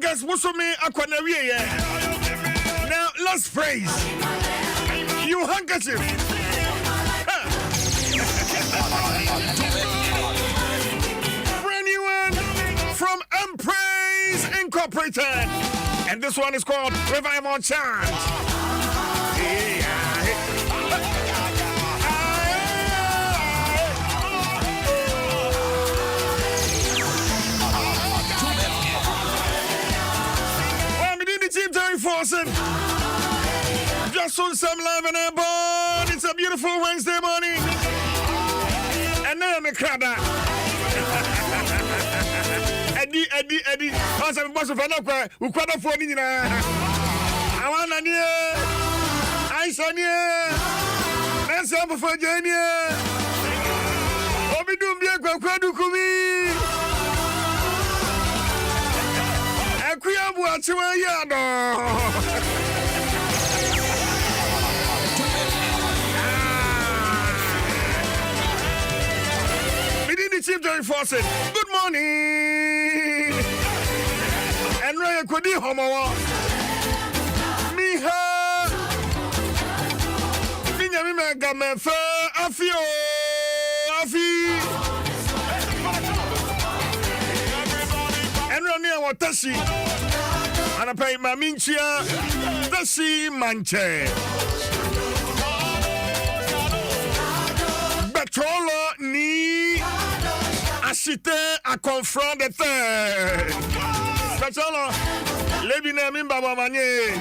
August Musumi Aquanaria. Now let's praise you handkerchief. Brand new one from Empraise Incorporated. And this one is called Revival Chant. Dwaso Nsem live and airborne. It's a beautiful Wednesday morning. And now I'm a crabber. Eddie. Once I'm boss of an aqua, who quite a phone in I want a near. I saw near. That's up for Virginia. Obi do be a quadu kumi. What's your yard? Within the chief during forcing. Good morning. And Ryan Kodi Homo. Miha. Minyamima Gamefa. Afi. And Rania Watashi. And I pay my minchia, the sea manche. Betrolo ni ashite a confront the third. Betrolo, lebi na mimba manye.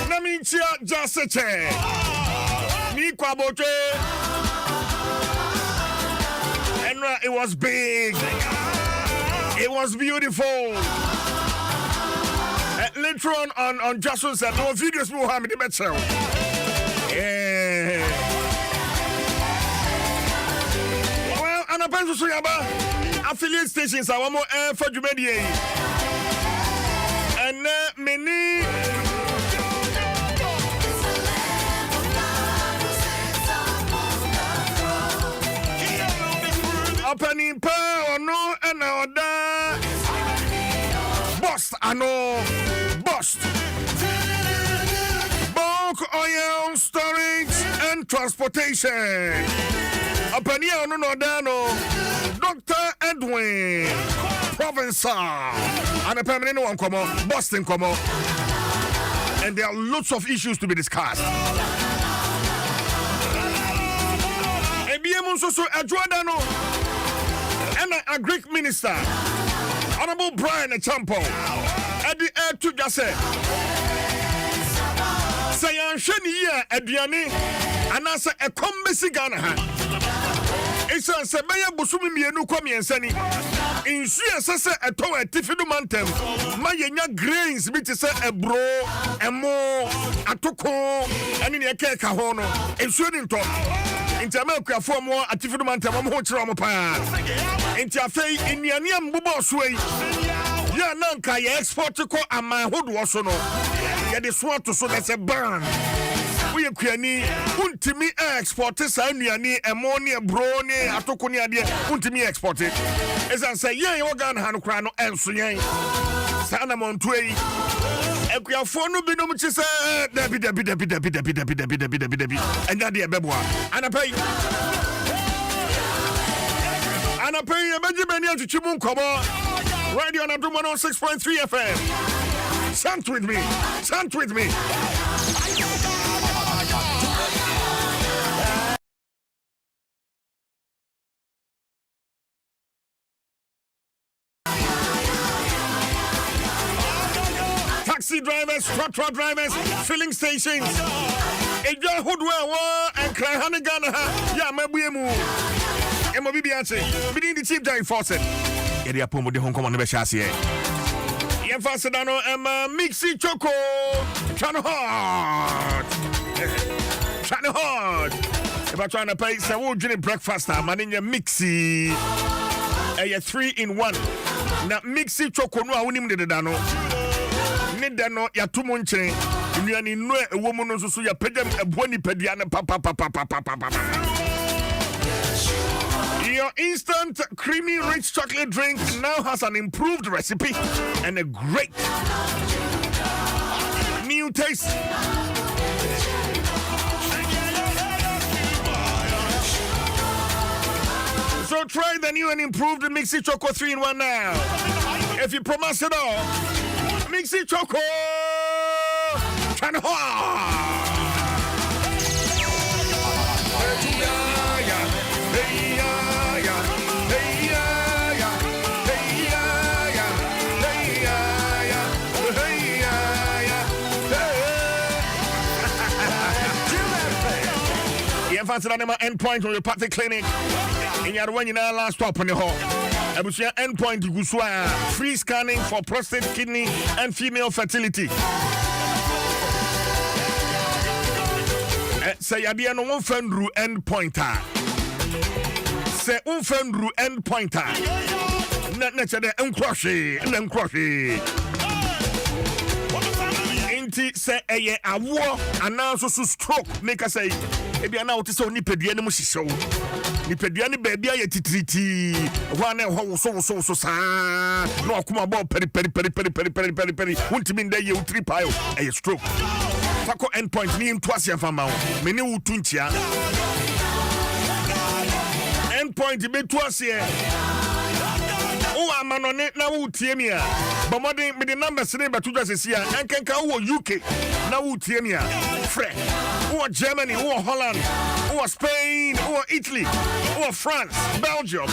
Na minchia jaseche. Ni kwa bote. It was big. It was beautiful. Later on Dwaso Nsem, no videos will have me the better. Yeah. Well, and a bunch of affiliate stations are one more for Jumedia. And many. Opening power, no, and order. Bust, I know. Bust. Bulk oil storage and transportation. Opening no, no, Dr. Edwin. Provencer. And a permanent one come on. Boston come on. And there are lots of issues to be discussed. And be able to Adwardano. And a Greek minister, Honorable Brian Champo, at the air to just say, Sayan Shania, Ediani, and answer a combesi Ghana. It's a Sabaya Busumi and Nukomi and Sani. In Shia a tower Tifidu Mantem, Mayanya grains, which is a bro, a mo, a toko, and in a cake a hono, and shouldn't talk. In America, for more at Tifidu Mantem, I'm home in Tiafe, in Yaniam Bubosway. Ya Nanka, ya export to call a man who was no. Ya the swat to so that's a burn. We are Kiani, Untimi exporters, and Yani, ammonia, brony, Atokonia, Untimi exported. As I say, yeah, you're going to Hanukrano and Suyan. Sana Montway. Equiafono Binomuchis, Debbie, and Nadia Bebois. And I pay. And I pay a Benjamin to Chimun Kobo. Radio on Adom 106.3 FM. Chant with me. Chant with me. Taxi drivers, truck drivers, filling stations. Eja Hoodwell and Krahanagana. Yeah, Mabuemu. Emobibianse. Within the chief giant faucet. Edia Pomo de Hong Kong on the Beshassie. Fasadano Mixi Choco. Channel hard. If I'm trying to pay some wood drink breakfast, I'm in your Mixi. A 3-in-1. Now Mixi Choco no unim de dano. Nedano ya tumonche. You are in no woman so ya pedem a boni pediana papa. Your instant creamy rich chocolate drink now has an improved recipe and a great new taste. So try the new and improved Mixi Choco 3-in-1 now. If you promise it all, Mixi Choco endpoint on your party clinic. In your one last stop on the hall. Abusia endpoint Guswa. Free scanning for prostate, kidney, and female fertility. Say Yadia no unfendru endpointer. Say unfendru endpointer. Nature the uncrushy. Inti say a war and now so stroke make us say ebi ana wote so nipadua ne mu hyehyɛ wo nipadua ne baabia yɛ titiriti ho ana ho so saa no akoma bɔ peri wontimi nda yɛ utri payo ɛyɛ stroke fako endpoint ni nto asia fama wo me ne wo tunchia endpoint be to asia o amanone na wo tie mi a bomode me the numbers ne beto just sia enkenka wo UK na wo tie mi a frɛ wo Germany wo Holland wo Spain wo Italy wo France Belgium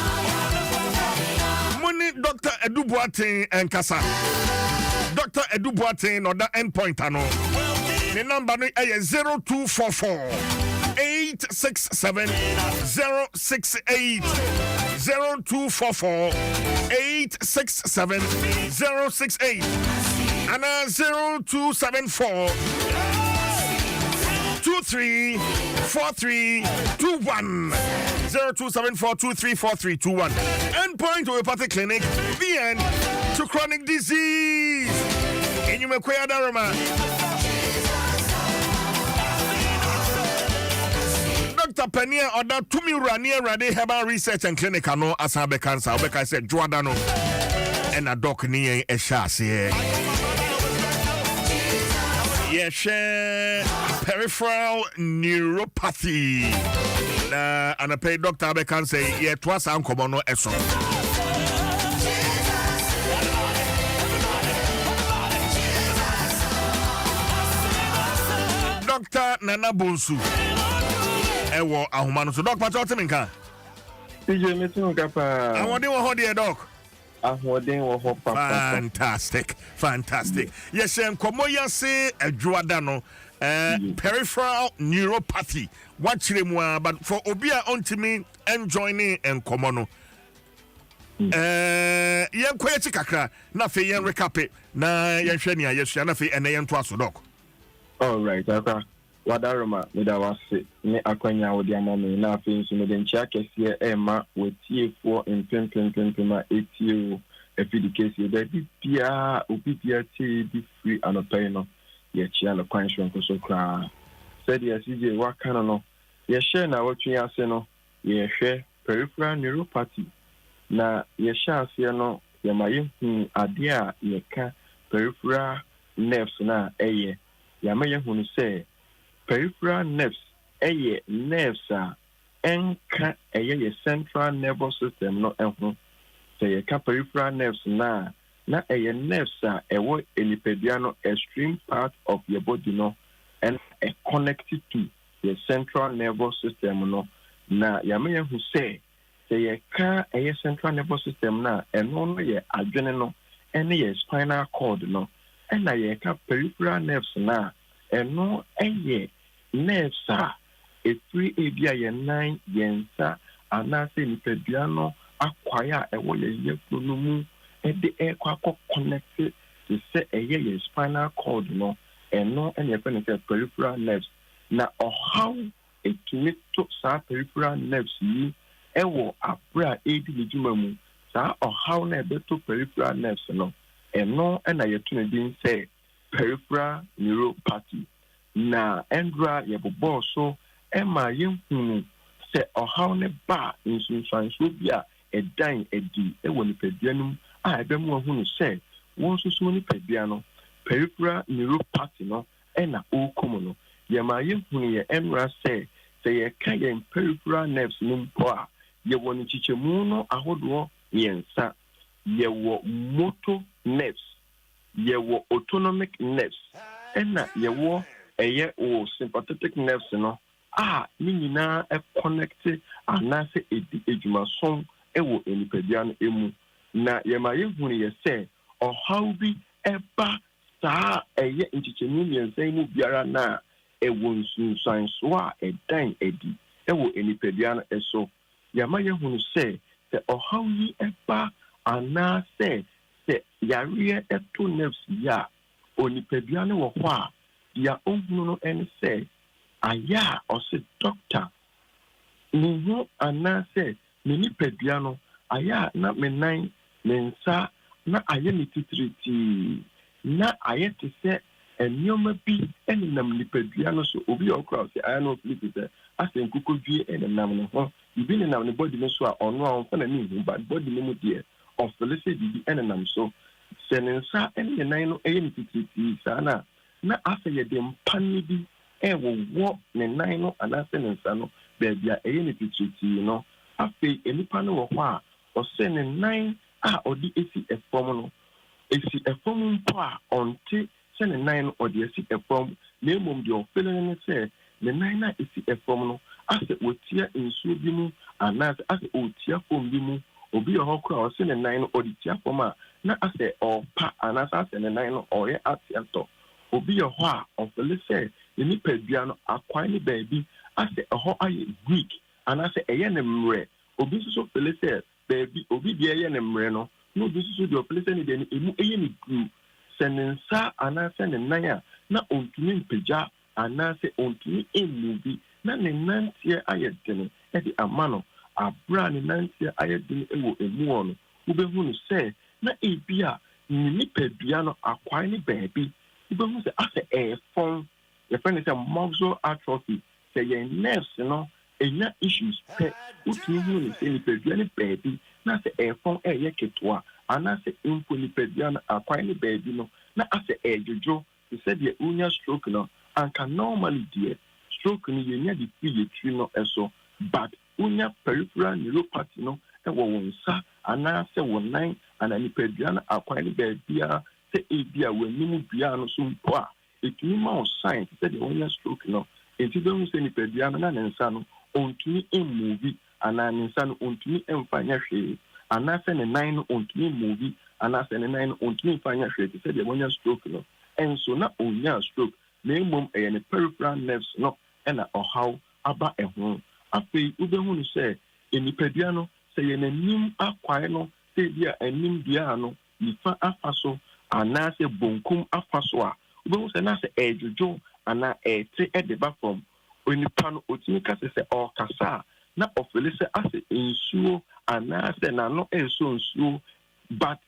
money Dr. Edubuaten enkasa Dr. Edubuaten no da endpoint ano the number no 0244 867 068 0244 867 068 and 0274 234321 0274234321 endpoint homeopathic clinic the end to chronic disease in you mekwaya daroma Dr. Penia or that to me rania rade herbal research and clinical no asabe cancer obeka said Jordan and a doc ni e shase yes peripheral neuropathy and a pay doctor be can say yeah twice uncommon no eso Dr. Nana Bonsu ewo ahoma no so doc pacho teminka PJ metin kapa ahode wo ho de doc ahode wo ho papa fantastic yes enkomo yase adwoada no peripheral neuropathy what chiremu but for obi a ontimi enjoying enkomo no yen koye kakra na fe yen recap na yen hwe ne ayesua na fe ene yen to aso doc all right aka wadaroma me da wase ne akwanya wodi amame na afi nso me de nchia kese ema wetiefo empempempempema etio efidikesi da bia obibia ti di free anopai no ye chia no kwansho nkoso kra said yes CJ wakana no ye share na wotwe ase no ye hwe peripheral neuropathy na ye share ase no ye maye hu ade a ye ka peripheral nerves na eye ya maye hu se peripheral nerves nerves a enka ye central nervous system no enho say ye ka peripheral nerves na nerves a ewo enipadua no extreme part of your body no and connected to the central nervous system no na ya me hu say ye ka central nervous system na eno no ye adwene no ene ye spinal cord no and na ye ka peripheral nerves na eno nerves a free area ye nine yensa anase nipadua no akwaya ewo ye yefunu mu ede ekwa connected to say ye spinal cord no eno ene fe peripheral nerves na how etumi to sa peripheral nerves yi ewo abra edi lijuma mu sa how na ebeto peripheral nerves no eno ena yetune din say peripheral neuropathy na endra ye bobo so ema yehunu sɛ ɔhaw ne ba nsunsuansoɔ bi a ɛdan adi wɔ nipadua no mu a ɛbɛmu ahu no sɛ wɔn nso so nipadua no peripheral neuropathy no ɛna ɔrekɔm no yɛma yɛhunu yɛ mmara sɛ yɛka yɛn peripheral nerves no mpo a yɛwɔ no kyikyɛmu no ahodoɔ mmiɛnsa yɛwɔ motor nerves yɛwɔ autonomic nerves ɛna yɛwɔ ɛyɛ wɔ sympathetic nerves no a ne nyinaa connecte anaasɛ ɛdi adwumason ɛwɔ nipadua no mu na yɛma yɛhunu yɛ sɛ ɔhaw bi ɛba saa ɛyɛ nkyikyɛmu mmiɛnsa mu biara na ɛwɔ nsunsuansoɔ a ɛdan adi ɛwɔ nipadua no so yɛma yɛhunu sɛ ɔhaw yi ɛba anaasɛ sɛ yareɛ ɛto nerves yi a onipadua no wɔ hɔ a deɛ ɔhunu no ɛne sɛ ayɛ a ɔsɛ doctor ne ho anaasɛ ne nipadua no ayɛ a na me nan me nsa na ayɛ ne titiritii na ayɛ te sɛ nneɛma bi ɛnenam nipadua no so obi a ɔkora sɛ ayɛ no ɔfiri sɛ asɛ nkokɔdwie ɛnenam ne ho bibi nenam ne body no so a ɔno a ɔmfa n'ani hu but body no mu deɛ ɔfele sɛ bibi ɛnenam so sɛ ne nsa ɛne ne nan no ɛyɛ ne titiritii saa na asɛ yɛde mpa no bi ɛwɔwɔ ne nan no anaasɛ ne nsa no baabi a ɛyɛ ne titiritii no afei nipa no wɔ hɔ a ɔsɛ ne nan a ɔde esi ɛfam no esi ɛfam mpo a ɔnte sɛ ne nan no ɔde esi ɛfam na mmom deɛ ɔfele ne sɛ ne nan no a esi ɛfam no asɛ wɔtia nsuo bi mu anaasɛ asɛ ɔtia fam bi mu obi yɛ hɔ koraa ɔsɛ ne nan no ɔde tia fam a na asɛ ɔpa anaasɛ asɛ ne nan no ɔyɛ ateatɔ obi yɛ hɔ a ɔfele sɛ ne nipadua no akwan ne baabi asɛ ɛhɔ ayɛ greek anaasɛ ɛyɛ ne mmerɛ obi nso so fele sɛ baabi obi deɛ ɛyɛ ne mmerɛ no na obi nso so deɛ ɔfele sɛ ne deɛ no emu ɛyɛ ne guru sɛ ne nsa anaasɛ ne nan a na ɔntumi mpagya anaasɛ ɔntumi emu bi na ne nanteɛ ayɛ dene ɛde ama no abra ne nanteɛ ayɛ dene ɛwɔ emu hɔ no wobɛhu no sɛ na ebi a ne nipadua no akwan ne baabi wobɛhu sɛ asɛ ɛɛfɔn yɛfrɛ no sɛ muscle atrophy sɛ yɛn nerves no ɛnya issues pɛ wotumi hu no sɛ nipadua ne baabi na sɛ ɛɛfɔn ɛyɛ ketewa anaasɛ mpo nipadua no akwan ne baabi no na asɛ ɛɛdwodwo te sɛ deɛ wonya stroke no anka normally deɛ stroke no yɛnya de firi yɛtiri no so but wonya peripheral neuropathy no ɛwɔ wo nsa anaasɛ wo nan ana nipadua no akwan ne baabiara sɛ ebi a w'anim dua no so mpo a ɛtumi ma wo sign sɛ deɛ wonya stroke no enti bɛhu sɛ nipadua no na ne nsa no ɔntumi mmuvi anaa ne nsa no ɔntumi mfa nyɛ hwee anaasɛ ne nan no ɔntumi mmuvi anaasɛ ne nan no ɔntumi mfa nyɛ hwee te sɛ deɛ wonya stroke no ɛnso na ɔnya stroke na mmom ɛyɛ ne peripheral nerves no ɛna ɔhaw aba ɛho afei wobɛhu no sɛ nipadua no sɛ yɛ n'anim akwae no sɛ bi a anim dua no nifa afa so anaasɛ bonkum afa so a wobɛhu sɛ na sɛ ɛɛdwodwo anaa ɛɛte ɛde ba fam onipa no otumi kasa sɛ ɔkasa a na ɔfele sɛ asɛ nsuo anaasɛ n'ano ɛɛso nsuo but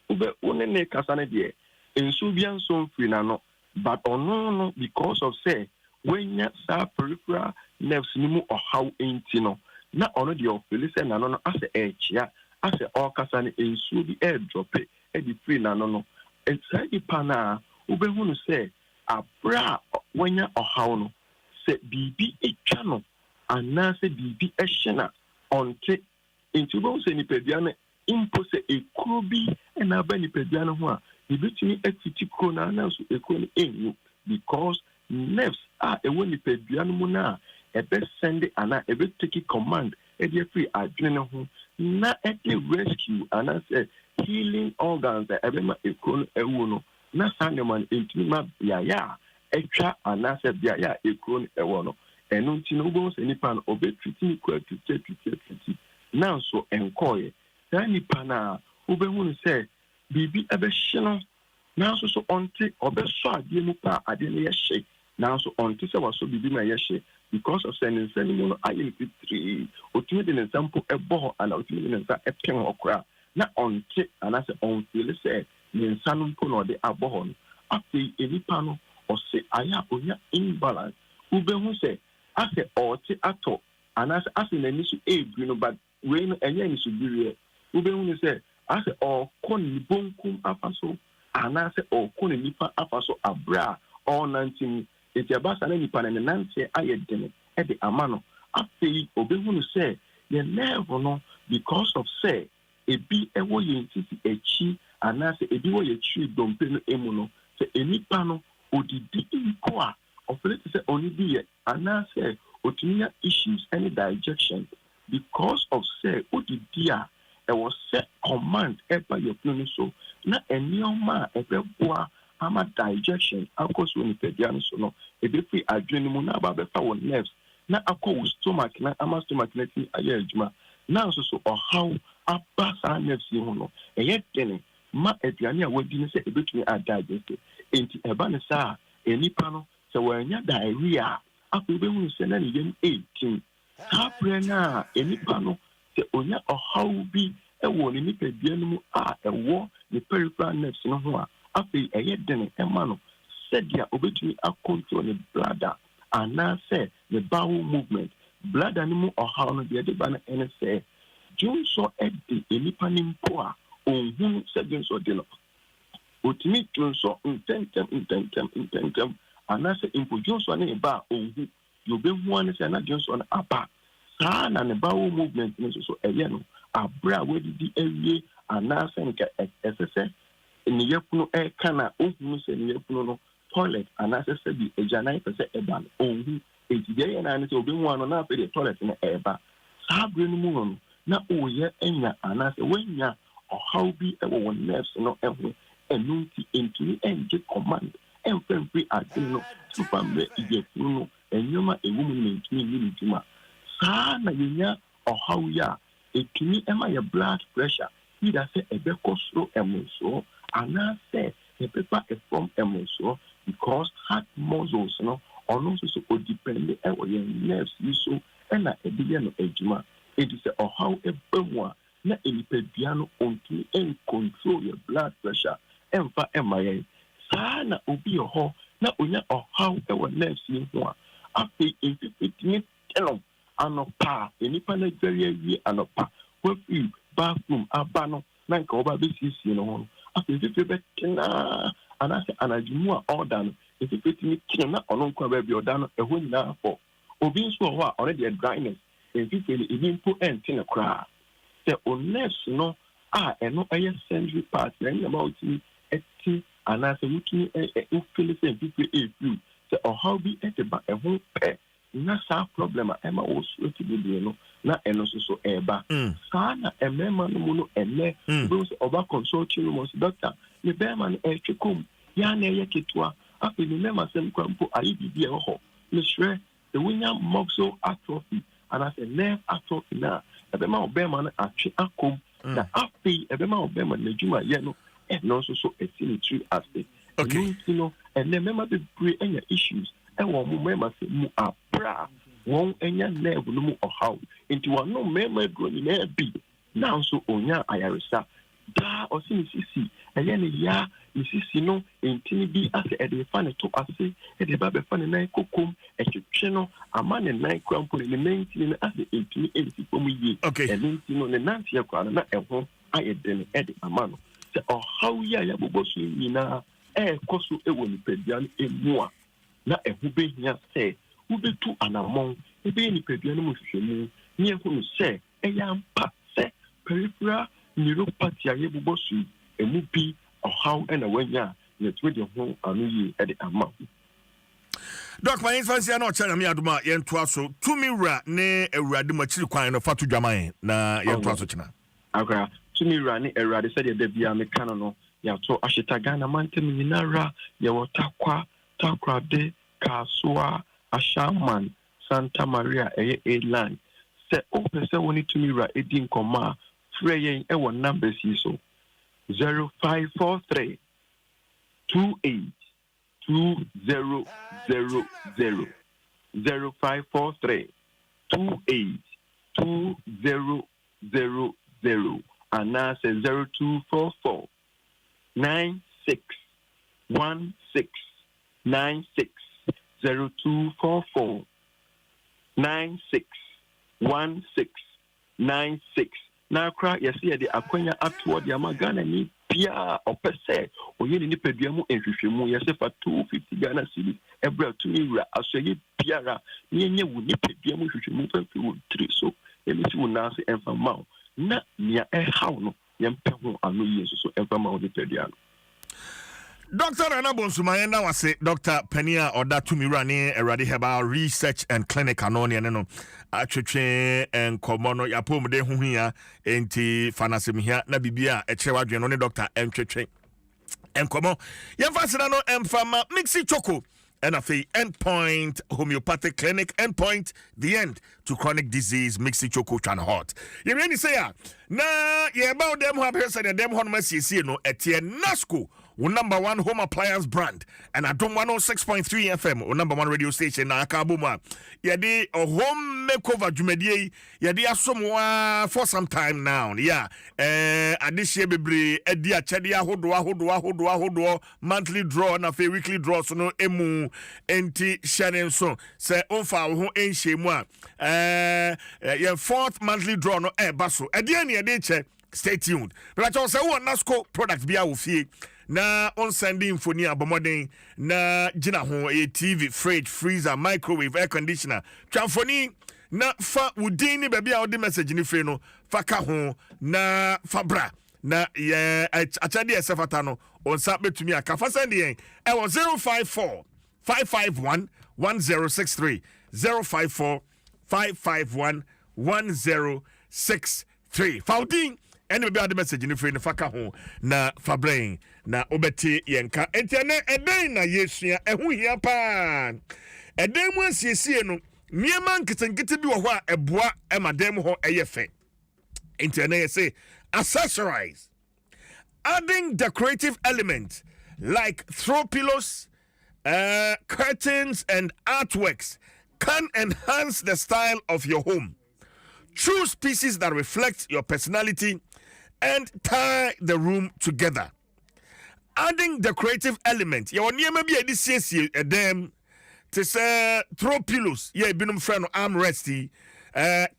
wo ne kasa no deɛ nsuo bi anso mfiri n'ano but ɔno no because of say wenya saa peripheral nerves ni mu ɔhaw enti no na ɔno deɛ ɔfele sɛ n'ano no asɛ ɛɛkyea asɛ ɔkasa no nsuo bi ɛɛdrɔpe ɛde firi n'ano no saa nipa no a wobɛhu no sɛ abere a wenya ɔhaw no sɛ biribi atwa no anaasɛ biribi ɛhyɛ na ɔnte nti wobɛhu sɛ nipadua no mpo sɛ ekuro bi ɛna aba nipadua no ho a ebitumi atiti kuro no ananso ekuro no ɛnwu because nerves a ɛwɔ nipadua no mu no a ɛbɛsɛnde anaa ɛbɛtake command ɛde afiri adwene no ho na ɛde rescue anaasɛ healing organs a ɛbɛma ekuro no ɛwu no na saa nneɛma no ɛntumi ma beaeɛ a ɛtwa anaasɛ beaeɛ a ekuro no ɛwɔ no ɛno nti no wobɛhu sɛ nipa no ɔbɛtwiti ne kuro atwiti nanso ɛnkɔɔyɛ saa nipa no a wobɛhu no sɛ biribi ɛbɛhye no nanso so ɔnte ɔbɛsɔ adeɛ mu pa a adeɛ no yɛ hye nanso ɔnte sɛ wasɔ biribi ma yɛ hye because of sɛ ne nsa no mu no ayɛ ne titiri ɔtumi de ne nsa mpo ɛbɔ hɔ anaa ɔtumi de ne nsa ɛpɛn hɔ koraa na ɔnte anaasɛ ɔnfeele sɛ ne nsa no mpo na ɔde abɔ hɔ no afei nipa no ɔsɛ ayɛ a ɔnya imbalance wobɛhu sɛ asɛ ɔte atɔ and as an initial aid, but when any should be Ube say, as or con bunkum afaso, and as or con nipa afaso abra, or 19, it's a bass and any pan and Nancy I at the amano. After Ube say, you never know because of say, a be a way in a chi, and as a be way a tree don't pay no emuno, say any panel, or the inqua, of let's say only be and I say, Otinia issues any digestion because of say, what the dear. There was set command by your plan so not any man ever boa ama digestion alcohol when pediano so no a bit free adrenaline about the power nerves na alcohol stomach na ama stomach netting ayejuma now so or how abasa nerves you no e yet then ma aduane a wadi say e betumi adigest enti eba ne sa enipa no se wanya diarrhea apo be hu se na ne yem 18 ha prena enipa no se onya how bi ewo ni nipadua a ewo ni peripheral nerves no ho a afi eyeden ema no sedia obetumi control the bladder ana say the bowel movement bladder ni mu how no de ba na ene say junso edi enipa ni mpo a ohun se junso de no otimi junso intentem ana say impo junso na ba ohun yo be hu an say na junso na apa saa na ne bowel movement ni so eye no abra we di ewie anase nka esese ni yekuno e kana ohunu se ni yekuno no toilet anase se bi ejana pese eba no ohun ejide na ne se obi hu ano na pe the toilet na eba saa bre no mu no na oye enya anase wenya how bi e wo nerves no ehu enunti entuni enje command enfremfri adino supambe ijekunu no enyoma ewumu mentuni ni ntuma saa na yenya how ya etumi ema your blood pressure either say ebe kosro emonso ana say the paper from emonso because heart muscles no ono so o depend e wo your nerves so na ebiye no ejuma it is how ebemwa na elipadua no ontumi en control your blood pressure emfa emaye saa na obi ho na onya how e wo nerves ni ho a afi infitini telo anopa enipa na very anopa we bathroom abano na nka oba be sisi no ho afefe be kina anase anajumu a order no efetimi kina na ono nkwa ba bi order no eho nyina for obi nso ho a already dryness efefe ni impo ente kra the honest no eno eye central part na about eti anase wutuni e feel say efefe e feel say how be eteba eho pe na sa problem ema wo so ti bi no na eno so eba sana emema no mu no ene those oba consulting room doctor me be man etwekom ya na ye ketwa afi ni mema sem kwampo ayi bibi e ho me hwe the winya muscle atrophy and as a nerve atrophy na ebe ma obe man atwe akom na afi ebe ma obe man najuma ye no eno so etini aspect okay no ene mema be pre enya issues ewo mu mema se mu abra won enya nerve no mu how into one no mema go ni na bi now so onya ayaresa da osinisi eye ne ya nisisi no entini bi ase e de fa ne to ase e de ba be fa ne nan kokom e twetwe no ama ne nan krampo ne mentini ne ase entini e si pomu yi e mentini no ne nanti yakwa na eho ayede ne e de ama no se how ya bobosu nyina e koso e woni pedua no emua na ehu behia se ubetu anamon ebe ni pedua no muhwehwemu ni ehu no se eyampa se peripheral neuropathy aye bobosu emu bi how na wanya na twede ho anu yi e de ama Doc my infancy na ochara me adoma ye ntoa so tumi wura ne awurade machiri kwan no fatu dwaman na ye ntoa so kina akwa tumi wura ne awurade se de bia me kan no ya to ahyeta Ghana mantem nyinara ye wotakwa takrade kasua ashaman Santa Maria line se o pese woni tumi wura edi nkoma frɛ yen e won numbers yi so 0543 28 2000 0543 28 2000 and now say 0244 96 16 96 0244 96 1696. Now, cry, yes, the Aquania Atward Yamagana ni Pia or per se, or you need Pediamo and Fishimu, yes, for 250 Ghana city, every 2 years, I say Piara, near you need Pediamo Fishimu and 3. So, let me see when I say ever mount. Not near a house, young people are no years so ever mount the Pediano. Dr. Anabon Sumayenda was a Dr. Penia or that to me running a ready herbal research and clinic anonia no actually and comono yapom de huia enti fanasim here na bibia a chewa dwenone Dr. Mcheche and komo yamfasina no emfama mixi choco and a endpoint homeopathic clinic endpoint the end to chronic disease mixi choco chan hot you really say na ye about them have said them hon mercy no etie nasco number 1 home appliance brand and Adom 106.3 FM number 1 radio station na akabuma yedi a home makeover jumedie yedi asomwa for some time now yeah adishie bebre edi achede ahodo monthly draw na fe weekly draw so no emu enti sharing so se onfa ho enhyemu a your 4th monthly draw no baso edi ane edi che stay tuned but I say one Nasco product bia wo fie na on sending phone abomoden na gina ho a TV fridge freezer microwave air conditioner twamfoni na fa wudin ni baabi a wo de message ni free no fa ka ho na fabra na ye achade esefata no on sa betumi aka fa send yen e wo 054 551 1063 054 551 1063 Faudin any be the message in free faka ho na fabrain na obeti yenka entiane eden na yesua ehu hia pa eden mu asiesie no niema nkitenkite bi wo ho a eboa emadem ho eyefe entiane yese accessorize adding decorative element like throw pillows curtains and artworks can enhance the style of your home. Choose pieces that reflect your personality and tie the room together. Adding decorative element. Your name may be a DCS them to say throw pillows. Yeah, binum friend armresty.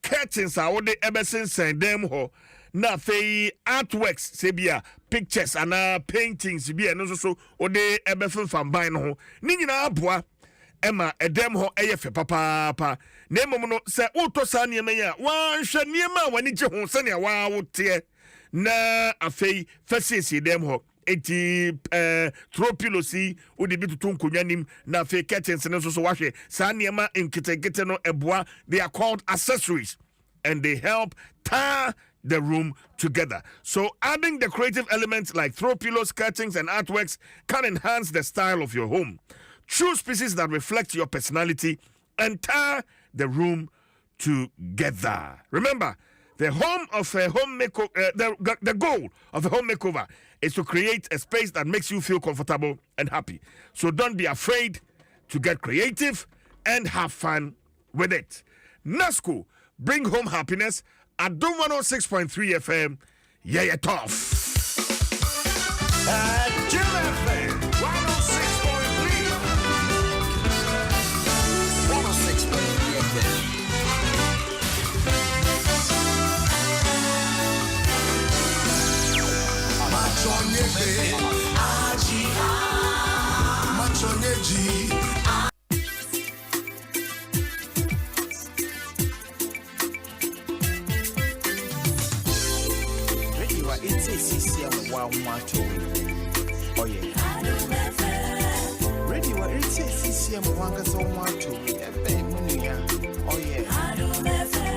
Curtains are what they ever since them ho. Na fe artworks sebia pictures and paintings be and also o de ever from buying ho. Ni nyina aboa Emma edem ho eyefe papa na emom no se uto sa niema ya wan hwe niema wani je ho se ne wa wote na afei fasisi dem ho eti tropilosi odi bitutu nkonwanim na afei curtains ne so wahwe sa niema nkete no eboa. They are called accessories and they help tie the room together. So adding decorative elements like throw pillows, curtains and artworks can enhance the style of your home. Choose pieces that reflect your personality and tie the room together. Remember, the home of a home makeover, the goal of a home makeover is to create a space that makes you feel comfortable and happy. So don't be afraid to get creative and have fun with it. Nasco, bring home happiness at Adom 106.3 FM. Yeah, tough. Jim FM 106.3. 106.3 FM. Oh yeah. Ready what it says CCM wanga so much. Oh yeah. Adom FM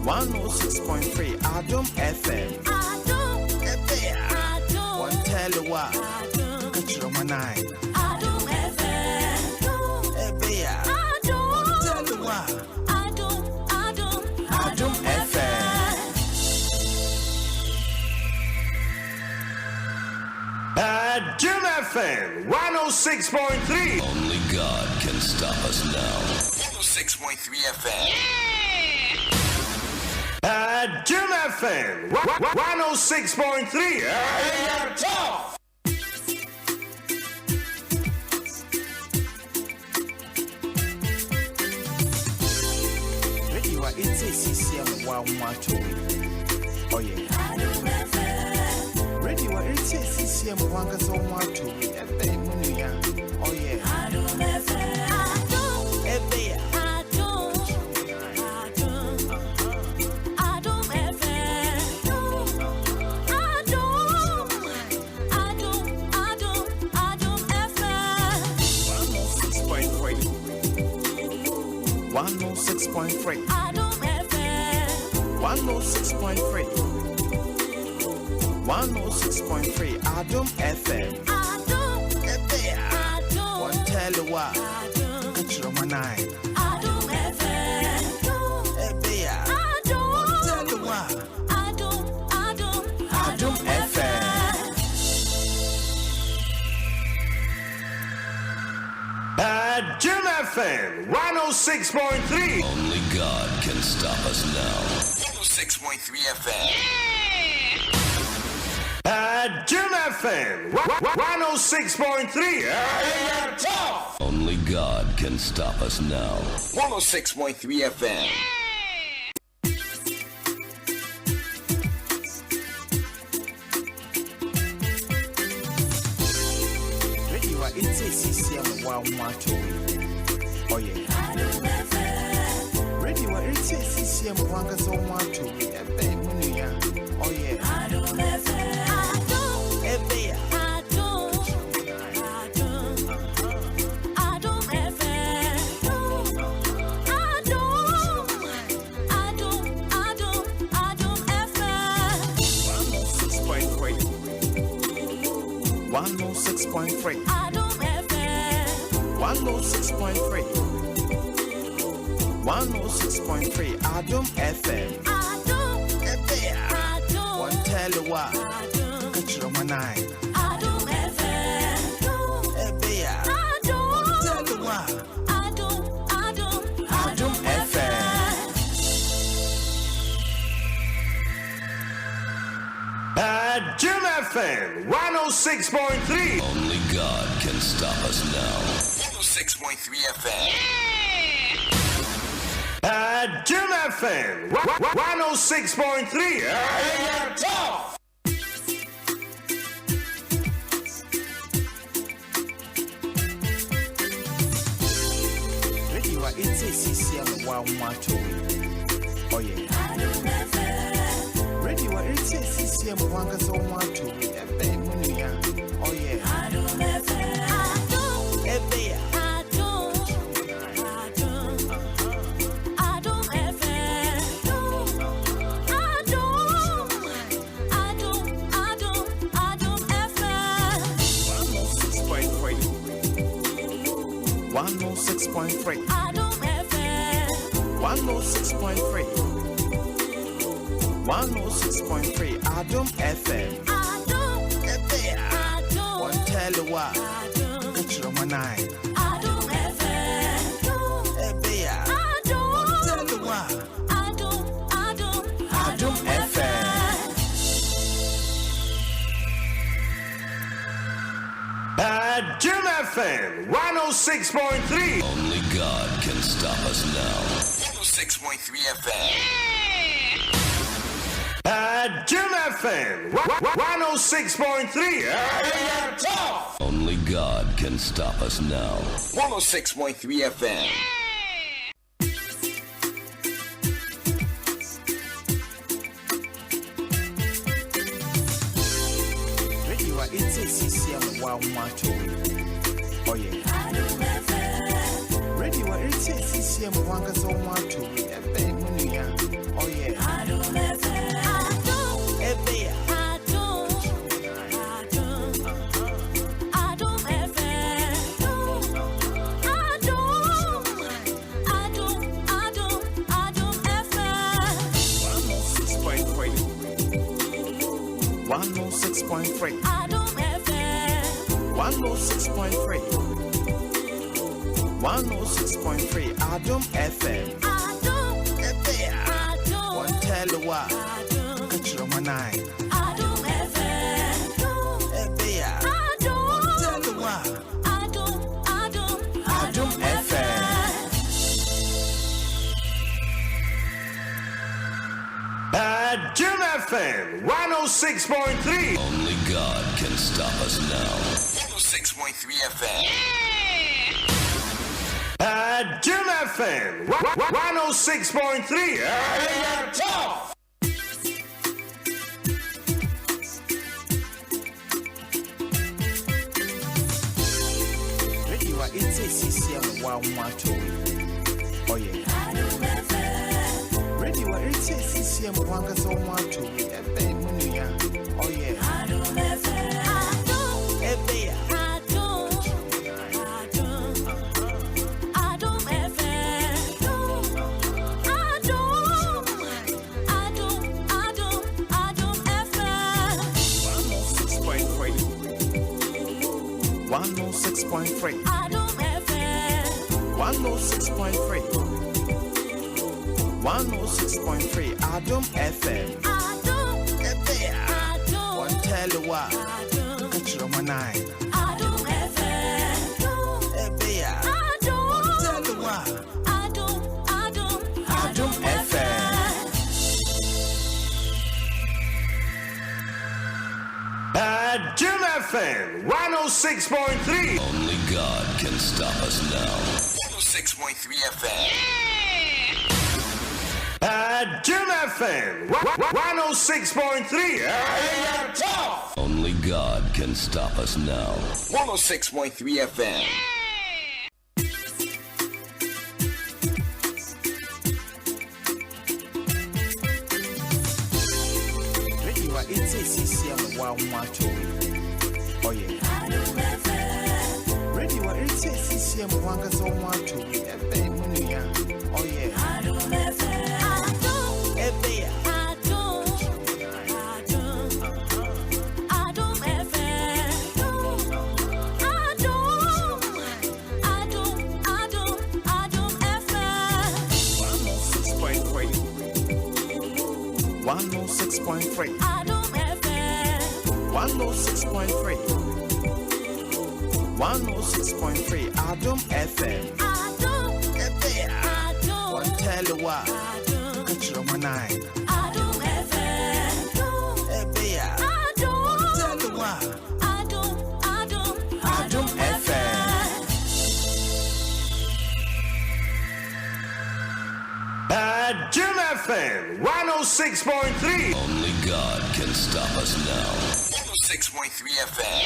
106.3 Adom FM one tell you what catch your man Adom FM one tell you what Adom FM Adom FM 106.3. Only God can stop us now. 106.3 FM. Adom FM 106.3. Tough. Radio it's a CCM 112. Oh yeah. Radio it's a CCM 112. Oh yeah. Adom 106.3. Adom FM 106.3. 106.3 Adom FM. Adom one tell you what. Catch your man eye. Adom FM. One tell you what. Adom FM. Adom FM 106.3. Only God can stop us now. 106.3 FM. Adom FM 106.3. Tough. Only God can stop us now. 106.3 FM. Radio it's a CCM 112. Oh yeah. Radio it's a CCM 112. Oh yeah. Adom 106.3. Adom FM 106.3. 106.3 Adom FM. One tell you what. Catch your man eye. Adom FM. One tell you what. Adom FM. Adom FM 106.3. Only God can stop us now. 106.3 FM. Adom FM 106.3. Tough. Radio it's a CCM 112. Oh yeah. Radio it's a CCM 112. Oh yeah. One 106.3. Adom FM 106.3. 106.3 Adom FM. One tell you what. Catch your man eye. Adom FM. One tell you what. Adom FM. Adom FM 106.3. Only God can stop us now. 106.3 FM. Adom FM 106.3. Tough. Only God can stop us now. 106.3 FM. Radio it's a CCM 112. Oh yeah. Radio it's a CCM 112. Oh yeah. One 106.3. Adom FM 106.3. 106.3 Adom FM. Adom. Adom. One tell you what. Adom. Adom FM. Adom. One tell you what. Adom FM. Adom FM 106.3. Only God can stop us now. 106.3 FM. Adom FM 106.3. Radio it's a CCM 112. Oh yeah. Radio it's a CCM 112. Oh yeah. Adom FM. Ebea. Adom. Adom FM. Adom. Adom FM. 106.3. Adom FM. 106.3. 106.3 Adom FM. Adom. Adom. One tell you what. Adom. Adom FM. Ebea. Adom. Tell you what. Adom FM. Adom FM 106.3. Only God can stop us now. 106.3 FM. Adom FM 106.3. Only God can stop us now. 106.3 FM. Radio it's a CCM 112. Oh yeah. Radio it's a CCM 112. Oh yeah. Ebea. Adom FM. Adom FM. 106.3. Adom FM. 106.3. 106.3 Adom FM. Adom. One tell you what. Adom Adom FM. Ebea. Adom. Tell you what. Adom FM. Adom FM 106.3. Only God can stop us now. 106.3 FM.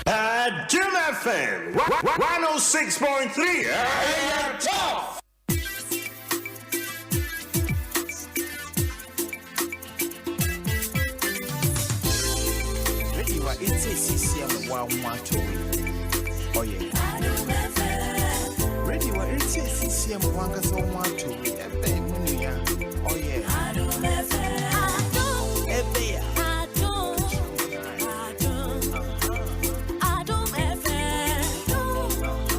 Adom FM 106.3. Radio it's a CCM 112. Oh yeah. Radio it's a CCM 112. Oh yeah. Ebea. Adom FM. Adom FM.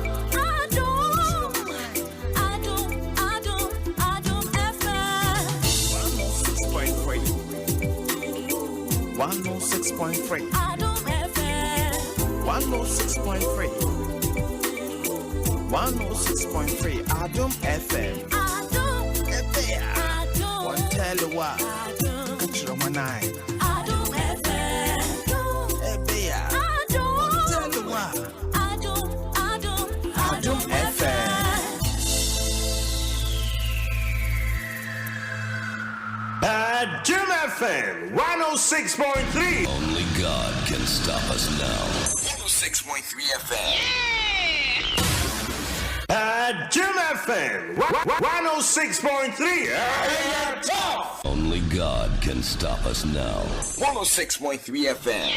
106.3. Adom FM. 106.3. 106.3 Adom FM. Ebea. One tell you what. Adom FM. Ebea. One tell you what. Adom FM. Adom FM 106.3. Only God can stop us now. 106.3 FM. Adom FM 106.3. Only God can stop us now. 106.3 FM.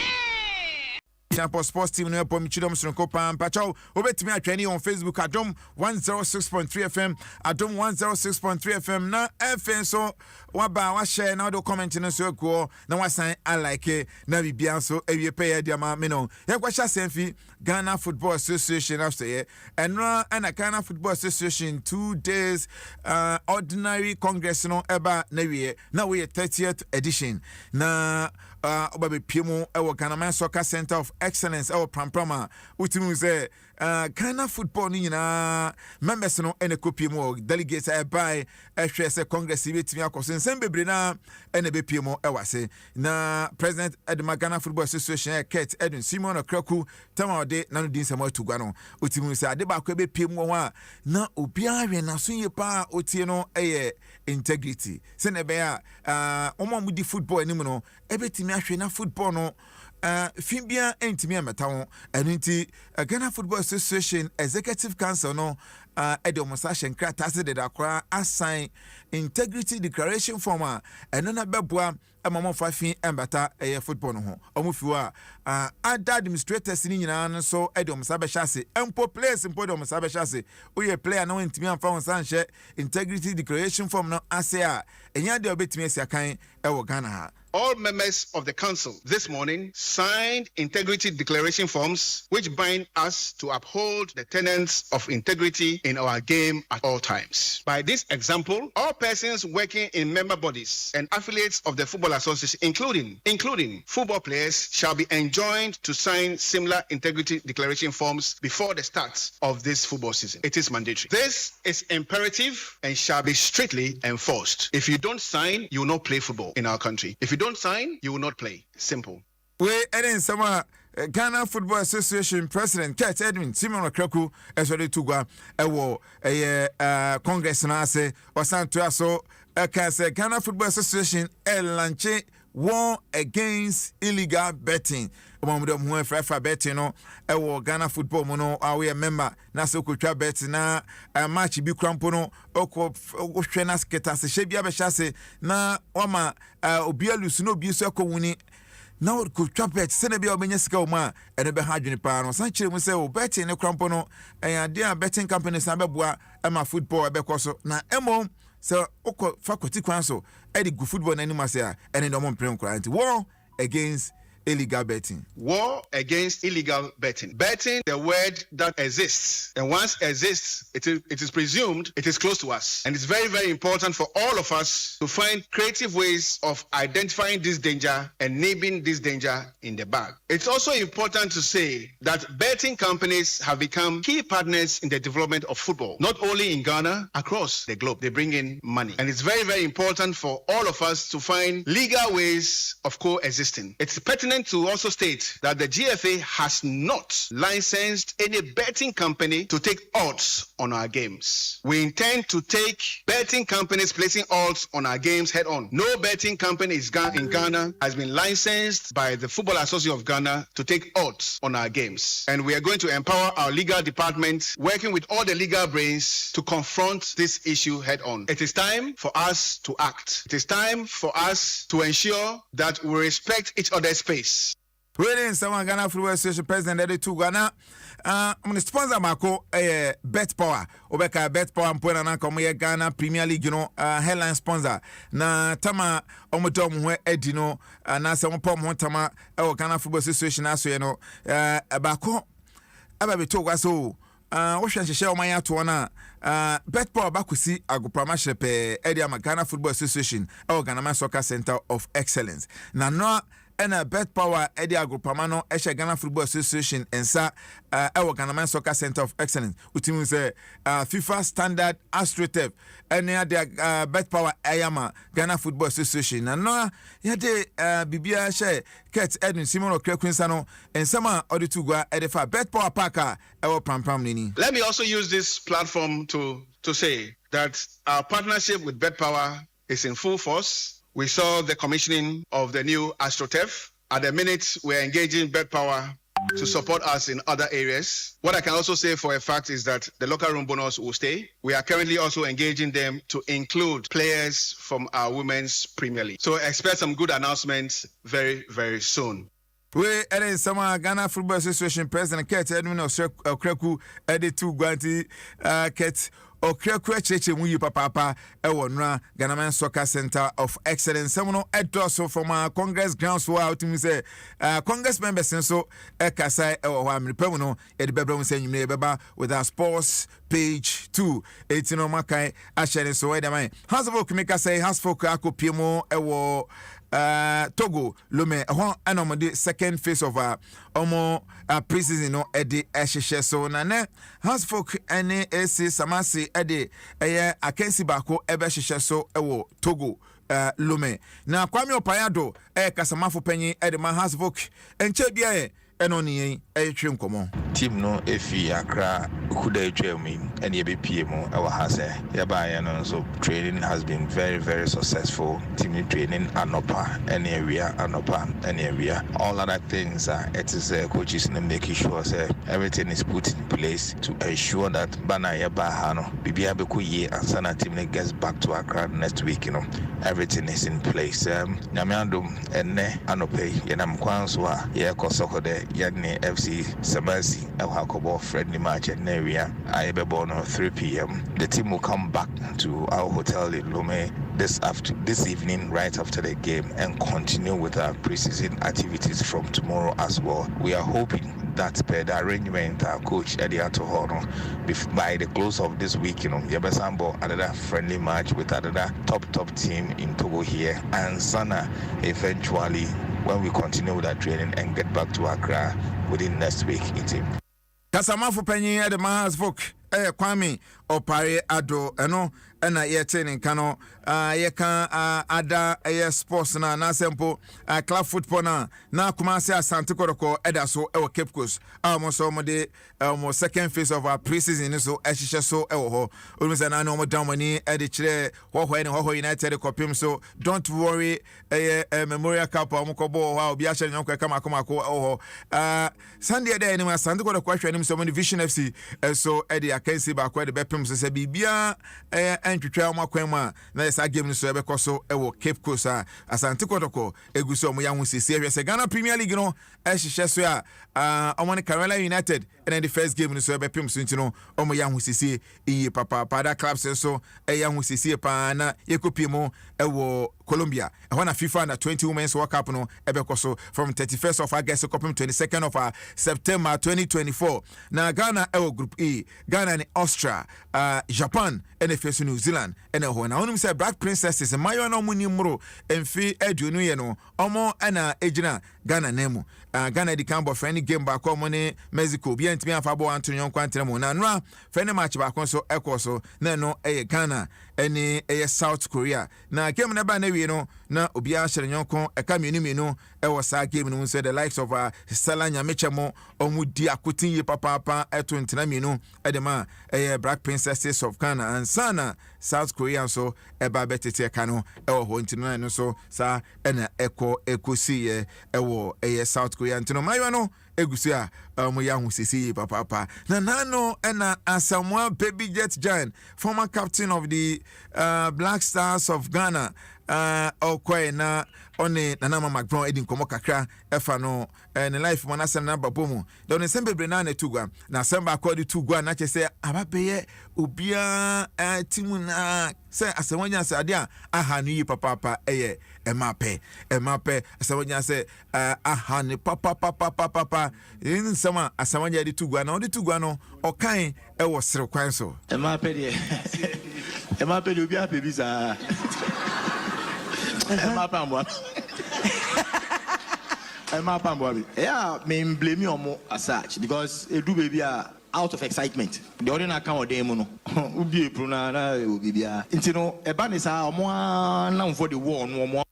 Champion Sports Team no epo michidom sonko pam pacho obetimi atwani on Facebook Adom 106.3 FM Adom 106.3 FM na FM so wa share na do comment no so ko na wasan I like it na bibia so ewie pay dia ma me no ye kwasha senfi Ghana Football Association after ye and Ghana Football Association 2 days ordinary congress no eba na wie na we 30th edition na obabe piemo ewo Ghana Soccer Center of Excellence ewo Pramprama utimu ze Ghana football ni nyina members no ene kopiemo delegates by ehwe se congress betimi akoso nsem bebre na ene be piemo ewase na president Adom Ghana Football Association Kurt Edwin Simon Okraku tama de na no din sema tugwa no utimu se ade ba ko be piemo ho a na obia hwe na so ye pa otie no eye integrity se ne be a omo di football anim no ebetimi ahwe na football no Fimbia entimi ameta ho enunti Ghana Football Association Executive Council no Adom Sashen Kratase de Dakra assign integrity declaration form eno na beboa amamo fafin embata football no ho omufiwa ada administrators ni nyina no so Adom Sabeshase empo players empo Adom Sabeshase oye player no entimi amfa won sanhye integrity declaration form no ase a enya de obetimi asiakan ewo Ghana ha. All members of the council this morning signed integrity declaration forms which bind us to uphold the tenets of integrity in our game at all times. By this example, all persons working in member bodies and affiliates of the Football Association, including football players, shall be enjoined to sign similar integrity declaration forms before the start of this football season. It is mandatory. This is imperative and shall be strictly enforced. If you don't sign, you will not play football in our country. If you don't sign, you will not play. Simple. We eden sama Ghana Football Association President Kurt Edwin Simon Okraku esode tugwa ewo congress na ase osanto aso say Ghana Football Association lanche war against illegal betting. Omamudo mu frefa betting no ewo Ghana football mo no awe member na se okotwa bet na match bi krampo no ohwe na sketa se hye bia be hyase na wama obialusu no obi so akowuni na okotwa bet se na bia obenya sika o ma ene be ha adwene pa no san kire mu se o betting ne krampo no ade a betting companies abeboa ema football ebekoso na emo so oko faculty kwanso edi go football na animase a ene no mo mpren kra anti war against illegal betting. War against illegal betting. Betting, the word that exists. And once exists, it is presumed it is close to us. And it's very, very important for all of us to find creative ways of identifying this danger and nibbing this danger in the bud. It's also important to say that betting companies have become key partners in the development of football, not only in Ghana, across the globe. They bring in money. And it's very, very important for all of us to find legal ways of coexisting. It's pertinent to also state that the GFA has not licensed any betting company to take odds on our games. We intend to take betting companies placing odds on our games head on. No betting company in Ghana has been licensed by the Football Association of Ghana to take odds on our games. And we are going to empower our legal department, working with all the legal brains to confront this issue head on. It is time for us to act. It is time for us to ensure that we respect each other's space. Waiting someone Ghana Football Association President Eddie to Ghana. I'm the sponsor Marco Bet Power. Obeka Bet Power mpona na komo Ghana Premier League headline sponsor. Na tama omodom ho Eddie no na se mo mo tama Ghana Football Association aso ye no bako aba beto gwaso wo hwehye o man ato na Bet Power bakusi agoprama shepe Eddie Ghana Football Association Ghana Soccer Center of Excellence. Na no and Bet Power Eddie Agropamano Esha Ghana Football Association and Sa Ghana Soccer Center of Excellence. Utimu say FIFA Standard Astrotep and the Bet Power Ayama Ghana Football Association. And no yade Bibia She Kurt Edwin Simon Okrequinsano and Sama Oditugwa Edifa Bet Power Parker Ewo Pram Nini. Let me also use this platform to say that our partnership with Bet Power is in full force. We saw the commissioning of the new AstroTurf. At the minute, we're engaging Bet Power to support us in other areas. What I can also say for a fact is that the locker room bonus will stay. We are currently also engaging them to include players from our Women's Premier League. So expect some good announcements very, very soon. we ere sama Ghana Football Association President Kurt Edwin Okraku edit to Gwanti Kurt Okraku Cheche Muyi Papa Ewonra Ghana Soccer Center of Excellence Semono Edoso from Congress grounds for out to say Congress members so Ekasai Ewa Mripemuno Edibebro say you may beba with our sports page 2 18 Makai Asher so Edamai Hasfolk Mika say Hasfolk Ako Pimo Ewo Togo Lume anomode second phase of preseason no edi ehhehye so nane Hasfolk ene AC Samasi edi akensi bako ebe hhehye so ewo Togo Lume na Kwame Opayado kasamafo panyi edi ma Hasfolk enche bia enoni etwem komo team no efi Accra kuda etwem and ye be PM our hase yaba no so training has been very very successful. Team training anopa any area all other things it is coaches making sure say everything is put in place to ensure that bana yaba ha no bibia be ko ye ansana team gets back to Accra next week everything is in place nyame Adom enne anope yenam kwan so a ye kosoko de yane FC Samasi Hakobo friendly match in area. I be born on 3 p.m. The team will come back to our hotel in Lome this evening right after the game and continue with our preseason activities from tomorrow as well. We are hoping that per the arrangement our coach Eddie Atohono by the close of this week, Yabasambo another friendly match with another top team in Togo here and Sana eventually when we continue with our training and get back to Accra within next week. Kasamafo panyi ede Hasfolk Kwame Opayado eno na yete nkano yeka ada sports na sempo club football na Kumasi Asante Kotoko eda so ewo Cape Coast so mo de mo second phase of our preseason so ehhehye so ewo ho olumisa na no mo damani ede kire ho United kopim so don't worry Memorial Cup mo kobo ho obi ahye nyonko kama ho Sunday day ni Asante Kotoko ahwe ni so mo Vision FC so ede akansi ba kwa de bepem so se bibia entwetwa makwanmu na esa game no so ebekọ so ewo Cape Coast Asante Kotoko eguso mo ya hu sisi ehwe se Ghana Premier League no ehhehye so omone Carolina United and the first game no so ebepem so ntino omo ya hu sisi iye papa pada clubs so ya hu sisi pa na yekopimo ewo Colombia ehona FIFA under 20 Women's World Cup no ebekọ so from 31st of August kopim 22nd of September 2024 na Ghana ewo group E Ghana and Austria Japan and face New Zealand and ho na onum say Black Princesses mayo na omuni mro emfi aduonu ye no omo na ejina Ghana nemu Ghana di cambo for any game back omo ne Mexico bi antimi afabo Antonio Kwantremo na no for any match back so ekọ so na no Ghana any South Korea na game na ba na wi no na obi a hyere nyonko eka mienu ewo sa game no so the likes of Stella Nyamechemo omudi akotin ye papa eto ntena mienu edema Black Princesses of Ghana and Sana South Korea so eba betete kano ewo ho ntino no so sa ena ekosi ewo South Korea ntino mayo no egusi mo ya hu sisi papa na nano ena Asamoah Baby Jet Giant former captain of the Black Stars of Ghana okwe na one Nana Macron edin komo kakra efa no ne life mo na sem na babomu don Nsem bebre na tugwa na sem ba kwadi tugwa na che se ababeye obia timu na se asewanya se ade aha no yi papa eye emape asewanya se aha ne papa nsema asewanya di tugwa na odi tugwa no okan ewo sere kwan so emape de obia pebisa yeah, me blame you on as such because it do baby out of excitement. The only account them no ubi pruna na ubibia. Intino ebanisa omo na for the war no more.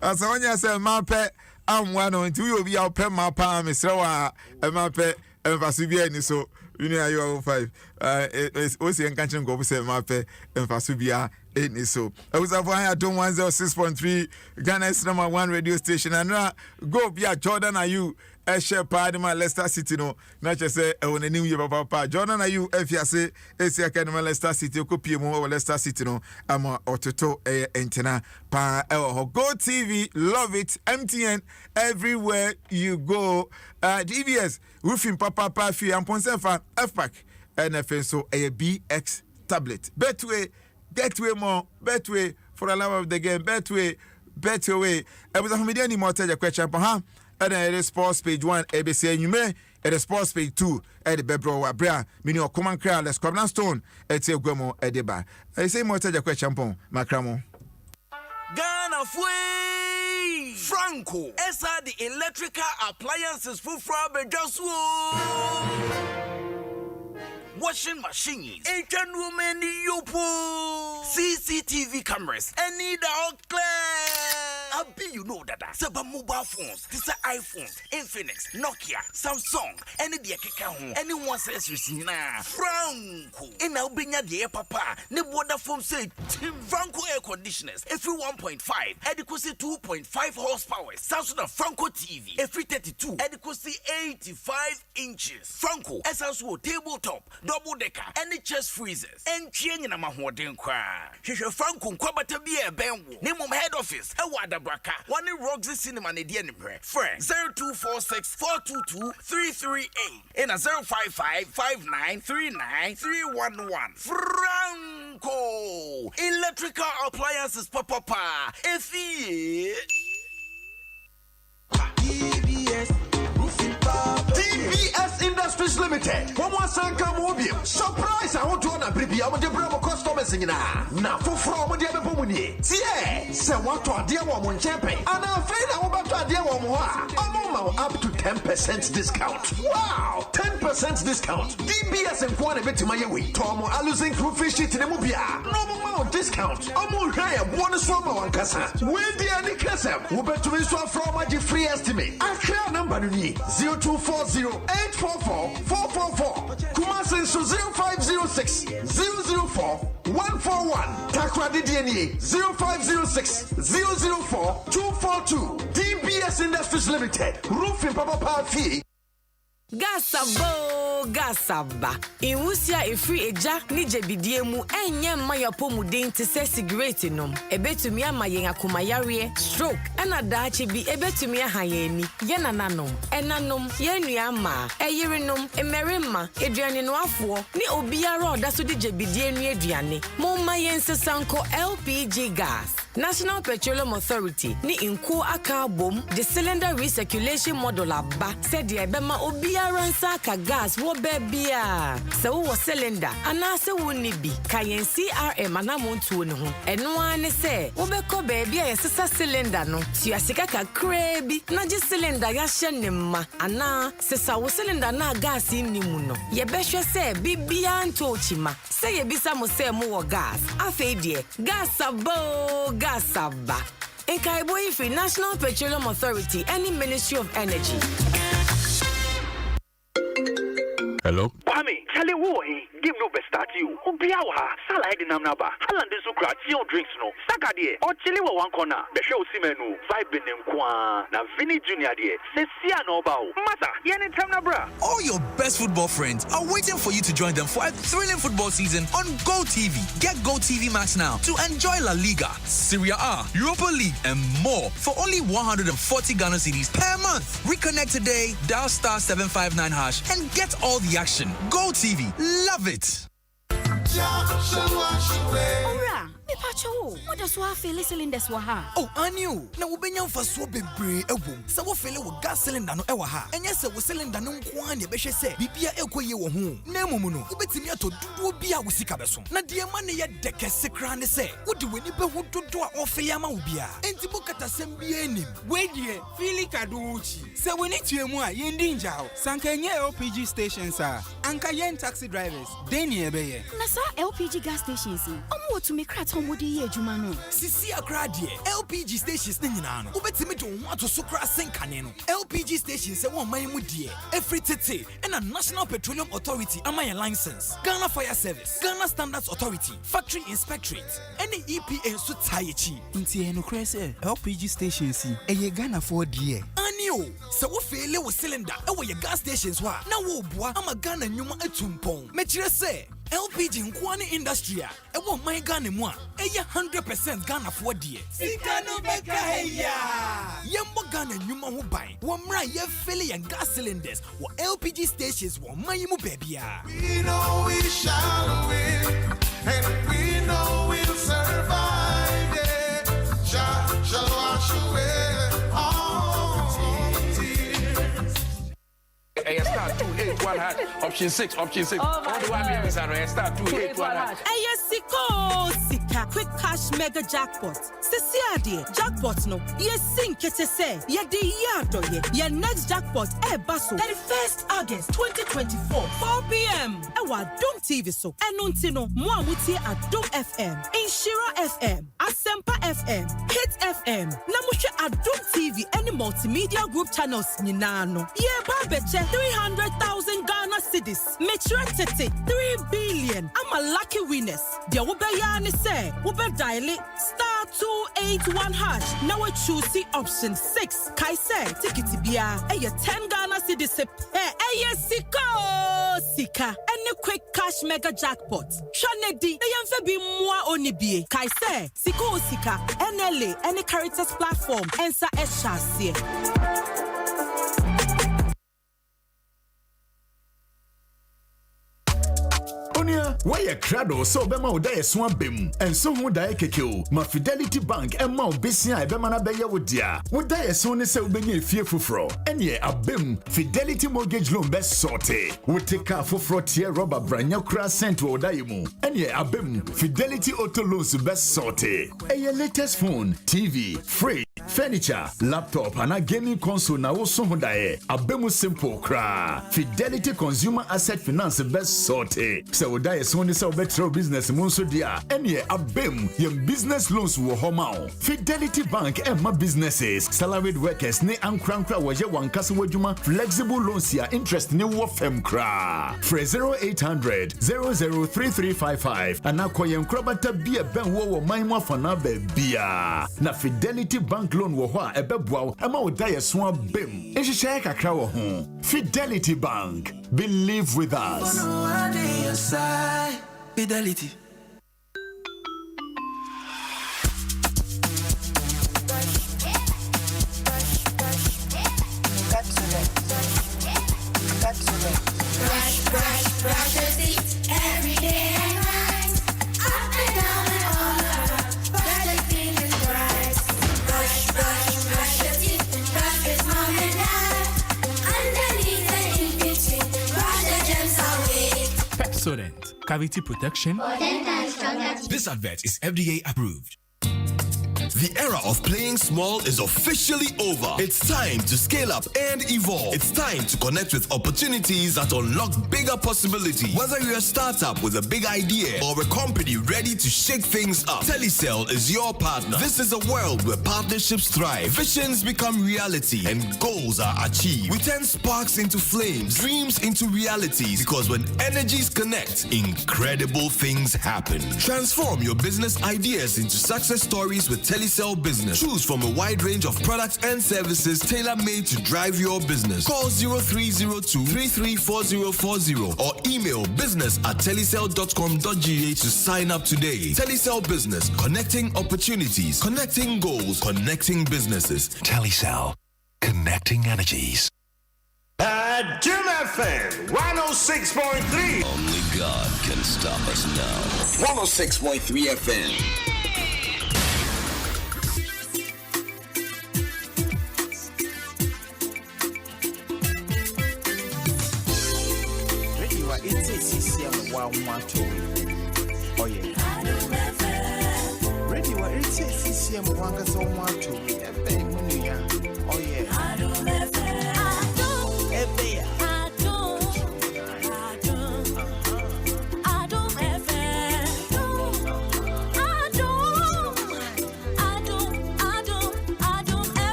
Asawanya say mape amwa no nti we obi a ope mapa mesrewa mape emfasibia ni so you know you 5 Osi enkanchen go say mape emfasubia any so. I was avoid Adom 106.3 Ghana's number 1 radio station and go be Jordan are you share Parliamentary Leicester City no na che say on a new year papa Jordan are you if you say esi academy Leicester City ko pie mu Leicester City no ama ototo entina pa Go TV love it MTN everywhere you go DBS roofing papa fi amponsefa FPAC NFN so a BX tablet Betway Getway more Betway for the love of the game Betway I was a comedian in more tell your question and the sports page 1 ABC you may at the sports page 2 at the Bebro Wabra meaning or common crowd let's come stone at a Guamo at the bar. I say more tell your question Macramo Ghana Fui Franco Esa the electrical appliances for just washing machines, Asian women, Yopo, CCTV cameras, and need all clear. I be you know that. Saba mobile phones, this are iPhones, Infinix, Nokia, Samsung, any the home, anyone says you na Franco. In Albania the papa, ne water foam say Franco air conditioners, every 1.5, adequacy 2.5 horsepower, Samsung and Franco TV, every 32, adequacy 85 inches. Franco, SSO tabletop. Double decker, any chest freezers, and chain in a mahoden cry. Shisha Franco Kwabata be a benwo. Name of head office, a wada braka. One in Roxy Cinema Nedian Friend 0246 422 338 and a 055 5939 311. Franco Electrical Appliances Papa. If he DBS Industries Limited. One more sanka mobium. Surprise! I want to on a baby. I'm the bravo customers in now for from the other woman. See, say what to a dear woman champion. And I'm afraid I'm about to a dear woman. I'm up to 10% discount. Wow! 10% discount. DBS and one a bit to my way. Tomo, I losing crew fish it in the movie. No more discount. I'm all higher. One swam on Casa. Where the any Casa? We bet to install from my free estimate. I clear number 0240-844-444. Kumasin so 0506 004 141. Takradi DNA 0506 004 242. DBS Industries Limited. Roofing Papa Party. Gasaba. Iwusia efri eja ni jebidiemu enye maya pomuden te se cigarette nom. Ebetumi amayen akomayare stroke ena daachi bi ebetumi ahayeni yena nanom enanom yenu ama eyerenom emerema eduane no afo ni obiara odaso de jebidienu eduane. Mo mayen sesanko LPG gas. National Petroleum Authority ni inko aka bom the cylinder recirculation model aba said the ebema obiara nsa ka gas wo bebia se wo cylinder anase wo ni bi kayen CRM anamontuo ne ho eno ane se wo beko bebia yesesa cylinder no ti asika kakra bi na je cylinder ya hye ne ma ana sesa wo cylinder na gas ni mu no ye behwe se bibia ntochima se ye bisa mo se mo wo gas afedie Gasaba. In Kaiboy Free National Petroleum Authority, any Ministry of Energy. Hello? Kwame, Charlie Woy, give no best start you. Obiawa, Salad in Amnaba, Halland is Ukra, Tio drinks no. Sakadie, or Chili one corner, the show Simenu, Vibe in Kwa, na Vinny Junior dear, Cecia no bow. Mata, Yen Tamnabra. All your best football friends are waiting for you to join them for a thrilling football season on Go TV. Get Go TV Max now to enjoy La Liga, Serie A, Europa League, and more for only 140 Ghana cedis per month. Reconnect today, dial star 759 hash, and get all the action. Go TV, love it. Ora, me pacho. What does wa feel cylinders wa ha? Oh, anu. Na ubenya mfaso bebre ewo. Sa wo feel wo gas cylinder no ewa ha. Enye se wo cylinder no nko an ye behwe se bibia ekoye wo ho. Na emumu no, ubetimi ato duduo bia wo sika beso. Na de ma ne ye dekese kra ne se. Wodi wani be ho dodo a ofele ama wo bia. Enti bokata sem bia enim. We die, fili kaduchi. Se we ni tuemu a ye ndi nja ho. Sanka nye LPG stations a. Anka yen taxi drivers. Deni ebeye. Na sa LPG gas stations. Omo to me kra omudi ye juma no. Sisi akra de LPG stations ne nyina no. Obetimi de wo ato so kra senkane no. LPG stations se won man mu de. Every tete and a National Petroleum Authority ama your license. Ghana Fire Service, Ghana Standards Authority, Factory Inspectorate, any EPA so tayechi. Nti eno krese LPG stations eye Ghana for die. Anio, so wo fele wo cylinder e wo your gas stations wa. Na wo boa ama Ghana nyuma etumpon. Mechire se LPG nkwani industry a e wo man Ghana mu a eye 100% Ghana for die. Sika no beka heya. Yembo Ghana nyuma ho ban. Wo mra ye fele your gas cylinders wo LPG stations wo man mu bebia. We know we shall win and we know we'll survive. Shall wash away all tears. Hey, start 281 hash. Option 6. All the way we start 281 hash. Sika quick cash mega jackpot. Sesiade jackpot no. Ye sink it say. Ye de yado ye. Ye next jackpot baso. 31st August 2024 4 p.m. Ewa Adom TV so. Enuntino mo amuti Adom FM, Inshira FM, Asempa FM, Hit FM. Namushe Adom TV any multimedia group channels nyinano. Ye ba beche 300,000 Ghana cedis. Metre tete 3 billion. I'm a lucky winners. Dia wo be ya ni say wo be dial *281 hash. Now we choose option 6. Kai say ticket bia eye 10 Ghana cedis se eye sika any quick cash mega jackpot. Shanedi the yamfe bi moa onibie. Kai say sika NLA any characters platform ensa eshasie. Why a crado so bema udaye swan bim and so mudaye kekeo ma Fidelity Bank and ma besia bema na beye wodia udaye so ne se ubenye fie fufro enye abim Fidelity mortgage loan best sorte we take a fufro tier rubber branya kra sent to udaye mu enye abim Fidelity auto loans best sorte eye latest phone TV fridge furniture laptop and a gaming console na wo so hudaye abim simple kra Fidelity consumer asset finance best sorte so udaye so ni say better business mun so dia ene abem yem business loans wo homa Fidelity Bank and my businesses salaried workers ne ankrankra wo ye wankase wadwuma flexible loans ya interest ne wo fem kra for 0800 003355 and akoyen krobata bia ben wo man mo afana ba bia na Fidelity Bank loan wo ho a ebeboa ama wo daye so abem ehihye kakra wo ho Fidelity Bank, believe with us. Fidelity. Brush your teeth every day and night. Up and down and all around. Brush your teeth and brush your teeth. Brush with mom and dad. Underneath and in between. Brush the germs away. Pepsodent, cavity protection. This advert is FDA approved. The era of playing small is officially over. It's time to scale up and evolve. It's time to connect with opportunities that unlock bigger possibilities. Whether you're a startup with a big idea or a company ready to shake things up, Telecel is your partner. This is a world where partnerships thrive, visions become reality, and goals are achieved. We turn sparks into flames, dreams into realities, because when energies connect, incredible things happen. Transform your business ideas into success stories with Telecel Business. Choose from a wide range of products and services tailor-made to drive your business. Call 0302-334040 or email business@telecel.com.gh to sign up today. Telecel Business, connecting opportunities, connecting goals, connecting businesses. Telecel, connecting energies. Jim FM 106.3. Only God can stop us now. 106.3 FM. Oh yeah. Ready what it says CCM wanga so mwato. Oh yeah.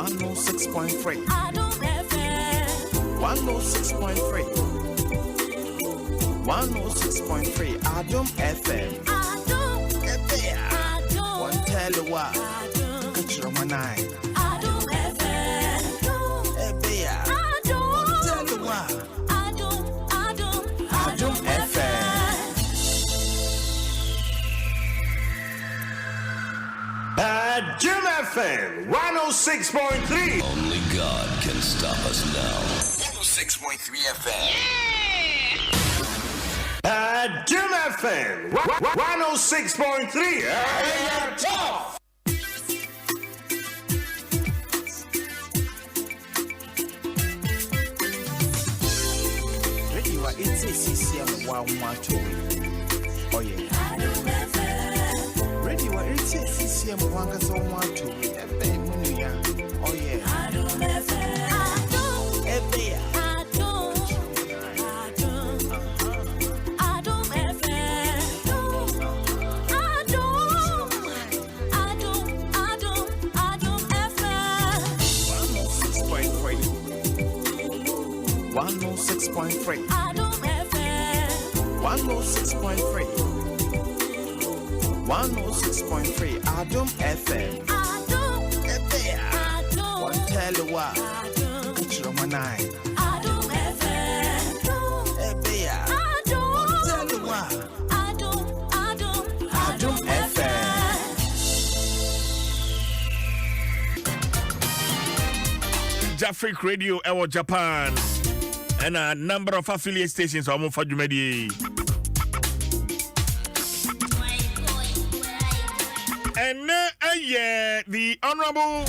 106.3. Adom FM. 106.3. 106.3. Adom FM. Adom. Adom. One tell you what. Catch your man eye. Adom FM. Adom. One tell you what. Adom FM. Adom FM 106.3. Only God can stop us now. 106.3 FM. Adom FM 106.3. Hey, tough. Ready, what it's CCM 112. Oh, yeah. Ready, what it's CCM 112. Oh, yeah. Adom FM. 106.3. 106.3. Adom FM. One tell you what. Catch your man eye. Adom FM. One tell you what. Adom FM. Jafric Radio, Ewo Japan. And a number of affiliate stations are more for Jumedi. And the Honorable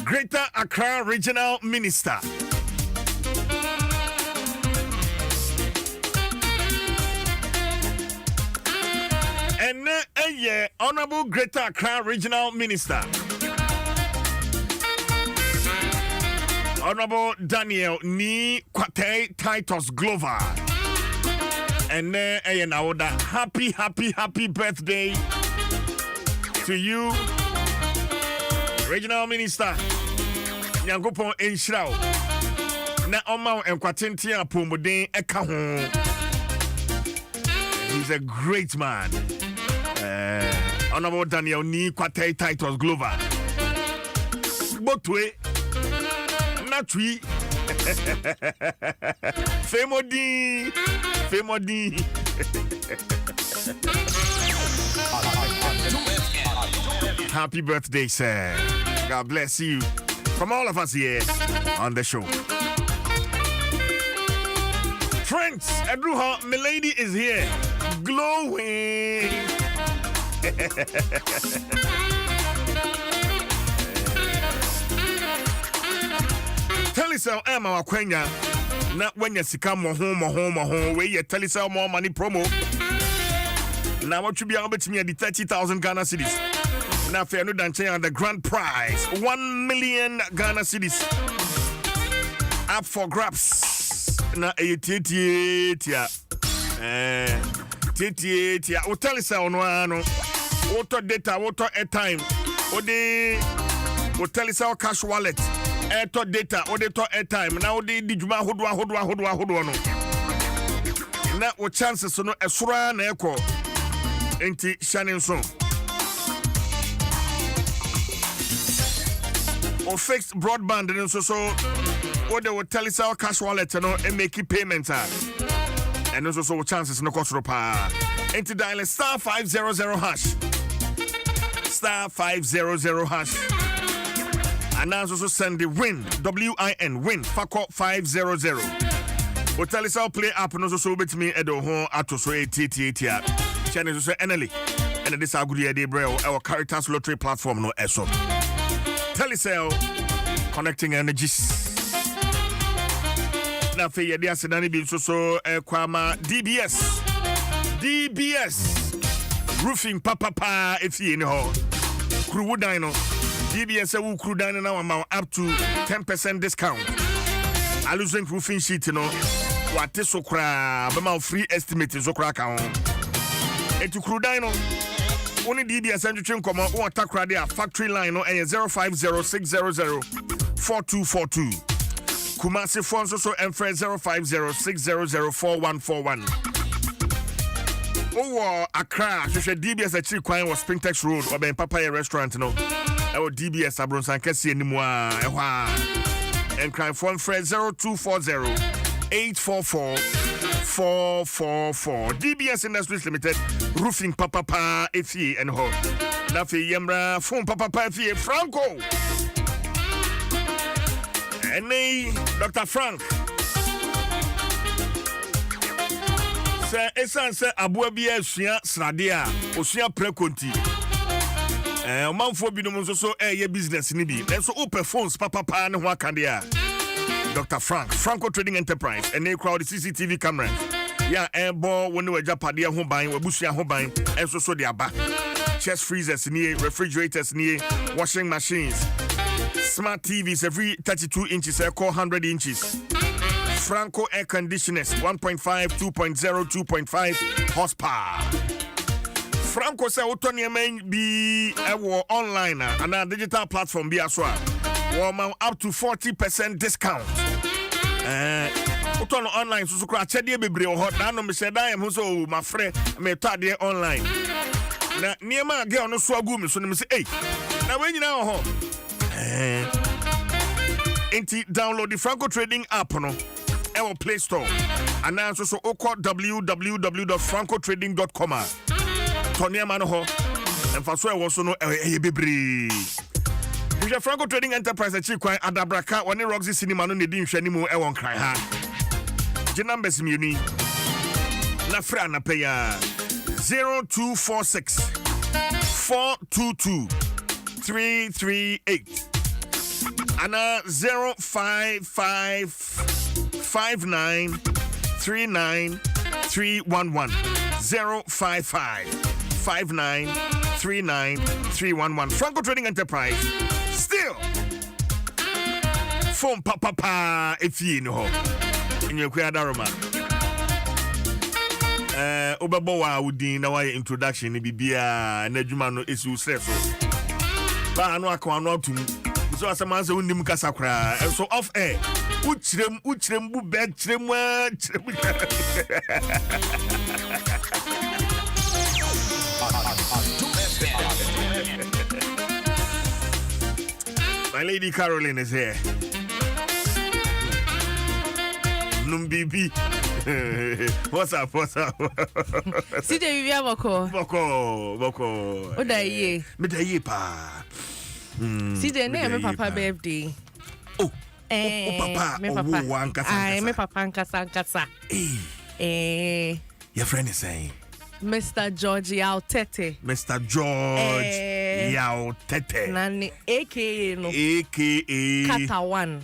Greater Accra Regional Minister. And Honorable Greater Accra Regional Minister. Honorable Daniel Ni Kwate Titus Glover. And happy birthday to you, Regional Minister. Nyankopon Enshirao. Na Oma Enkwatenti Apomuden Eka. He's a great man. Honorable Daniel Ni Kwate Titus Glover. Botwe. Natui. Femodi. Happy birthday, sir. God bless you. From all of us here on the show. Friends, Edruha, Milady is here. Glowing. Telecel Emma Wakwenya. Not when you see come home, where you Telecel more money promo. Now what you be able to me at the 30,000 Ghana cedis. Now fair no dance on the grand prize 1 million Ghana cedis. Up for grabs. Na titia. Titia. O Telecel no ano. Auto data, auto airtime. O Telecel cash wallet. Airto data, to airtime. Now the Dijuma hodwa no. Now what chances no esura na eko. Enti Shannon so. Or fixed broadband and so or they will tell us our cash wallet and make payments. And also chances no cost pa. Enti dial star 500 hash. Star 500 hash. And now also send the win, WIN, win, Fako 500. But tell us our play app and also so bit me Edo home at so TTA. Channel also NLE. And this are good idea, bro. Our Caritas Lottery platform no ESO. Telecel connecting energies. Now for your dear Sedani be so Kwama DBS roofing papa if you know crew dino DBS will crew dino now amount up to 10% discount. I losing roofing sheet what is so cra free estimate is so crack on. And to crew dino Only DBS and you come on attack radio factory line no 0506004242. Kumasi phone so and 0506004141. Oh, Accra, so DBS actually kwan was Springtex Road or ben Papaya restaurant no. Our DBS Abronsan Kesi anymore. And crime phone 0240-844-444. DBS Industries Limited, roofing Papa Efie and Ho. Nafi Yembra, phone Papa Efie Franco. And Dr. Frank. Sir, Esan se Abuabia Shia Sradia, Oshia Preconti. Manfo binom so ye business ni bi. So open phones papa and wakandia. Dr. Franco Trading Enterprise, and they crowd the CCTV cameras. Yeah, airborne when we Japadia home buying, we bushia home buying, and so their back. Chest freezers near, refrigerators near, washing machines, smart TVs every 32 inches, call 100 inches. Franco air conditioners 1.5, 2.0, 2.5 horsepower. Franco say Otoni may be online and a digital platform be as well. Up to 40% discount. Otono online so kra chede bebre o hot na no me say dan am so my friend me tade online. Na niema girl no so agu me so me say hey. Na we nyina ho. Enti download the Franco Trading app no. Our Play Store. And now so www.francotrading.com. Tonya man ho. And for so also no bebre. We have Franco Trading Enterprise at Chikwan Adabraka, one Roxy Cinema no need anymore. I won't cry. The numbers muni na frana paya 0246 422 338 and 055 59 39 311 055 59 39 311 Franco Trading Enterprise. Still, phone papa if you know in your quadaroma. Obaboa would in our introduction, Bibia, Nejumano is you say so. But I know I can't not to so as a man's own Nimkasakra, and so off air. Uchrem, bed, My lady Caroline is here. Numbibi. What's up? See the Vivia Boko. Oda ye. Medaye pa. See the name Papa birthday. Oh, Papa. Me Papa. I me Papa Nkasa. Your friend is saying Mr. George Yautete. Mr. George Yautete. Nani AKA no. AKA Katawan.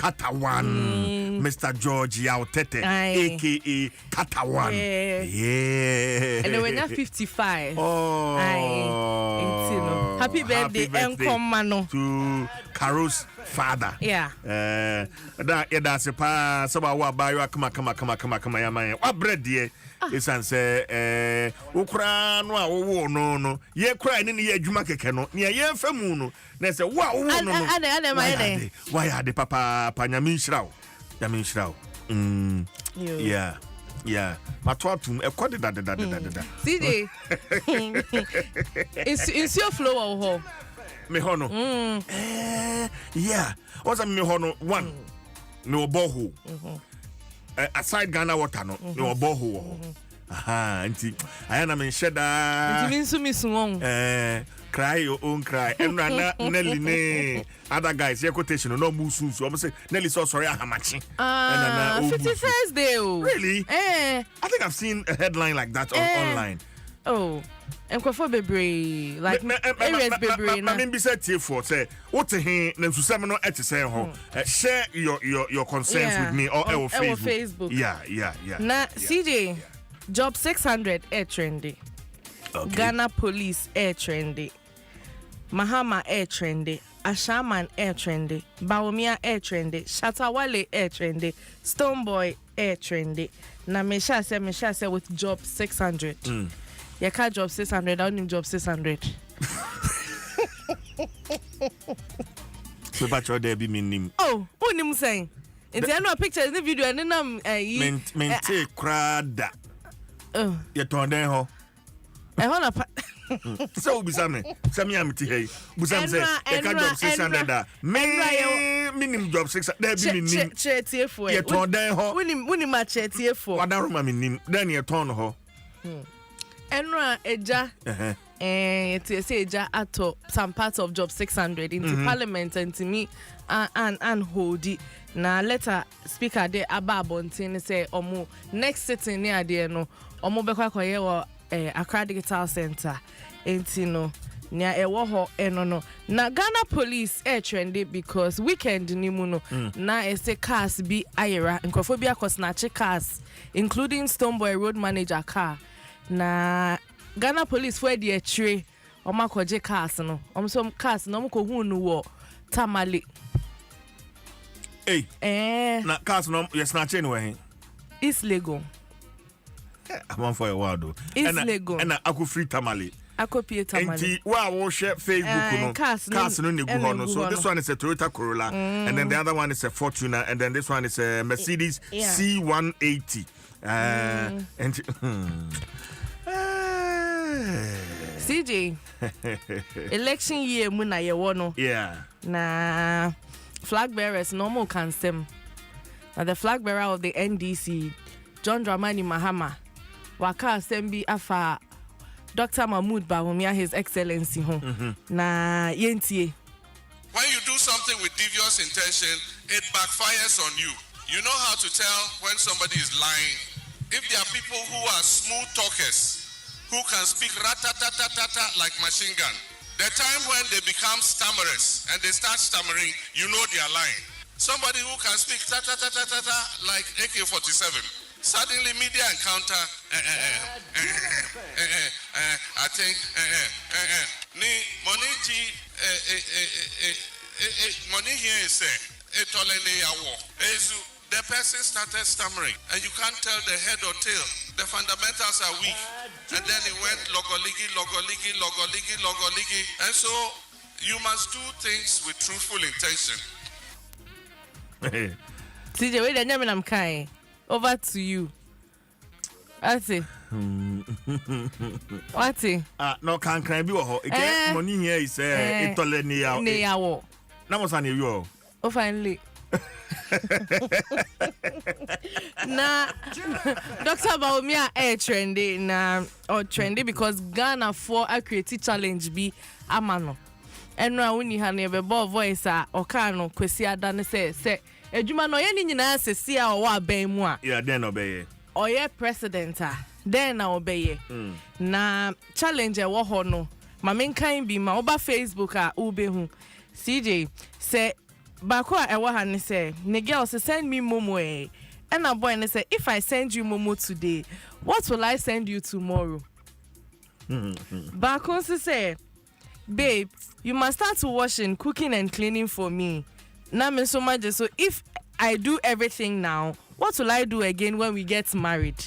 Mr. George Yautete. AKA Katawan. Yeah. And when you're 55. Oh. Happy birthday. Enkomano. To Carol's father. Yeah. That's a pa. So I will buy you. Come on. What bread dear? Esan say ukra no ye cry ni ye adwuma keke no ne ye famu no na say wa wo no why are the papa nyame nhyiraw yeah matwatum ekode da CD it's your flow ho me ho no yeah what's me ho no one me oboho aside Ghana water no no boho aha nti ayana me sheda nti minsu won cry your own cry and Nelly ne other guys your quotation no musu so I'm say Nelly so sorry ahamachi 51st day really I think I've seen a headline like that online Enkofo bebre like areas bebre na me be say for say what he na susem no etese ho share your concerns with me or Facebook. Yeah. Na CJ job 600 air trendy. Okay. Ghana police air trendy. Mahama air trendy. Ashaman air trendy. Baomia air trendy. Shatawale air trendy. Stoneboy air trendy. Na mesha say with job 600. You can't job 600, I only job 600. So patch there be minim. Oh, who nim saying? In the no pictures in the video and then mente krada. Oh. You turn den ho. E ho na So bisame. Sami am ti hey. Busam say e ka job 600. Minim job 600. There be minim. Chetie You turn den ho. Wuni ma chetie for. Wadaroma minim. Then you turn ho. Enra eja. It say eja ato some parts of job 600 into parliament and to me and hold it. Na letter speaker de ababontin say omo next sitting near there no omo bekwa koye wo Accra Digital Center enti no nya ewo ho eno no na Ghana police trendy because weekend ni mu no na say cars bi ayera nkofo bi akosnache cars including Stoneboy road manager car na Ghana police for the tre omakoje cars no some cars no ko hu no wo Tamale. Hey. Na cars no yes na chain we. It's legal. I'm on for a while though. It's legal. And I could free Tamale. I copy Tamale. And wow, share Facebook no. Cars no ne go no. So this one is a Toyota Corolla and then the other one is a Fortuner and then this one is a Mercedes C180. And CJ election year mu na ye wo no. Yeah. Na flag bearers normal Nsem. Now the flag bearer of the NDC, John Dramani Mahama, waka Sembi afa Dr. Mahmoud Bawumia, His Excellency home. Na yentie. When you do something with devious intention, it backfires on you. You know how to tell when somebody is lying. If there are people who are smooth talkers, who can speak ratatatata like machine gun, the time when they become stammerers and they start stammering, you know they are lying. Somebody who can speak like AK-47, suddenly media encounter, I think, money here is the person started stammering, and you can't tell the head or tail. The fundamentals are weak. And then it went logoligi. And so you must do things with truthful intention. CJ, wait, I'm kind. Over to you. What's it? What's it? No, can be a money here is a Italy. Namosan you. Oh, finally. Na Dr. Bawumia trendy na or trendy because Ghana for a creative challenge be amano. Enra woni ha na be voice o ka no kwesi ada ne say edwuma no ye ni nyina asesi a o wa ban mu a. Yeah, then obey. Oye president then na obey. Na challenge e wo ho no. Ma menkan bi ma oba Facebook a ube hu. CJ say Bakwa ewa ne say, ne girl say send me momo and a boy ne say if I send you momo today, what will I send you tomorrow? Bakwa say, babe, you must start to washing, cooking and cleaning for me. Na me so much so if I do everything now, what will I do again when we get married?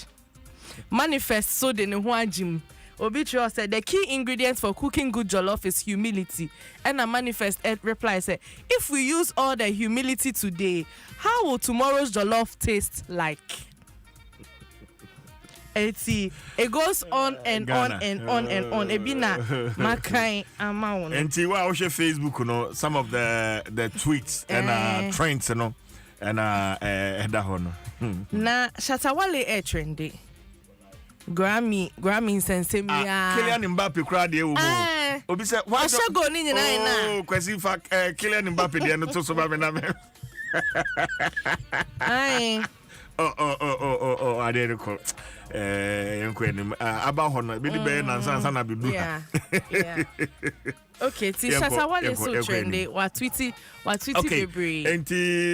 Manifest so de ne ho agim. Obitrio said the key ingredient for cooking good jollof is humility. And a manifest reply said, if we use all the humility today, how will tomorrow's jollof taste like? It goes on and on and on and on. Ebina makai amount. And Tiwa Osha Facebook, you know, some of the tweets and trends, you know, and that one. Na Shatawale trendy. Grammy Nsem ya. Kylian Mbappe crowd dey wo. Obi say what go ni nyina na. Oh, kwesi fa Kylian Mbappe dey no to so ba me na me. Ai. Oh, I didn't call. About Honor, Billy Bear and Sansana Bibu. Yeah. Okay, Shatawale so trendy. What tweety baby. And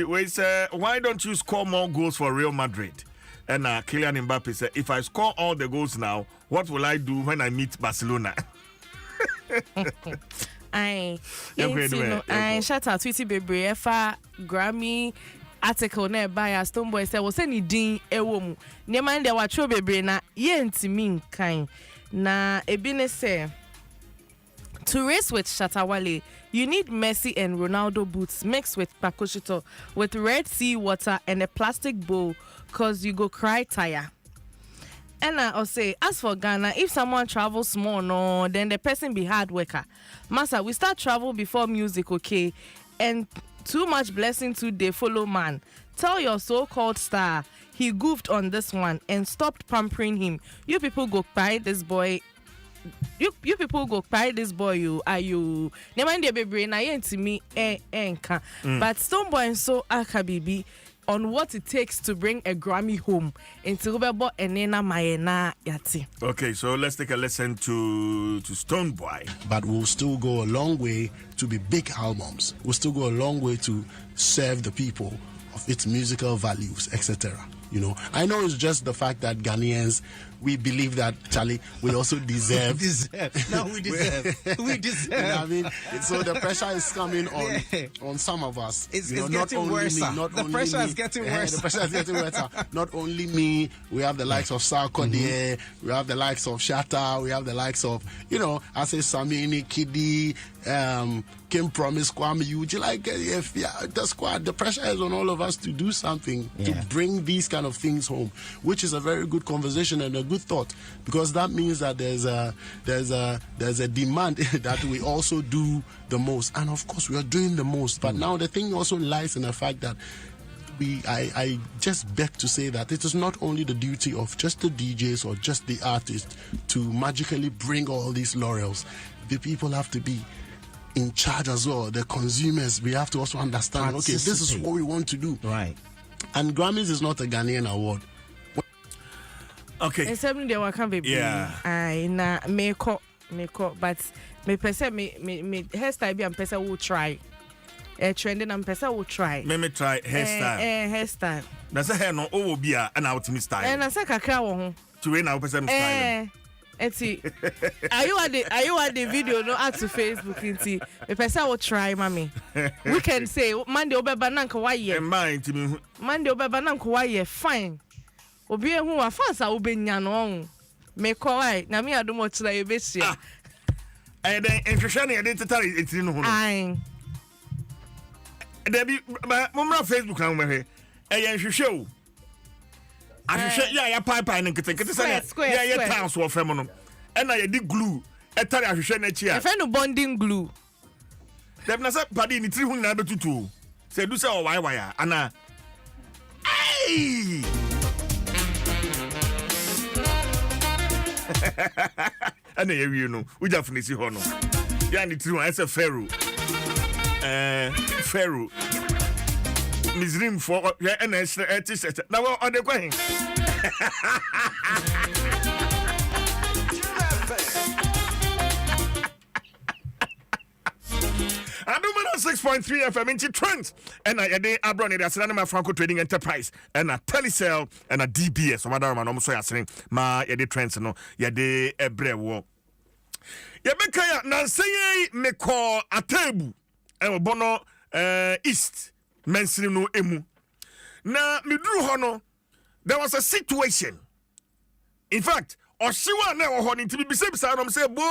we say, why don't you score more goals for Real Madrid? And Kylian Mbappe said, if I score all the goals now, what will I do when I meet Barcelona? I shout out tweety baby. Efa Grammy article na by Stoneboy say was any din ewo mu. Niema nde watro bebre na ye ntimi nkan. Na ebi ne say To race with Shatawale, you need Messi and Ronaldo boots mixed with Pakoshito with Red Sea water and a plastic bowl cause you go cry tire. And I'll say, as for Ghana, if someone travels small, no, then the person be hard worker. Master, we start travel before music, okay? And too much blessing today follow man. Tell your so-called star he goofed on this one and stopped pampering him. You people go buy this boy. You people go buy this boy. You are you? Ne mind the baby na yenti me enka. But Stoneboy and so akabibi on what it takes to bring a Grammy home into Ubebo Enena Mayena Yati. Okay, so let's take a listen to Stoneboy. But we'll still go a long way to be big albums. We'll still go a long way to serve the people of its musical values, etc. You know, I know it's just the fact that Ghanaians, we believe that, Charlie, we also deserve. No, we deserve. We deserve. You know what I mean? So the pressure is coming on some of us. It's not getting only worse. Me, not The only pressure me. is getting worse. The pressure is getting worse. Not only me, we have the likes of Sarkodie, we have the likes of Shatta, we have the likes of, I say Samini, Kidi, Kim Promise, Kwame Yuji. Like, the squad, the pressure is on all of us to do something, to bring these kind of things home, which is a very good conversation and a good thought, because that means that there's a demand that we also do the most, and of course we are doing the most. But now the thing also lies in the fact that I just beg to say that it is not only the duty of just the DJs or just the artists to magically bring all these laurels. The people have to be in charge as well. The consumers, we have to also understand, okay, this is what we want to do. Right. And Grammys is not a Ghanaian award. Okay. And something they were coming. Yeah. I na make up, but me person me hairstyle be am person will try. Trending am person will try. Me try hairstyle. Hairstyle. Na say hair no o be a na ultimate style. And na say kakra wo ho. To we na person style. Eti, are you at the video no add to Facebook inti? Me person will try, mommy. We can say Monday obeba na nka wa ye. Mind me. Monday obeba na nka wa ye fine. Obi ehu wa fansa obenya no. Me ko ai na me Adom ochira ye besia. And then nhwehwe na ye de tetare etiri no ho no. Ai. There be mumra Facebook na mwe. Eye nhwehwe o. Ahwehwe ya pipe na nkete say ya tiles wo fem no. E na ye di glue etare ahwehwe na chi a. E fe no bonding glue. Dem na say padi ni tiri hu na betutu. Say do say o wire ana. Hey! Ana ye wi no. Uja funisi ho no. Ya ni tiri hu I say Pharaoh. Pharaoh. Misrim for NS t-shirt. Now on the going. Adom 6.3 FM into Trent. And I did Abron it as an Franco Trading Enterprise and a Telecel and a DBS. Or whatever, I'm so saying, ma, ya de Trent, no, ya de Ebrewo. Ya Bekaya, Nansay me call a table. And Bono East. Mensini no emu. Na midru hono, there was a situation. In fact, Oshiwa na wo hono ntibi bise bisa no say bo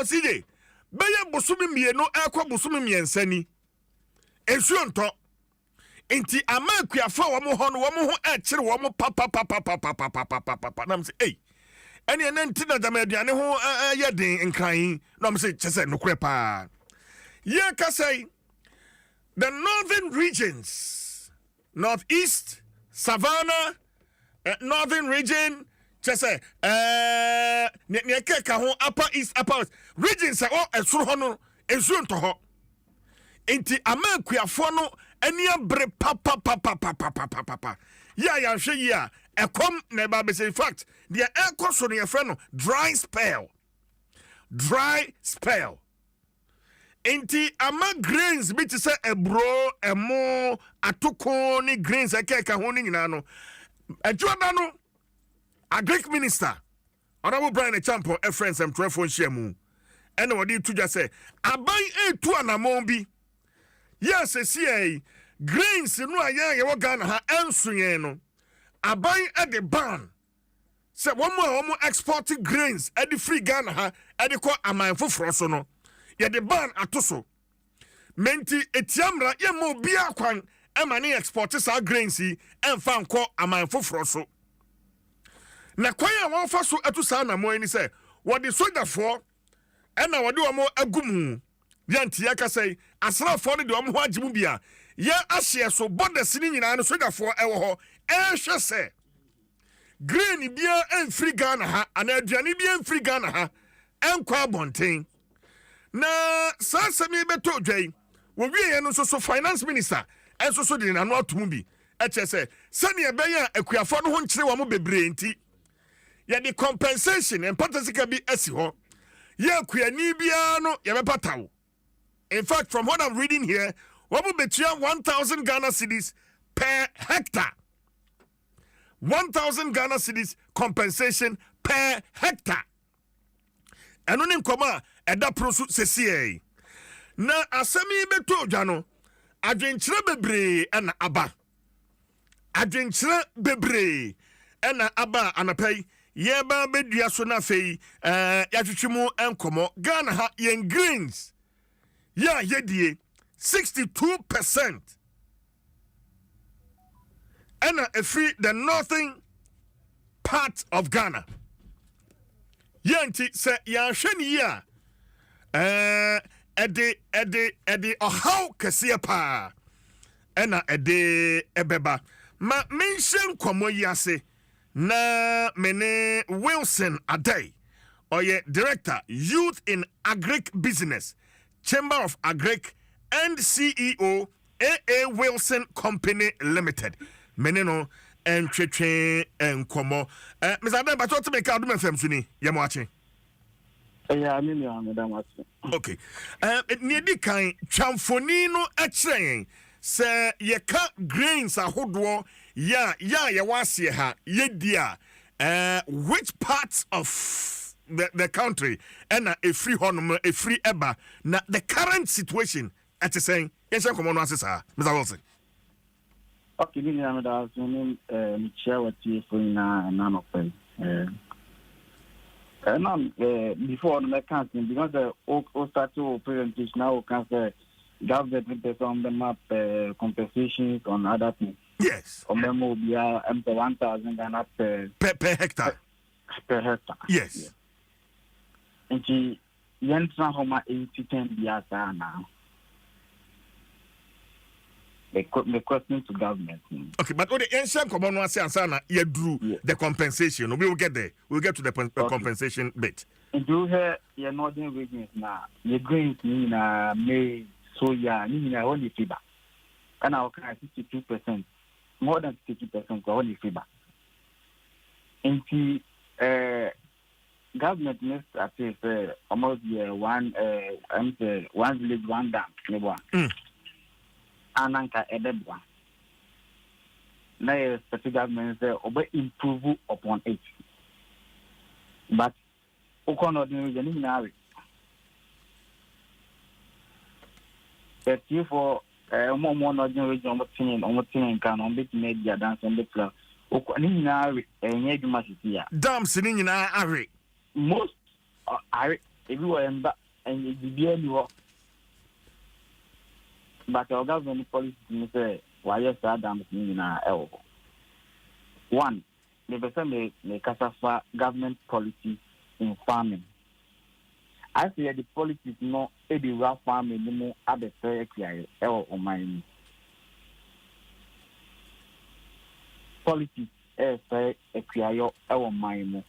CJ. Beye bosumi mie no ekwa bosumi miensani. Ensuo nto. Enti amakuafo wo mo hono wo mo ho ekire wo mo papa. Na mse eh. Eni ene ntina dama aduane ho yeden nkran. Na mse chese no kure pa. Ye ka say the northern regions, northeast, Savannah, northern region, just say, upper east, upper west, regions are all a surhono, a zunto. Inti Amanquiafono, and ya bre papa. Ya, she ya, a com never be say fact, the air cost on your friend, dry spell. Enti ama grains bi te say ebro emo atoko ni grains akeka ho ni nyina no adwoda no a Greek minister Honorable Brian Echampo a friends am 12 phone share mu ene wodi tuja say aban etu anamon bi yes see grains no aya ye wo Ghana ha ensuyen no aban e de ban say one more exporting grains e de free Ghana ha e de ko aman foforo so no ye de ban atoso menti etiamra ye mo bia kwan ema ne export sa grains yi emfa nko aman foforo so na kwan a won fa so atu sa na mo ani se wo de sojafo ena wo de wo mo agumu yanti yakasai asrafo ne de wo ho agimu bia ye ahye so borders ni nyina no sojafo ewo ho ehwe se grain bia enfri Ghana ha ana aduane bia enfri Ghana ha enkwa abonten na sasami beto dwai wo wie no so finance minister enso so de nano atum bi eche se ne ebeya akuafo no ho nkyere wo mo bebre nti ye de compensation and patasika bi asi ho ye akuani bia no ye bepatawo. In fact, from what I'm reading here, what will be 1,000 Ghana cedis per hectare. 1,000 Ghana cedis compensation per hectare. And on in coma at that process CCA. Na asemi beto jano adwenkyere bebre and aba. Adwenkyere bebre and aba anapay yeba bedua so na fei yatwetwemu enkomo Ghana ha yen greens. Yeah, yedie 62%. And a free the northern part of Ghana. Yanti say ya sheni ya. Ede how kesiya pa. Ena ede ebeba. Ma mention komo yase na mene Wilson Adai. Oye director youth in agric business. Chamber of Agric and CEO AA Wilson Company Limited. Meneno and Cheche and Komo. Mr. Adam, but what to make Adom FM Suni? Yamuachi. Yeah, I mean, Madam Watson. Okay. Near the kind Chamfonino at train. Sir, ye cut grains a hodwo. Ya wasi ha, ye dear. Which parts of the country and a free honor, a free eba. Now the current situation at the saying, yes, I come on, Mr. Wilson. Okay, I'm going to share what you for none of them. Before the canceling, because the all start to presentation now can say government put on the map compensations on other things. Yes. On them will be 1,000 and up per hectare. Per hectare. Yes. Yeah. And she went from home at 10 years now. The question to government. Okay, but what the ancient common one say ansana you drew the compensation. We will get there. We'll get to the compensation bit. And do her your northern regions now. Your greens mean May soya mean only fiber. And our 62%, more than 60% only fiber. And the government must say almost one village, one dam. Ananka edebwa. Na specific government say obe improve upon it. But okono din region ni na we. But for mo no din region omo tin kan on bit media dance on bit la. Okoni ni na we enye dwuma sisi a. Dams ni nyina are. Most are everywhere and bibia ni ho. But our government policy say why yes Adom in elbow. One, the person may casafa government policy in farming. I say the policy no the rough farming no more at the fair or mine. Policy fair or mine.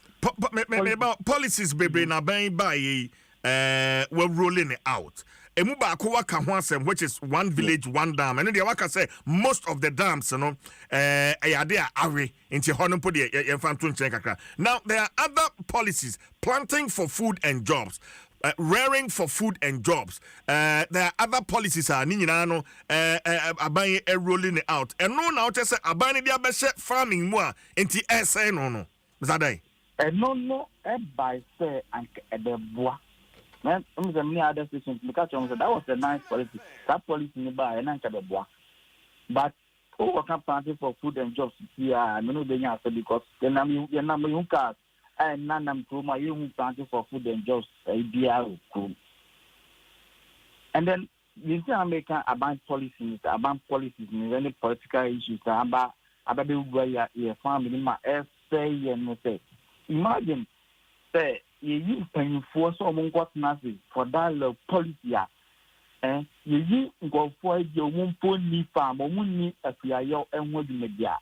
Policies baby na by we're rolling it out. Emuba akwa ka ho asem which is one village one dam and then the waka say most of the dams you know ayade are into honompo de yemfam to nchen kakra. Now there are other policies, planting for food and jobs, rearing for food and jobs. There are other policies ni nyina no aban rolling it out and no now just say aban dia be farming mo enti say no zadai no by say and the bois. Man, many other stations because that was a nice policy. That policy nearby and I the bois. But who can planting for food and jobs here? I know they answer because the number you cars and none of my young planting for food and jobs. And then you see American about policies, any political issues about your family, my say and say. Imagine say you paying for someone got nothing for dialogue policy. You go for your own pony farm or money if you are your and what you media.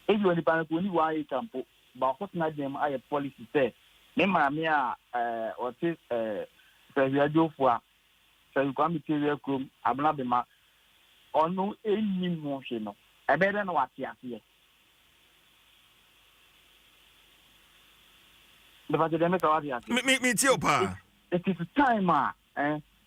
If you are the bank, only why you can put, but what not them I policy say. Name what is say you are do for so you come to your room, I'm not the man or no any motion. I better know what you are here. Me too, pa. It is time,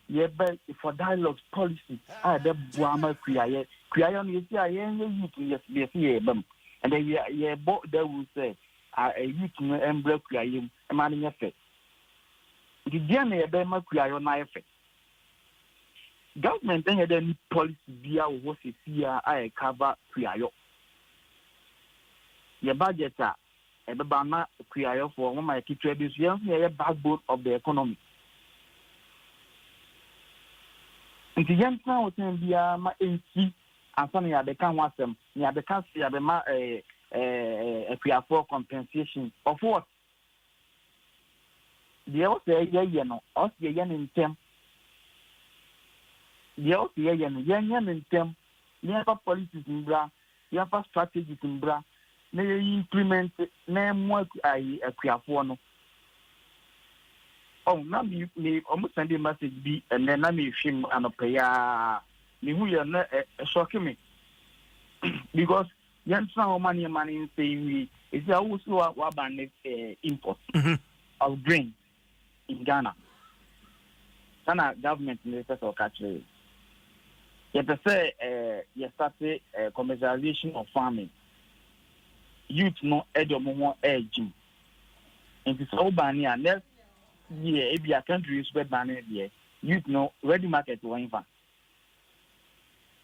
yeah, but for dialogue policy, the Buama Kriya, Kriya, you see, I am you to and then yeah, both they will say, a youth and block Kriya, a man in effect. The DNA, a Bema Kriya, on my effect. Government, any policy, be our was here, I cover Kriya. Your budget, Ebama Kriya for one my key trades, a backbone of the economy. And the young man was in the AC, and some of the can want them, near the country, a Kriya for compensation of what? The old say, you know, us the young in them. The old young in them, never policies in bra, never strategies in bra. May implement name what I acquire for no. Oh, now me almost send a message be and then I may film and a prayer. Me who you're not shocking me because young some money in saying we is also a ban import of grain in Ghana. Ghana government ministers or catcher. Yet say you started commercialization of farming. Youth no Adom more edging. And it's all banning next year, if your country is where banning here, youth no ready market to wine fan.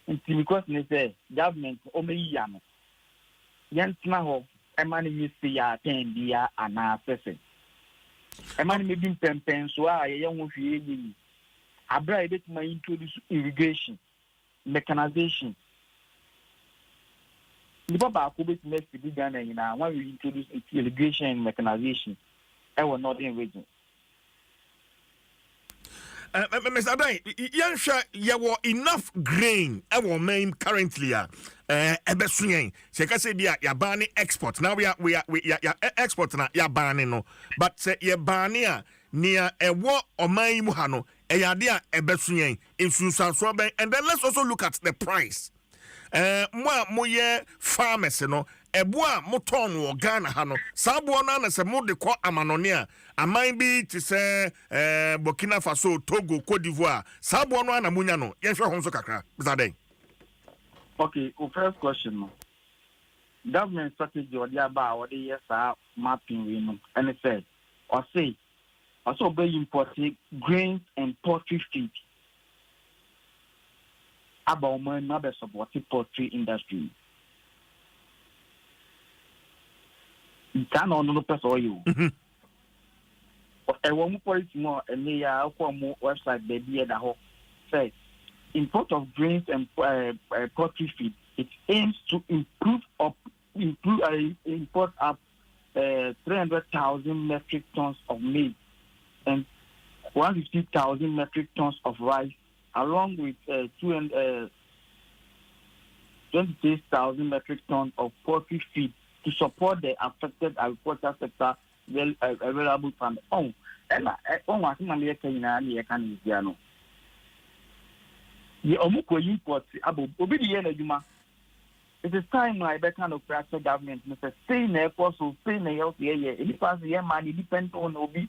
And because they say government only yam. Yan snaho, a man you see ya 10 year and a person. A man may be pen so I young with you. I bribe it my introduce irrigation, mechanization. The Baba could be made to be done when we introduce irrigation and mechanization. I will not in region. Mr. Adai, you were enough grain our main currently. Ebesuyen. She can say ya banning export. Now we are export na ya banning no. But say ya banning near a war or my muhano. Eyadia ebesuyen in Susan Swaben. And then let's also look at the price. Moye farmers no eboa moton wo Ghana ha no sabo na se mo de ko amanonia aman bi ti se Burkina Faso, Togo, Cote d'Ivoire sabo no na munya no ye hwe ho so kakra bizade. Okay, first question no. Government strategy or the about what the yes mapping we know and it said or say also be importing grains and poultry feed. About my mother supporting poultry industry. You cannot know the or you. I want more more and they are more website baby at the whole says import of grains and poultry feed. It aims to import up 300,000 metric tons of meat and 150,000 metric tons of rice, along with 26,000 metric tons of poultry feed to support the affected agricultural sector available from the home. And I think I'm here can use the Omuko import Obidi. It is time I better kind of pressure government, Mr. Stay in airport, so stay in the health area. Any part the money depends on Obi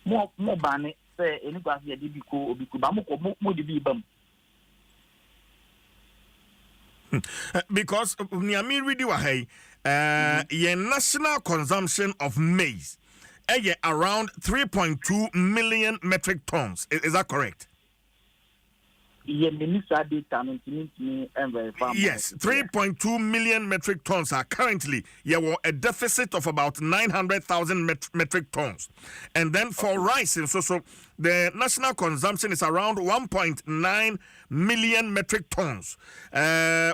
more banning. Any class here did go more because Niami ready wahay your national consumption of maize around 3.2 million metric tons. Is that correct? Yes, 3.2 million metric tons are currently a deficit of about 900,000 metric tons. And then for rice, so the national consumption is around 1.9 million metric tons,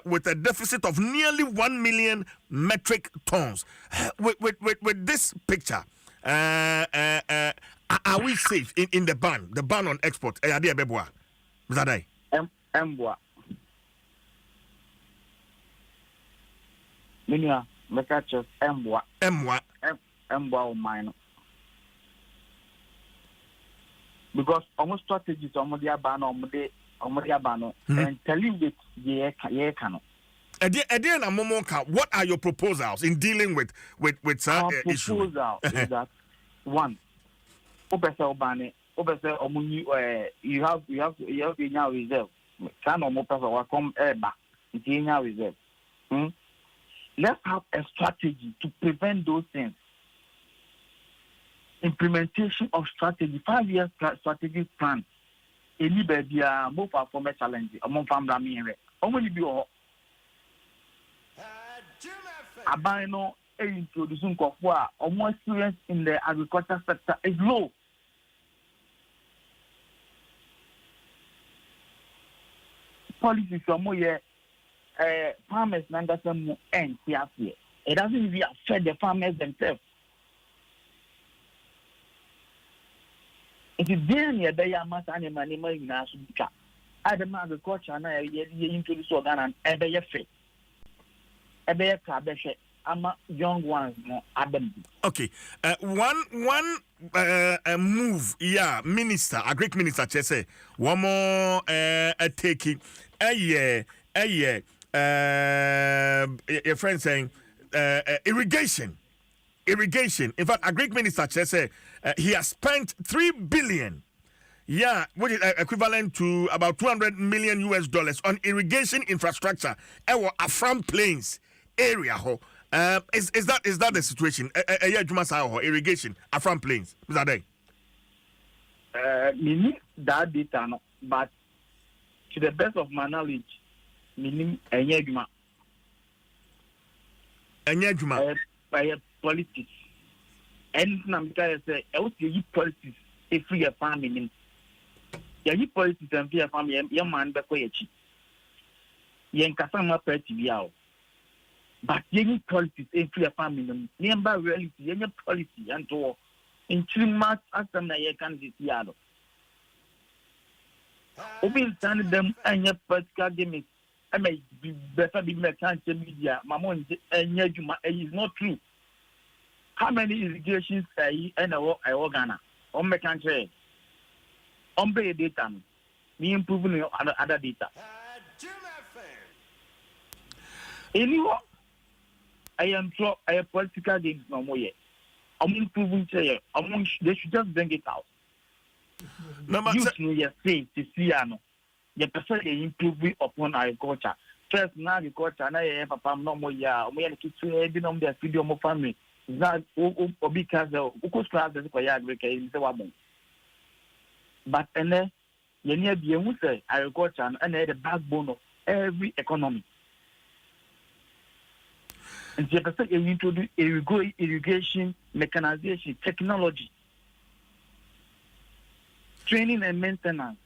with a deficit of nearly 1 million metric tons. With this picture, are we safe in the ban on export? Zadai. Mbwa. Minya, mekachos mbwa. Mbwa o mine. Because almost strategies almost abano and telling it ye kano. Again, what are your proposals in dealing with Our issue? proposal is that one, you have in your reserve. Can almost come back in your reserve. Let's have a strategy to prevent those things. Implementation of strategy, 5 years strategic plan. Anybody move for a challenge among family. Only be all. Abano introducing Kofua or more experience in the agriculture sector is low. Policies are more farmers nangasam and CRC. It doesn't even affect the farmers themselves. It is there near the Yamas animal in Africa. Adom agriculture and I introduce organ and Ebay fit. Ebay Kabeshe. Young ones more Adom. Okay. One move, minister, a Greek minister, Chese, one more taking your friend saying irrigation. In fact, a Greek minister Chese, he has spent 3 billion. Yeah, what is equivalent to about $200 million on irrigation infrastructure. Afram Plains area. Is that the situation? Irrigation, Afram Plains. Is that there? Meaning that data, but to the best of my knowledge, meaning Enyejuma. By politics. And Namika say, I would say politics if we are farming. You politics and we are farming, young man, Bakoyachi. Yankasama Petty. But any politics if we are farming, nearby reality, any policy and to in 3 months after my candidate yard. Open standing them and your political gimmicks. I may be better be merchant media. Mamon and Yajuma is not true. How many irrigations I organa on my country? On the data, me improving other data. Anyway, I am political games no more yet. I'm improving say they should just bring it out. No, but you say to see the person improving upon agriculture. First, now agriculture, now you have a farm no more. Yeah, we are to say, you know, their freedom of family. That because of class is for agriculture is the one. But and then you need to be say agriculture and the backbone of every economy. And the person you introduce irrigation, mechanization, technology, training and maintenance.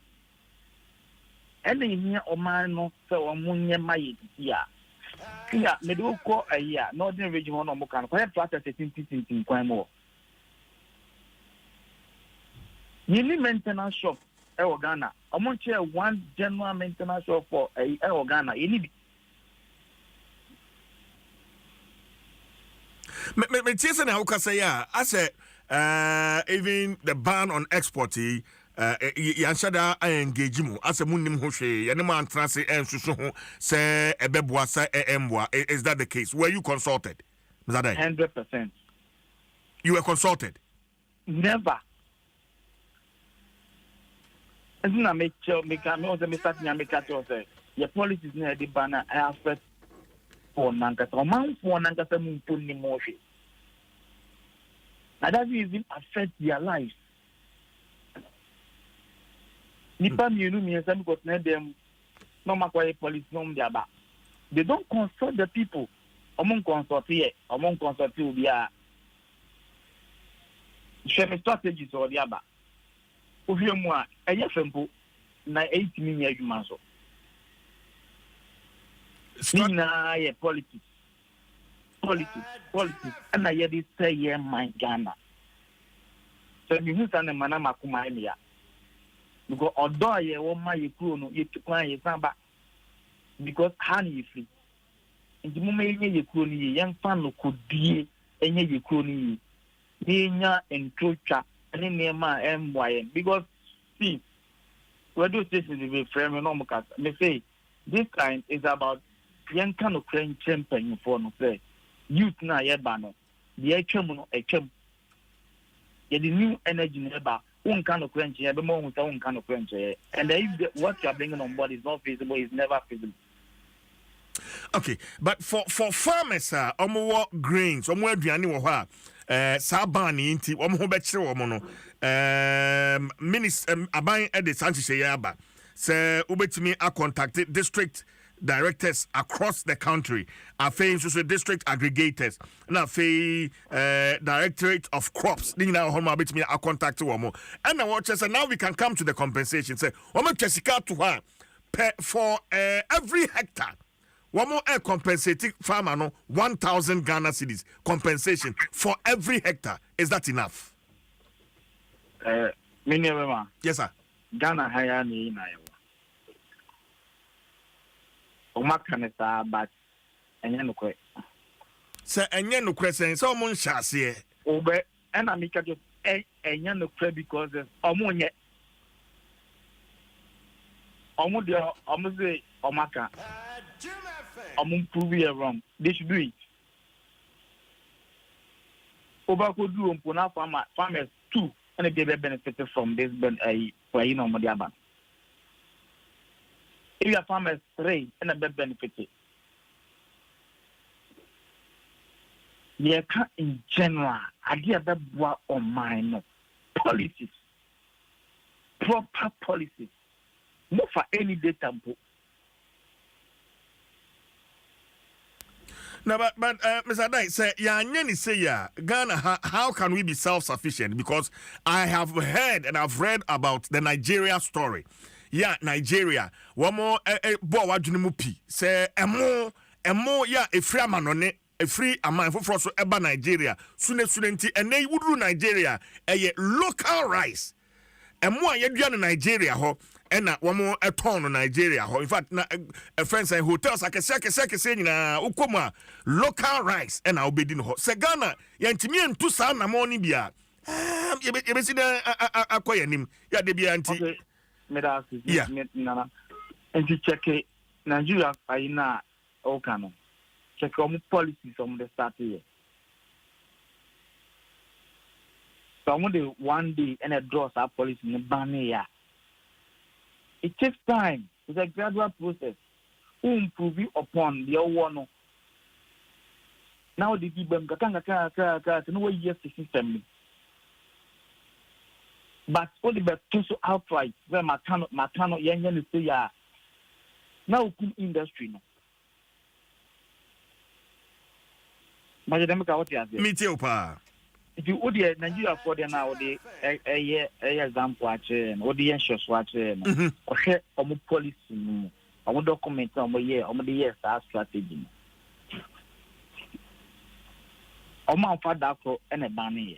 And then here Omano so Omunya May yeah. Yeah, me do call a year, northern region on Mokan, perhaps after 13 more. You need maintenance shop, Ghana. I'm going to share one general maintenance shop for Ghana. You need me chasing how can say I said even the ban on exporting yanshada engagement as a munim hoshe yanima antrase ensusu say ebeboa say embwa. Is that the case? Were you consulted? 100%. You were consulted? Never. Isn't make your policies near the banner affect for Nankasa or Mount for Nankasa Mumpuni Moshi. That doesn't even affect their lives. Nipa mienu miensa because na dem no matter police no they about. They don't consult the people. Among consult here, among consult will be a strategies or the other. If you want, a year simple, na 18 years you must. Politics, and I hear this say, yeah, my Ghana. So you who's an manama kumania. Because although I want my crew, you to plan your because honey is free. In the moment you crony, young fan could be any you crony, Nia and Trocha, and in near my MYM. Because, see, what do this is a frame and normal cast? They say this kind is about young kind of crane champion for no say. Youth na yebano, the HM, the new energy never. One kind of quench, every moment, one kind of quench. And if what you are bringing on board is not feasible, it's never feasible. Okay, but for farmers, omo grains, omo aduane wo ha, sabani inti, omo bekire wo no. Aban e de Sanchez yaba. Se ubetimi a contact district directors across the country. Afei so district aggregators. Na afei directorate of crops. Ni na ho ma betimi a contact wo mo. And now what say now we can come to the compensation. Say omo twesika to ha for every hectare. One more air compensating farmer no 1,000 Ghana cedis compensation for every hectare. Is that enough? Yes, sir. Ghana higher ni na yo. Omakanesa but enye no kwe. Sir, enye no kwe say so mon shase. Obe ena mika just enye no kwe because omo nye. Omo de omo say omaka. I'm prove it wrong. They should do it. Over could do farmers too, and they benefited from this for you know Modiaban. If you are farmers 3 and they benefited. Yeah, in general, idea that what on mine policies, proper policies, not for any data. No, but Mr. Dai say, Ghana, how can we be self-sufficient? Because I have heard and I've read about the Nigeria story. Yeah, Nigeria. One more, boy, what do you say? A more, yeah, a free man a free amount for so eba Nigeria. Soon, and they would do Nigeria a local rice. And more, you do Nigeria, ho. And one more a ton in Nigeria. In fact, a friend say hotels like a second na ukoma local rice and I'll be din hot. Sagana, Yantimi and Tusan Amoni Bia. You see the acquire him. Ya de Bianti. Yeah, and to check it, Nigeria, I na Okano. Check on policies on the start here. So I'm going one day and a draws our policy in the banner. It takes time. It's a gradual process. Who improve upon the one. Now they give them no years the system. But all the best so outright where Matano young say ya. Now industry no. But the what you have. Me too, pa. If you would Nigeria for the now the example watching or the anxious watching or share on policy on document on the years strategy. Oma father and a banner.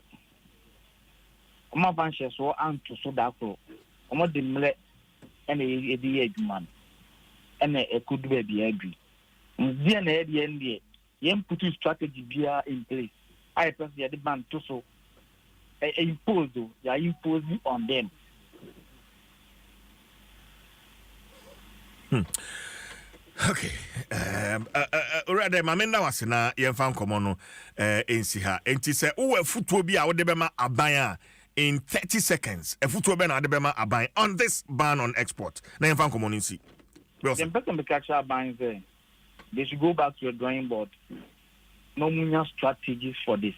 Oma banches or anto so dako. Oma the mle and a dead man and a could be agree. Then at the end, yen put strategy in place. I personally the ban to so impose on them. Okay. Already, Mamenda was na yen fan komono NCH. And she said, "Oh, foot will be our debema abaya in 30 seconds. A foot will be our debema abaya on this ban on export." Na yen fan komono NC. The person be catch up buying there. They should go back to your drawing board. No more strategies for this.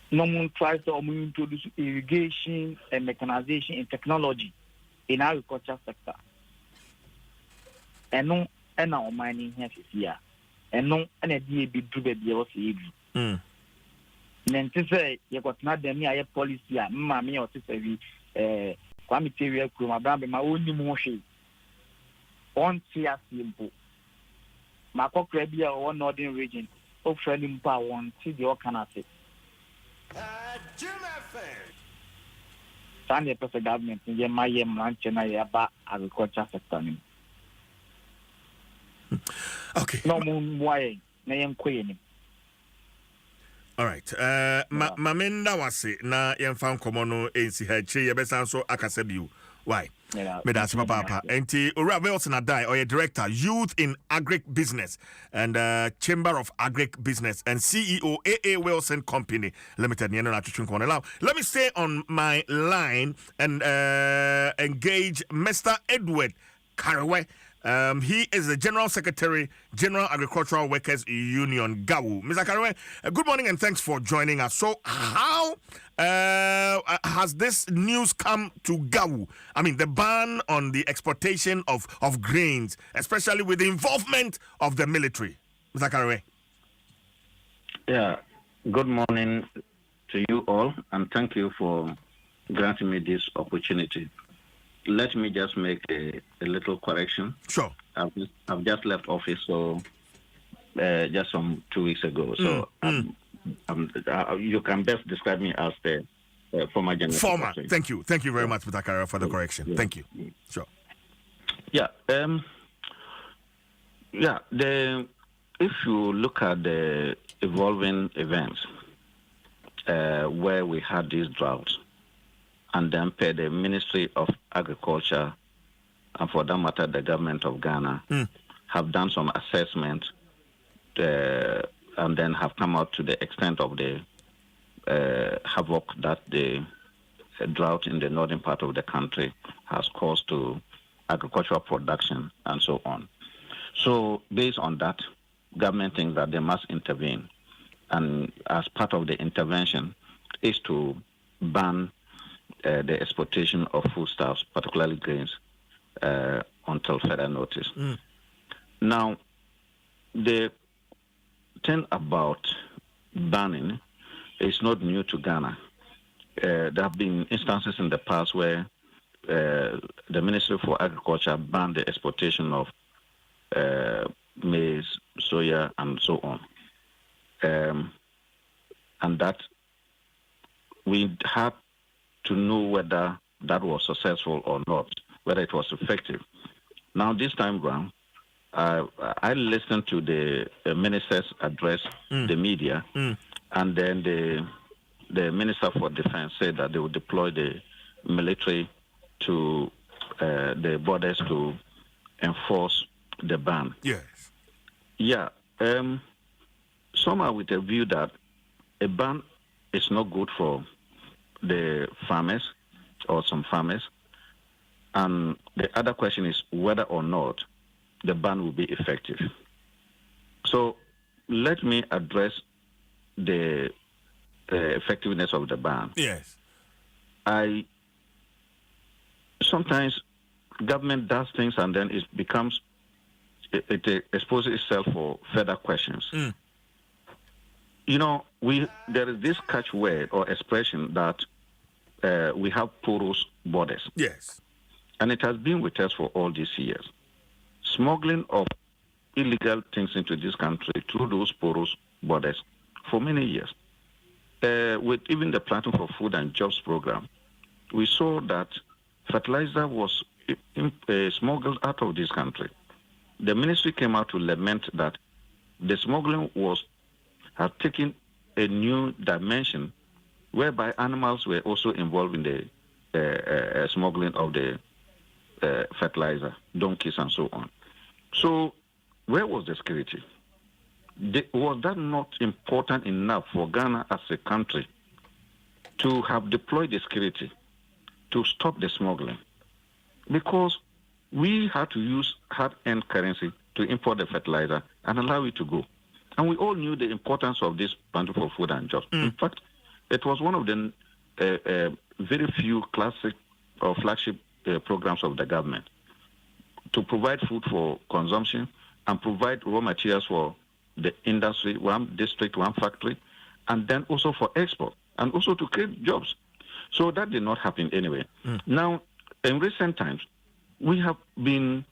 No one tries to introduce irrigation and mechanization and technology in agriculture sector. ɛno ɛna ɔman no hia sisi a ɛno ɛna ɛde ebi duru baabi a wɔsɛ edu na nti sɛ yɛkɔtena dɛm ne ayɛ policy a mmaame a ɔte sɛ bi kwame teria kurom abrabɛ ma ɔnnim ho hwee ɔnte aseɛ mpo makɔkora bi a ɔwɔ northern region ɔfra no mpo a wɔnte deɛ ɔka no ase saa ne yɛpɛ sɛ government no yɛma yɛ mmerankyɛ no a yɛaba agriculture sector no mu na ɔmo mmoa yɛn na yɛnkɔ yɛn nim. All right. Mamenda wase na yɛmfa nkɔmmɔ no ɛnsi ha akyire yɛbɛsan so akasa bio. Why? Medase papa. Enti Ora Wilson Adai, or director, Youth in Agric Business and Chamber of Agric Business and CEO AA Wilson Company Limited. Now, let me stay on my line and engage Mr. Edward Karawe. He is the General Secretary, General Agricultural Workers Union, GAWU. Mr. Karawe, good morning and thanks for joining us. So, how has this news come to GAWU? I mean, the ban on the exportation of grains, especially with the involvement of the military. Mr. Karawe. Yeah, good morning to you all, and thank you for granting me this opportunity. Let me just make a little correction. Sure. I've just left office, so just some 2 weeks ago. So you can best describe me as the former general. Former. Thank you very much, Mr. Kara, for the correction. Yeah. Thank you. Sure. Yeah. If you look at the evolving events where we had these droughts, and then pay the Ministry of Agriculture, and for that matter, the government of Ghana, have done some assessment and then have come out to the extent of the havoc that the drought in the northern part of the country has caused to agricultural production and so on. So based on that, government thinks that they must intervene. And as part of the intervention is to ban the exportation of foodstuffs, particularly grains, until further notice. Now, the thing about banning is not new to Ghana. There have been instances in the past where the Ministry for Agriculture banned the exportation of maize, soya, and so on. And that we had to know whether that was successful or not, whether it was effective. Now, this time around, I listened to the minister's address, the media, and then the Minister for Defense said that they would deploy the military to the borders to enforce the ban. Yes. Yeah. Some are with a view that a ban is not good for the farmers or some farmers. And the other question is whether or not the ban will be effective. So let me address the effectiveness of the ban. Yes. Sometimes government does things and then it becomes, it exposes itself for further questions. You know, there is this catchword or expression that we have porous borders. Yes. And it has been with us for all these years. Smuggling of illegal things into this country through those porous borders for many years. With even the Planting for Food and Jobs program, we saw that fertilizer was smuggled out of this country. The ministry came out to lament that the smuggling had taken a new dimension whereby animals were also involved in the smuggling of the fertilizer, donkeys and so on. So where was the security? Was that not important enough for Ghana as a country to have deployed the security to stop the smuggling? Because we had to use hard-earned currency to import the fertilizer and allow it to go. And we all knew the importance of this Banter for Food and Jobs. In fact, it was one of the very few classic or flagship programs of the government. to provide food for consumption and provide raw materials for the industry, one district, one factory, and then also for export, and also to create jobs. So that did not happen anyway. Now, in recent times, we have been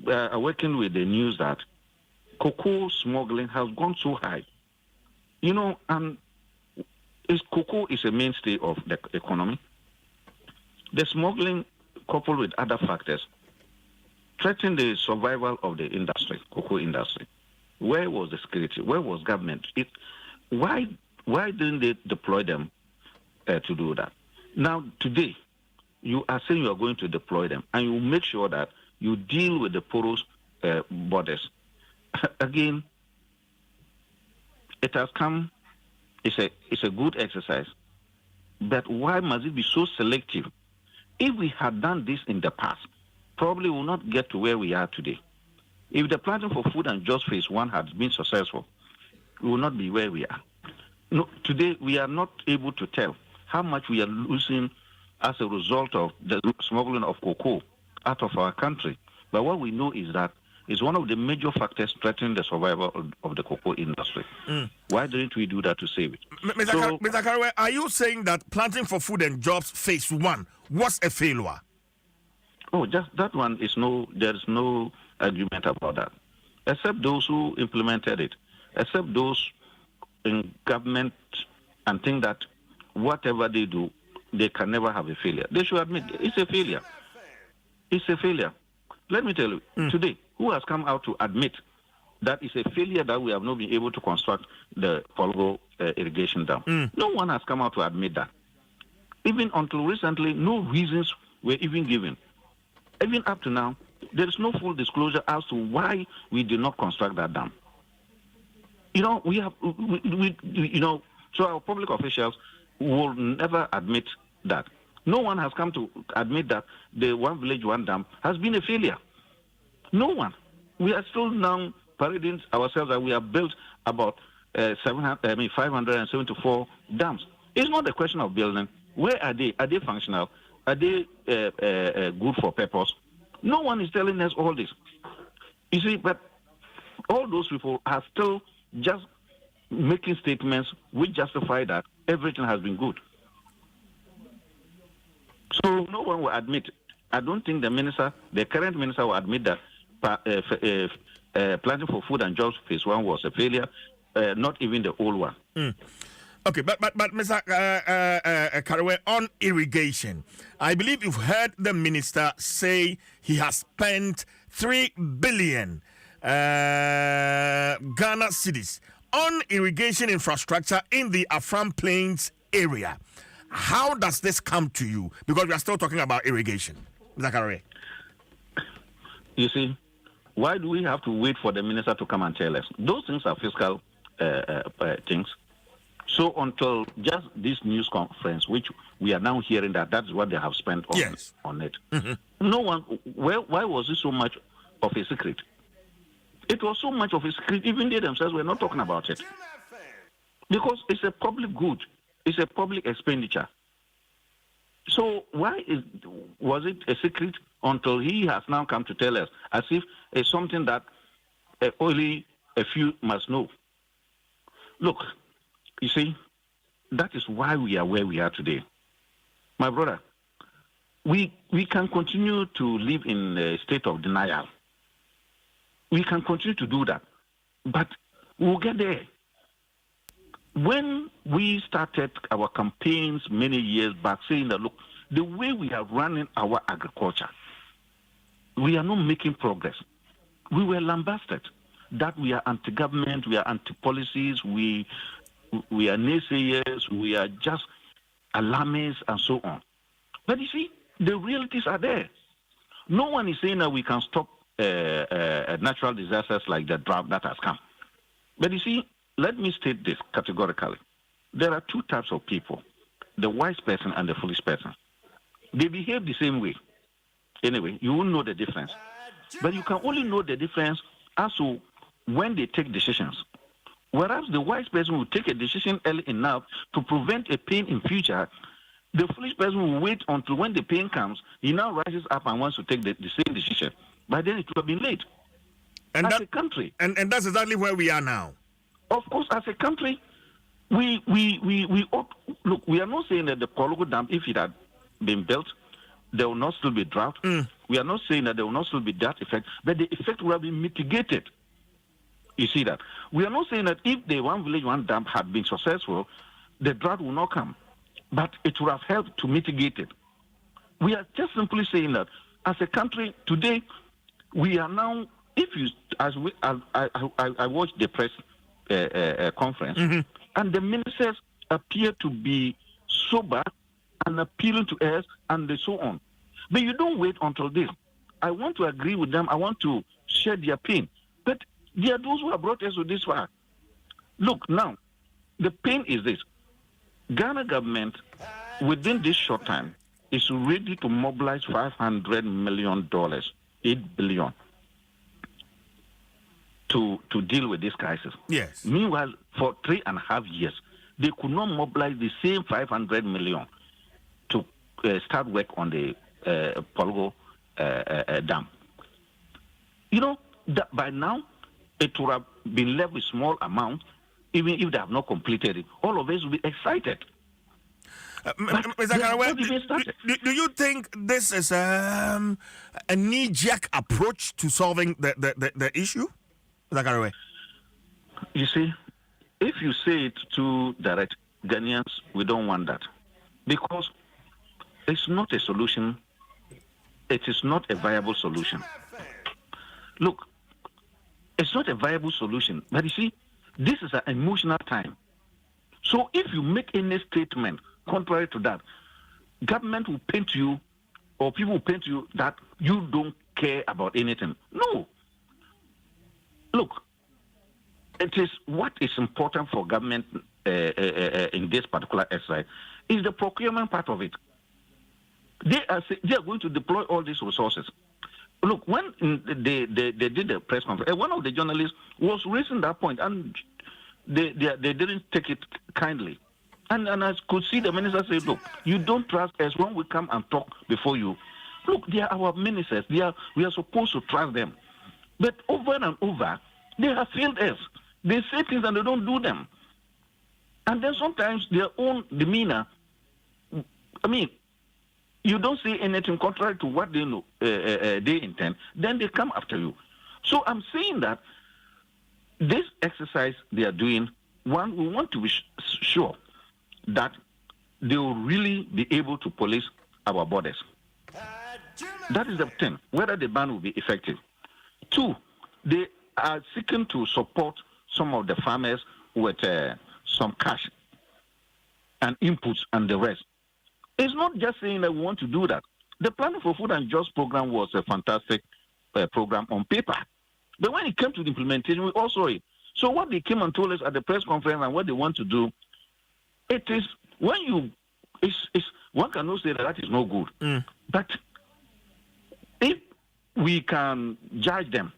working with the news that cocoa smuggling has gone so high. You know, and cocoa is a mainstay of the economy. The smuggling, coupled with other factors, threatened the survival of the industry, cocoa industry. Where was the security? Where was government? Why didn't they deploy them to do that? Now, today, you are saying you are going to deploy them, and you make sure that you deal with the porous borders. Again, it has come. It's a good exercise, but why must it be so selective? If we had done this in the past, probably we will not get to where we are today. If the planting for food and jobs phase 1 had been successful, we will not be where we are. No, today we are not able to tell how much we are losing as a result of the smuggling of cocoa out of our country. But what we know is that it's one of the major factors threatening the survival of the cocoa industry. Why didn't we do that to save it? Mr. Karewe, are you saying that planting for food and jobs phase 1 was a failure? Oh, just that one is there is no argument about that. Except those who implemented it, except those in government and think that whatever they do, they can never have a failure. They should admit it's a failure. It's a failure. Let me tell you, today, who has come out to admit that it's a failure that we have not been able to construct the Polgo irrigation dam? No one has come out to admit that. Even until recently, no reasons were even given. Even up to now, there is no full disclosure as to why we did not construct that dam. You know, so our public officials will never admit that. No one has come to admit that the One Village, One Dam has been a failure. No one. We are still now parading ourselves that we have built about 574 dams. It's not a question of building. Where are they? Are they functional? Are they good for purpose? No one is telling us all this. You see, but all those people are still just making statements which justify that everything has been good. So no one will admit. I don't think the current minister will admit that planting for food and jobs phase 1 was a failure. Not even the old one. Okay, but Mr. Karewe, on irrigation, I believe you've heard the minister say he has spent 3 billion Ghana cedis on irrigation infrastructure in the Afram Plains area. How does this come to you? Because we are still talking about irrigation. Mr. Karewe. You see, why do we have to wait for the minister to come and tell us? Those things are fiscal things. So until just this news conference, which we are now hearing that's what they have spent on it. No one, why was it so much of a secret? It was so much of a secret, even they themselves were not talking about it. Because it's a public good. It's a public expenditure. So why was it a secret until he has now come to tell us, as if it's something that only a few must know? Look, you see, that is why we are where we are today. My brother, we can continue to live in a state of denial. We can continue to do that, but we'll get there. When we started our campaigns many years back saying that, look, the way we are running our agriculture, we are not making progress. We were lambasted that we are anti-government, we are anti-policies, we are naysayers, we are just alarmists and so on. But you see, the realities are there. No one is saying that we can stop natural disasters like the drought that has come. But you see, let me state this categorically. There are two types of people, the wise person and the foolish person. They behave the same way. Anyway, you won't know the difference. But you can only know the difference as to when they take decisions. Whereas the wise person will take a decision early enough to prevent a pain in future, the foolish person will wait until when the pain comes, he now rises up and wants to take the same decision. by then it would have been late. And as a country. And that's exactly where we are now. Of course, as a country, we ought, look, we are not saying that the Pologo Dam, if it had been built, there will not still be drought. We are not saying that there will not still be that effect, but the effect will have been mitigated. You see that? We are not saying that if the One Village, One Dam had been successful, the drought will not come, but it would have helped to mitigate it. We are just simply saying that as a country today, we are now, if you, as we, I watched the press conference, and the ministers appear to be sober and appealing to us and so on. But you don't wait until this. I want to agree with them. I want to share their pain. But there are those who have brought us to this far. Look, now, the pain is this. Ghana government, within this short time, is ready to mobilize $500 million, $8 billion, to deal with this crisis. Yes. Meanwhile, for 3.5 years, they could not mobilize the same $500 million to start work on the Pologo Dam. You know, that by now, it would have been left with small amount, even if they have not completed it. All of us will be excited. Mr. Karaway, do you think this is a knee-jerk approach to solving the issue? Mr. Karaway? You see, if you say it too direct, Ghanaians, we don't want that. Because it's not a solution. It is not a viable solution. Look, it's not a viable solution. But you see, this is an emotional time. So if you make any statement contrary to that, government will paint you, or people will paint you that you don't care about anything. No. Look, it is what is important for government in this particular exercise is the procurement part of it. They are going to deploy all these resources. Look, when they did the press conference, one of the journalists was raising that point, and they didn't take it kindly. And I could see the minister say, look, you don't trust us when we come and talk before you. Look, they are our ministers. We are supposed to trust them. But over and over, they have failed us. They say things and they don't do them. And then sometimes their own demeanor, I mean, you don't say anything contrary to what they know, they intend, then they come after you. So I'm saying that this exercise they are doing, one, we want to be sure that they will really be able to police our borders. That is the thing, whether the ban will be effective. Two, they are seeking to support some of the farmers with some cash and inputs and the rest. It's not just saying that we want to do that. The Planning for Food and Jobs program was a fantastic program on paper. But when it came to the implementation, we all saw it. So what they came and told us at the press conference and what they want to do, it is when you, one cannot say that is no good. But if we can judge them,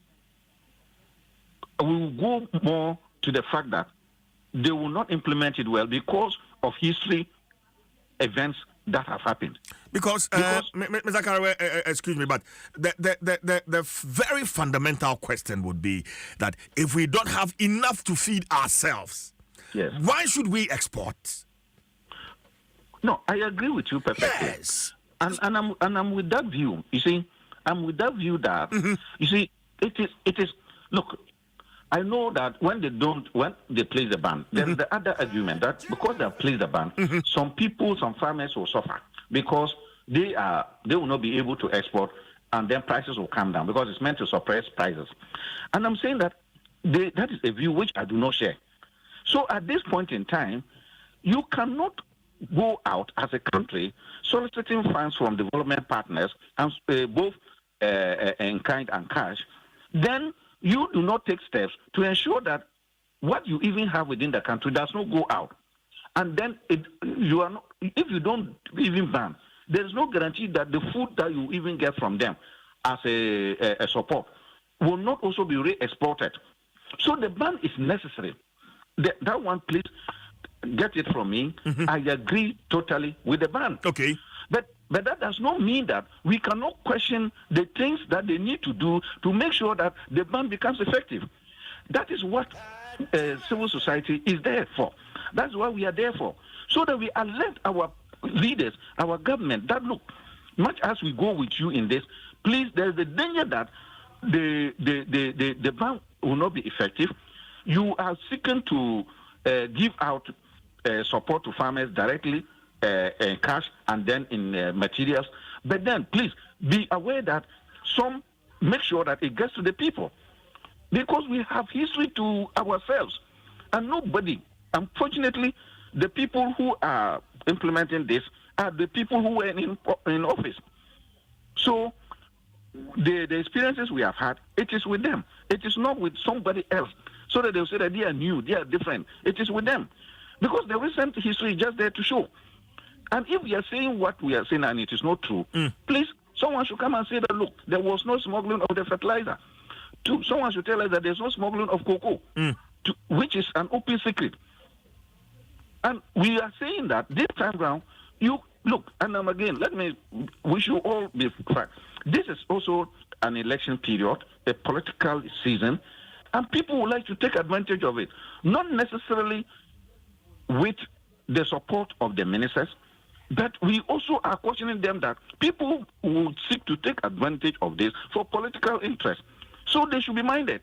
we will go more to the fact that they will not implement it well because of history, events that have happened. Because Mr. Karaway, excuse me, but the very fundamental question would be that if we don't have enough to feed ourselves, yes, why should we export? No, I agree with you perfectly. Yes. And I'm with that view. You see, I'm with that view that you see, it is look, I know that when they place the ban, there is the other argument that because they have placed the ban, some people, some farmers will suffer because they will not be able to export, and then prices will come down because it's meant to suppress prices. And I'm saying that that is a view which I do not share. So at this point in time, you cannot go out as a country soliciting funds from development partners, and both in kind and cash, then you do not take steps to ensure that what you even have within the country does not go out. And then if you don't even ban, there is no guarantee that the food that you even get from them as a support will not also be re-exported. So the ban is necessary. That one, please get it from me. I agree totally with the ban. Okay. But But that does not mean that we cannot question the things that they need to do to make sure that the ban becomes effective. That is what civil society is there for. That's what we are there for. So that we alert our leaders, our government, that look, much as we go with you in this, please, there's a danger that the ban will not be effective. You are seeking to give out support to farmers directly in cash and then in materials. But then, please, be aware that some make sure that it gets to the people. Because we have history to ourselves. And nobody, unfortunately, the people who are implementing this are the people who were in office. So the experiences we have had, it is with them. It is not with somebody else. So that they'll say that they are new, they are different. It is with them. Because the recent history is just there to show. And if we are saying what we are saying and it is not true, please, someone should come and say that, look, there was no smuggling of the fertilizer. Someone should tell us that there's no smuggling of cocoa, which is an open secret. And we are saying that this time around, you look, and again, we should all be frank. This is also an election period, a political season, and people would like to take advantage of it. Not necessarily with the support of the ministers, but we also are questioning them that people will seek to take advantage of this for political interest. So they should be minded.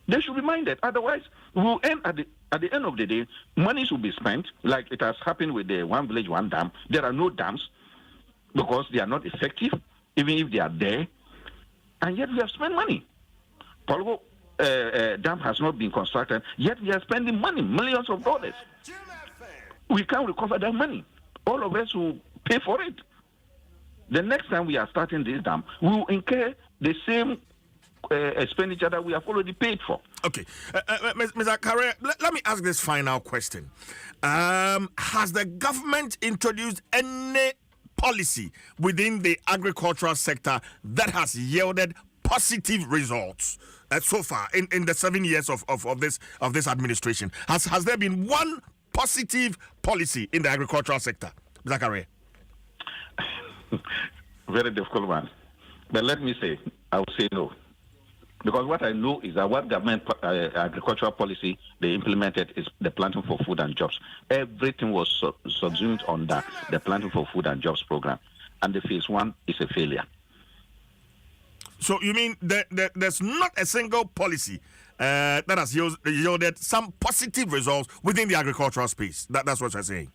They should be minded. Otherwise, we'll end at the end of the day, money should be spent, like it has happened with the One Village, One Dam. There are no dams because they are not effective, even if they are there. And yet we have spent money. Polgo Dam has not been constructed, yet we are spending money, millions of dollars. We can't recover that money. All of us will pay for it. The next time we are starting this dam, we will incur the same expenditure that we have already paid for. Okay. Mr. Carey, let me ask this final question. Has the government introduced any policy within the agricultural sector that has yielded positive results so far in the 7 years of this administration? Has there been one positive policy in the agricultural sector, Mr. Carey? Very difficult one. But let me say, I will say no. Because what I know is that what government agricultural policy they implemented is the planting for food and jobs. Everything was subsumed on the planting for food and jobs program. And the phase one is a failure. So you mean there's not a single policy that has yielded some positive results within the agricultural space? That's what you're saying?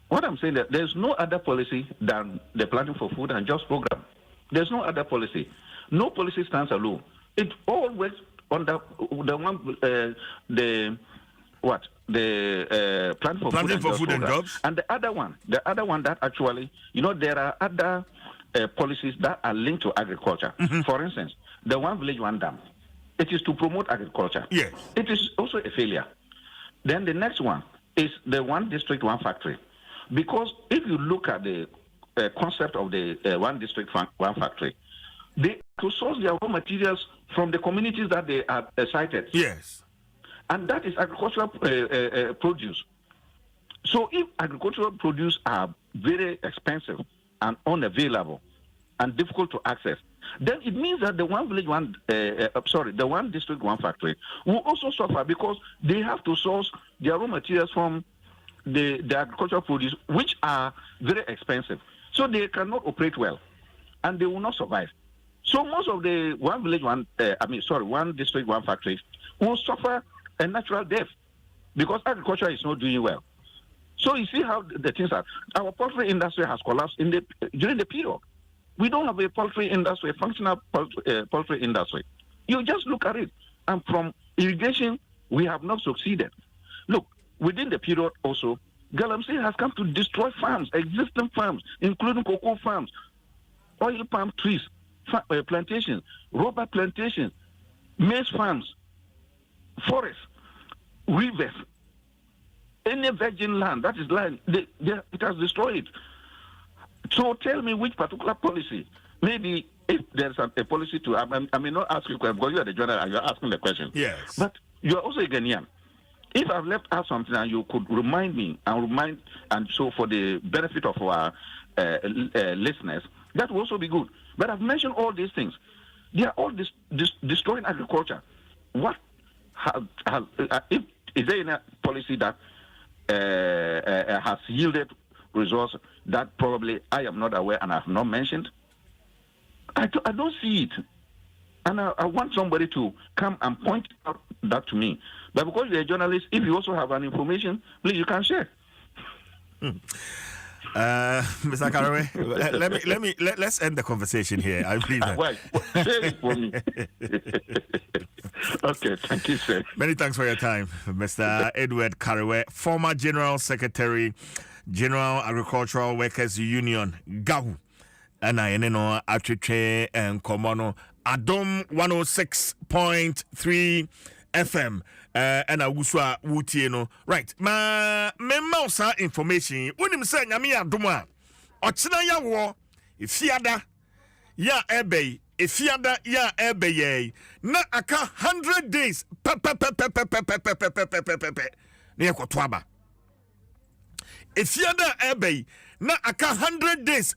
What I'm saying that there's no other policy than the planting for food and jobs program. There's no other policy. No policy stands alone. It all works on the planting for food and jobs. And the other one that actually, there are other policies that are linked to agriculture. For instance, the One Village, One Dam. It is to promote agriculture. Yes. It is also a failure. Then the next one is the One District, One Factory. Because if you look at the concept of the One District, One Factory, they to source their raw materials from the communities that they are cited. Yes. And that is agricultural produce. So if agricultural produce are very expensive and unavailable and difficult to access, then it means that the One Village, the One District, One Factory will also suffer because they have to source their raw materials from the agricultural produce, which are very expensive. So they cannot operate well, and they will not survive. So most of the One Village, One District, One Factory will suffer a natural death because agriculture is not doing well. So you see how the things are. Our poultry industry has collapsed during the period. We don't have a poultry industry, a functional poultry industry. You just look at it. And from irrigation, we have not succeeded. Look, within the period also, Galamsey has come to destroy farms, existing farms, including cocoa farms, oil palm trees, plantations, rubber plantations, maize farms, forests, rivers, any virgin land, that is land, it has destroyed. So tell me which particular policy, maybe if there's a policy I may not ask you because you are the journalist and you're asking the question. Yes. But you are also a Ghanaian. if I've left out something and you could remind me and so for the benefit of our listeners, that would also be good. But I've mentioned all these things. They are all destroying agriculture. What if is there any policy that has yielded results that probably I am not aware and I have not mentioned? I don't see it. And I want somebody to come and point out that to me. But because you're a journalist, if you also have an information, please, you can share. Mr. Caraway, let's end the conversation here. I believe that. Why? Share it for me. Okay, thank you, sir. Many thanks for your time, Mr. Edward Caraway, former General Secretary, General Agricultural Workers Union, GAU. And I know Atwiche and Komono Adom 106.3 FM. And I wuswa wutieno. Right. Memausa information. Unim say nyame adoma. Ochina ya wo ifiada ya ebe ifiada ya ebe ye. Na aka 100 days. Ne yakotwaba. Ifiada ebe na aka 100 days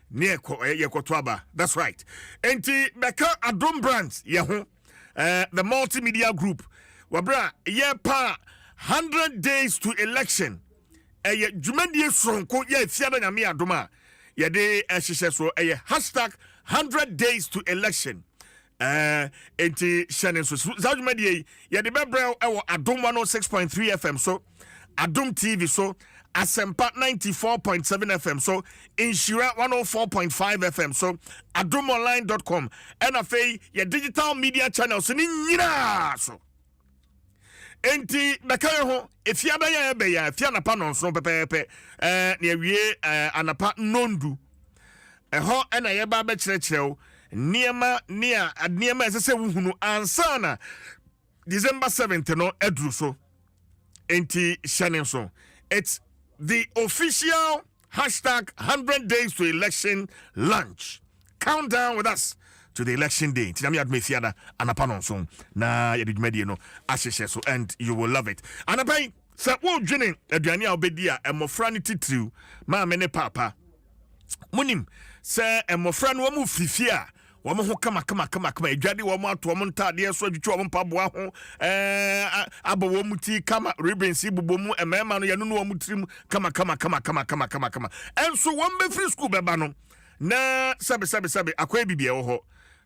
near Yekotwaba. That's right. Enti Beka Adom Brands Yahoo the multimedia group Wabra pa 100 days to election. Jumendie Sonko ye fiada nyame adoma. Yede so hashtag 100 days to election. Enti Shannon so Jumendie yede bebra ewo Adom 106.3 FM so Adom TV so Asempa 94.7 FM so Inshira 104.5 FM so adomonline.com and afei your digital media channels ni nyina so enti bekaye ho efiada ya ebe ya afia napa no so pepepe na wie anapa nondu ho na ye ba be kirekirew niema esese wuhunu ansana December 7th no edru so enti shanen so it's the official hashtag 100 days to election launch. Countdown with us to the election day. Tinami adme fiada anapanon so na yedimedi no asheshe so and you will love it. Anapai sa wo dwene aduane a obedia emofra ne titiriu ma mene papa. Munim se emofra no mu fifia wɔn ho kama edwade wɔn ato wɔn ntaadeɛ so adwitwa wɔn mpaboa ho abɔ wɔn ti kama ribbons bobɔ mu mmarima no yɛno no wɔn tirim kama ɛnso wɔn bɛfiri school bɛba no na sabe akɔyɛ bibia wɔ hɔ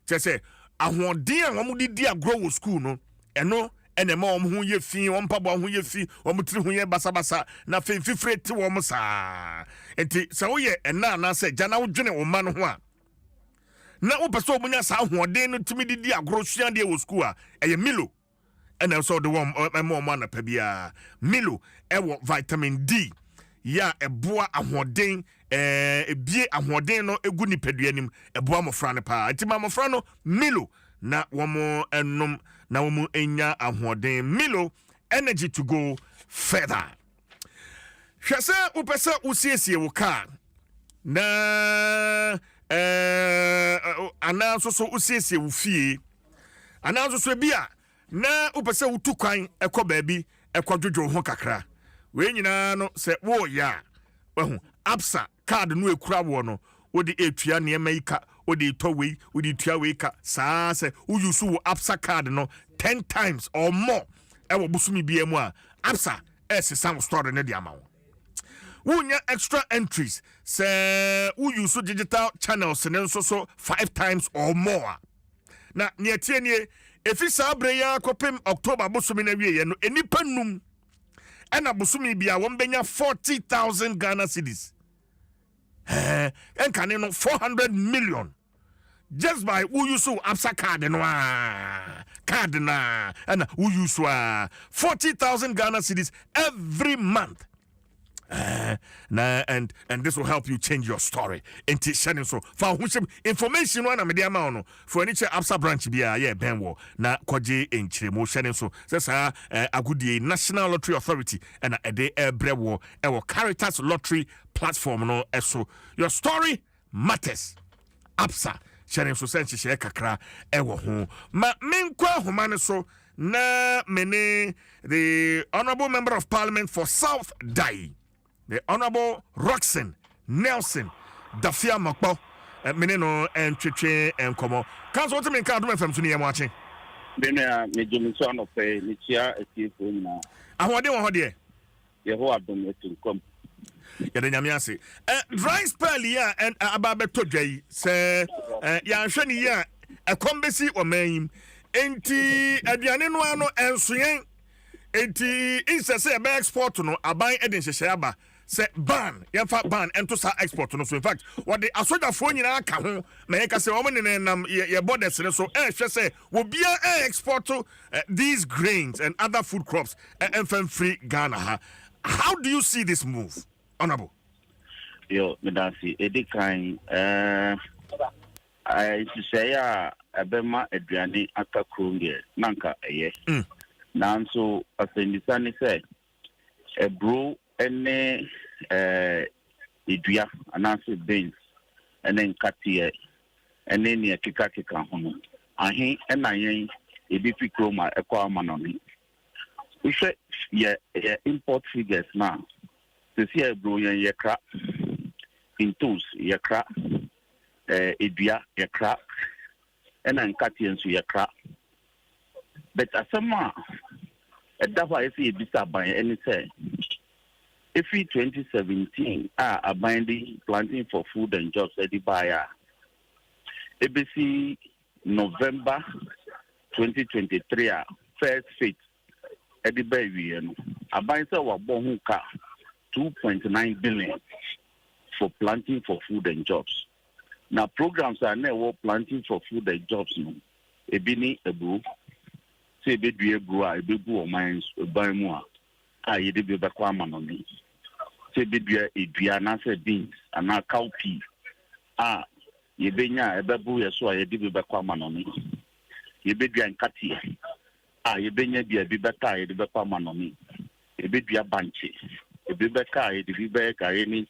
kyɛ sɛ ahoɔden a wɔn de di agorɔ wɔ school no ɛno ɛna ma wɔn ho yɛ fi wɔn mpaboa ho yɛ fi wɔn tiri ho yɛ basabasa na fifire te wɔn saa enti sɛ woyɛ ɛna anaasɛ gya na wodwene wɔn ma no ho a na wo person omunya sa ahoɔden no timi didi agoro sua de wo school a ɛyɛ Milo ɛna so de wɔn ɛma na pa bia Milo ɛwɔ vitamin D ya ɛboa ahoɔden ebie ahoɔden no egu nipadua nim ɛboa mofra no pa nti ma mofra no Milo na wɔn ɛnom na wɔn enya ahoɔden Milo energy to go further hwɛ sɛ wo pɛ usiesie wo car na ananso so usiesie wo fie ananso so bia na upese wutu kwan ekọ baabi ekọ dwodwo ho kakra we nyina no se wo ya wahu absa card no ekura wo no wodi etua ne emaika wodi towei wodi tua we ka saa se uyusu wo absa card no 10 times or more ewo busumi bia mu a absa esesa store ne di amawo wunya extra entries say we use digital channels and so 5 times or more na nietie nie efi sabre ya kopem October bosumi na wie no enipa num ena bosumi bia won benya 40,000 Ghana cedis enkane no 400 million just by who use absa card no card na and who use 40,000 Ghana cedis every month. And this will help you change your story. Enti sharing so for information one media no for any absa branch bia yeah benwo na kwaje enchiremo sharing so sesa agudie National Lottery Authority and a day ebrewo ewo Caritas Lottery platform no eso your story matters. Absa sharing so sense share kakra ewo ho ma menkwa homa ne so na mene the Honorable Member of Parliament for South Dai, the Honorable Roxanne Nelson Dafia Makbo, mene no entwetwe enkomo. Council what me kan Adom FM so ne yam ache. Bena me jumso no pe ni tia etifo na. Ahode wo hode. Ye ho Adom etinkom. Yɛde nyame ase dry spell yi a aba bɛtɔ dwa yi sɛ yɛanhwɛ ne yi a ɛkɔm bɛsi ɔman yi enti aduane no ano ɛnsoyɛn enti insɛ sɛ yɛbɛ export no aban ɛde nhyehyɛ aba sɛ ban yɛmfa ban ɛnto saa export no so in fact wɔde asogyafoɔ nyinaa ka ho na yɛka sɛ wɔn ne nam yɛ borders ne so ɛhwɛ sɛ wɔbia export these grains and other food crops ɛmfa free Ghana ha. How do you see this move? Honorable. Yo, Medasi, Edikan, I say, Abema Adriani Aka Krunge, Nanka, yes. Nanso, as in the sunny said, a brew and Idria, and answer beans, and then Katia, and then near Kikaki Hono. And he and I ain't a BP chroma, a quaman on it. We say, yeah, import figures now. To see a bro ye crap in tools ye crap edua ye crap and then Katians ye crap. But as a man, that's why I see a bit by any say. If in 2017 a binding planting for food and jobs at the buyer, ABC November 2023 first fit at the baby a binder was born 2.9 billion for planting for food and jobs. Now programs are now planting for food and jobs. No, ebini ebu, say ebedu ebu a ebebu o mines buy more. Yede be bakwa manoni. Say ebedu edua na say beans and na cowpea. Yebenya ebebu yeso a yede be bakwa manoni. Yebedu ankati. Yebenya bi ebibeka yede bakwa manoni. Ebedu banche. Ebibeka edibibeka any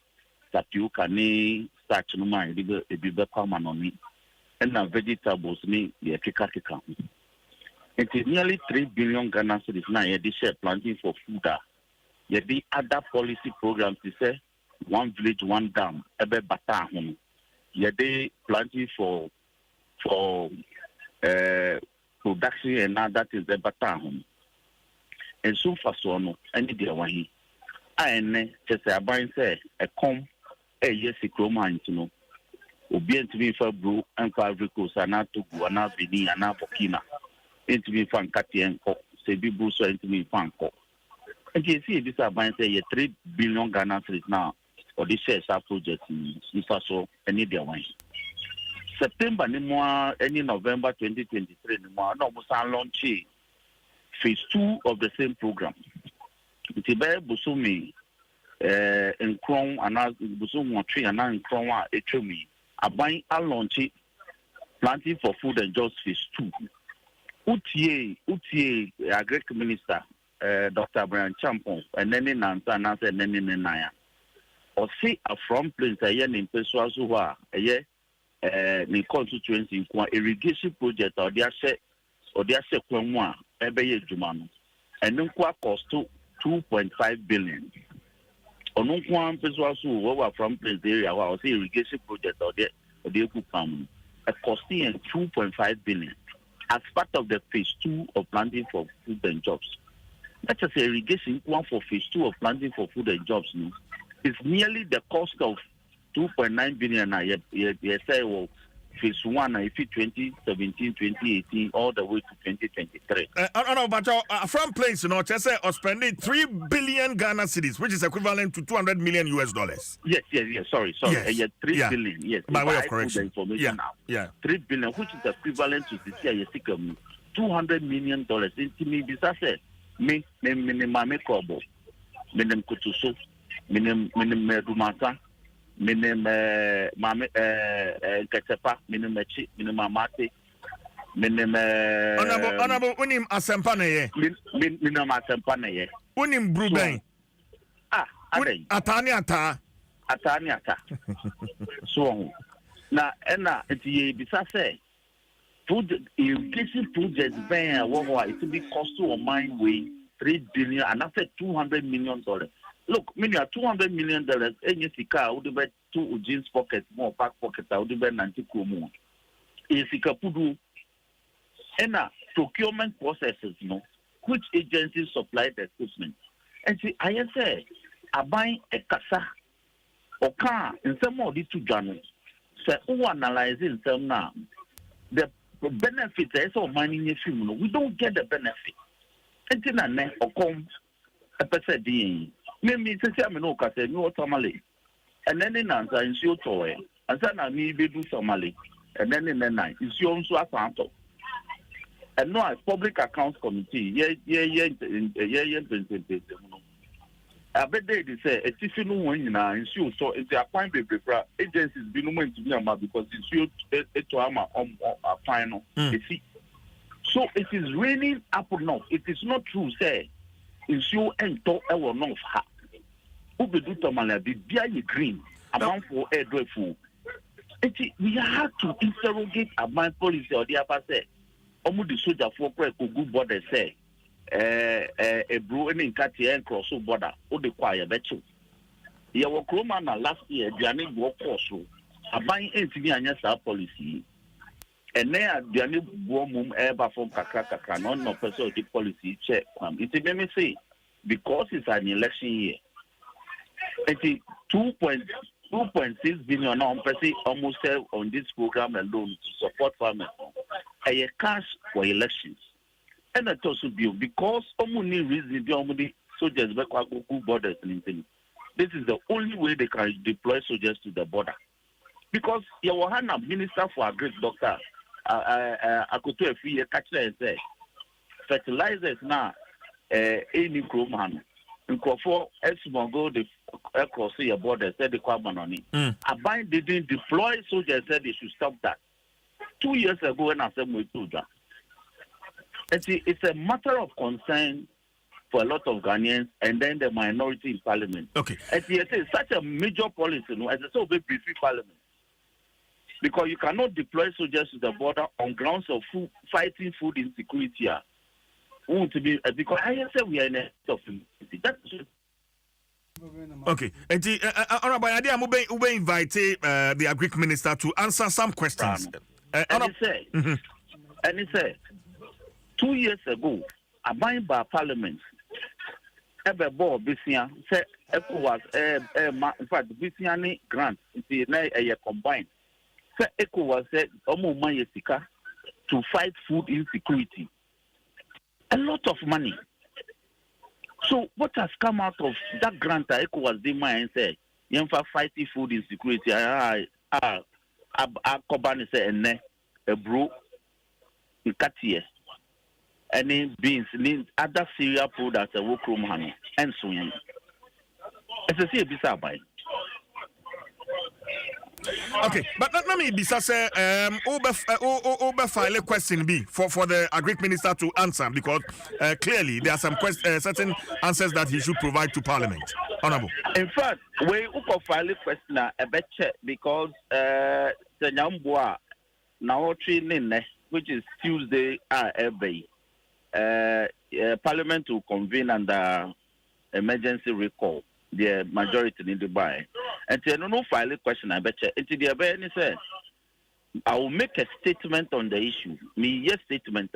tapioca ni starch no man ebibeka manoni and na vegetables ni ye kika. It is nearly 3 billion Ghana cedis now ye share planting for food. Ye the other policy programs to say one village one dam ebe bata home. Ye the planting for production and now that is the bata home. And so far so no any day one ane chese aban say e kom yes ikroma ntino obi ntimi fa bro anfa agricos ana togu ana bini ana burkina ntimi fa nkate enko se bi bro so ntimi fa nko enti see this aban say 3 billion Ghana cedis now or this share project in so any day one September ni mo any November 2023 ni mo na mo san launch phase 2 of the same program. Tibe busumi nkron ana busumu tree ana nkron a etwemi aban a launch planting for food and jobs phase 2 utie agric minister Dr. Brian Champon and then nansa na say nene naya o see a from place aye ni peso aso ho a aye ni constituency kwa irrigation project or dia share kwanmu a ebe ye djuma no enu kwa cost 2.5 billion. Ono kwa peso aso wo from place area wa o see irrigation project or the kupam a costing 2.5 billion as part of the phase 2 of planting for food and jobs. That's just irrigation one for phase 2 of planting for food and jobs. No, it's nearly the cost of 2.9 billion. You say well, phase 1 if 2017, 2018, all the way to 2023. But from place, you know, just say or spending 3 billion Ghana cedis, which is equivalent to $200 million US. Yes. Sorry. Yes. 3 billion. Yes. By way of correction. Information now. 3 billion, which is equivalent to this year, $200 million. Into me, this I said, me mame kobo, me kutuso, me medumata. Minim mame ketepa minim mechi minim mamate minim honorable unim asempa na ye minim asempa na ye unim bruben adai atani ata so na ena enti ye bisa say project irrigation projects bɛn a it will be cost to a mine way $3 billion and after $200 million. Look, meaning $200 million any sika would be two jeans pocket more back pocket would be 90 kromo. Is sika pudu and procurement processes which agencies supply the equipment. And see, I say I buy a casa or car in some of these two journals. So who analyzing some now the benefits of mining a film, we don't get the benefit. And then or come a person being maybe say I'm no case no tamale. And then in answer in your toy, and then I need to do somali, and then in the night, it's your own swap. And no, as public accounts committee, I bet they say a tiffin when in so it's a point paper agencies be no to me because it's you to a final. So it is raining up north. It is not true, say, it's you and to our north. Who be do tamale be behind green amount for air dreadful. We have to interrogate my policy or the other say. Omu the soldier for good border say a brew in Katia and cross border or the choir betchu. Ya were Kromana last year, Diani walk also. A buying anything our policy. And there Diani warm ever from Kakaka, no person of the policy check. It made me say, because it's an election year. It's 2.6 billion almost on this program alone to support farmers. A cash for elections. And that also be because only reason the only soldiers back borders and anything. This is the only way they can deploy soldiers to the border. Because your minister for agri doctor, I could do a free catcher and say fertilizers now any crowman. And for go the across your border said the carbon on it. Abide didn't deploy soldiers said they should stop that. 2 years ago when I said we do that. It's a matter of concern for a lot of Ghanaians and then the minority in parliament. Okay. It's such a major policy, as I said, brief parliament. Because you cannot deploy soldiers to the border on grounds of fighting food insecurity. Because I said we are in a state of insecurity. That's okay. And Honorable Idea, we invite the Agri Minister to answer some questions. And he said, 2 years ago, a buying by Parliament, ever bought Bisia, said ECOWAS, in fact, Bisiani grant, it's a combined. Said ECOWAS said, Omo Mayesika, to fight food insecurity. A lot of money. So, what has come out of that grant that ECOWAS did and said, Yemfa fighting food insecurity, Kobani said, a bro, Katia. Any beans, other cereal products, a work room honey, and so on. It's a sea beside by. Okay, but let me be say over file a question B for the Agri Minister to answer because clearly there are some certain answers that he should provide to Parliament. Honorable. In fact, we file a question a bit check because the Nyambua now training which is Tuesday every Parliament will convene under emergency recall. The majority in Dubai. And no file question, I bet you. It's say, I will make a statement on the issue. Yes, statement.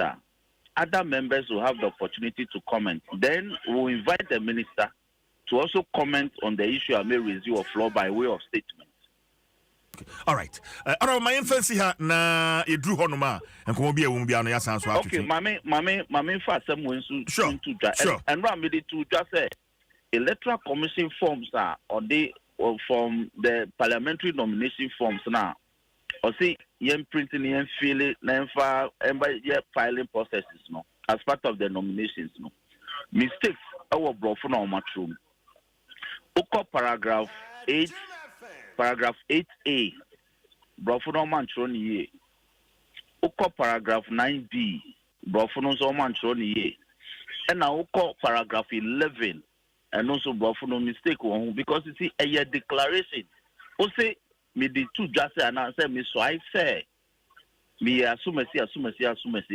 Other members will have the opportunity to comment. Then we'll invite the minister to also comment on the issue I may raise you a floor by way of statement. Okay. All right. My infancy here na you drew honoma and come be a wumbi on your sounds. Okay, Mame fast someone sure. And Ramidi to just say electoral commission forms are or they or from the parliamentary nomination forms now. Or see yen printing yen filing yen file and by filing processes no as part of the nominations no. Mistakes our brought for no room. Paragraph 8A brought for no mantroni ye. Paragraph 9B brought for no mantroni ye. And now paragraph 11 and also brought for no mistake one because you see a declaration. O say me the two just say and answer me so I say Me assume,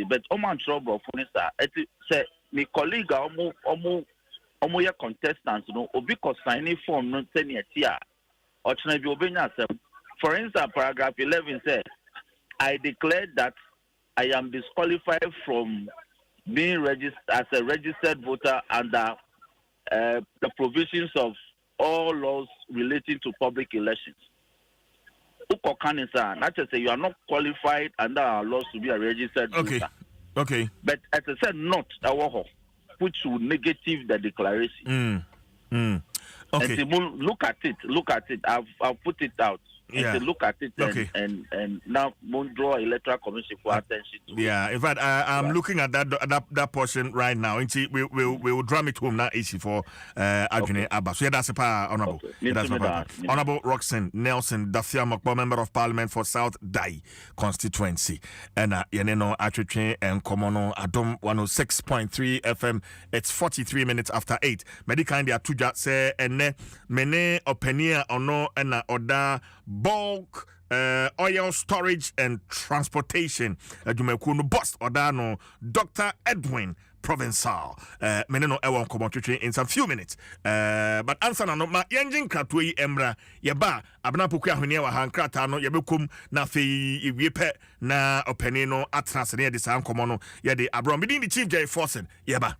but oman trouble for instance. It say me colleague omo ya contestants no obi ko sign form no senior tia. Or be obenya asem. For instance, paragraph 11 says, I declare that I am disqualified from being registered as a registered voter under the provisions of all laws relating to public elections. Not to say you are not qualified under our laws to be a registered voter. Okay. But as I said, not our which will negative the declaration. Okay. And look at it. I've put it out. Yeah. And look at it and now won't draw electoral commission for attention to yeah, in fact, I'm looking at that portion right now. We will drum it home now easy for Adwene Abba. So yeah, that's a honorable. Okay. Yeah, that's Honorable Roxanne Nelson Dafia Mokpo, Member of Parliament for South Dai constituency. And Yeneno Atwetwe and Komono Adom 106.3 FM. It's 43 minutes after 8. Medical dia tuja say ene mene openia ono ena oda bulk oil storage and transportation Jumekuno boss Odano Dr. Edwin Provençal meneno ewo nkomotwetwe in some few minutes but answer no ma yenjin kratoi emra yeba abna poku ahwene wa hankrata no yebekom na fe iwiepe na openi no atras ne de san komo no ye de abron bidin the chief jay forcing yeba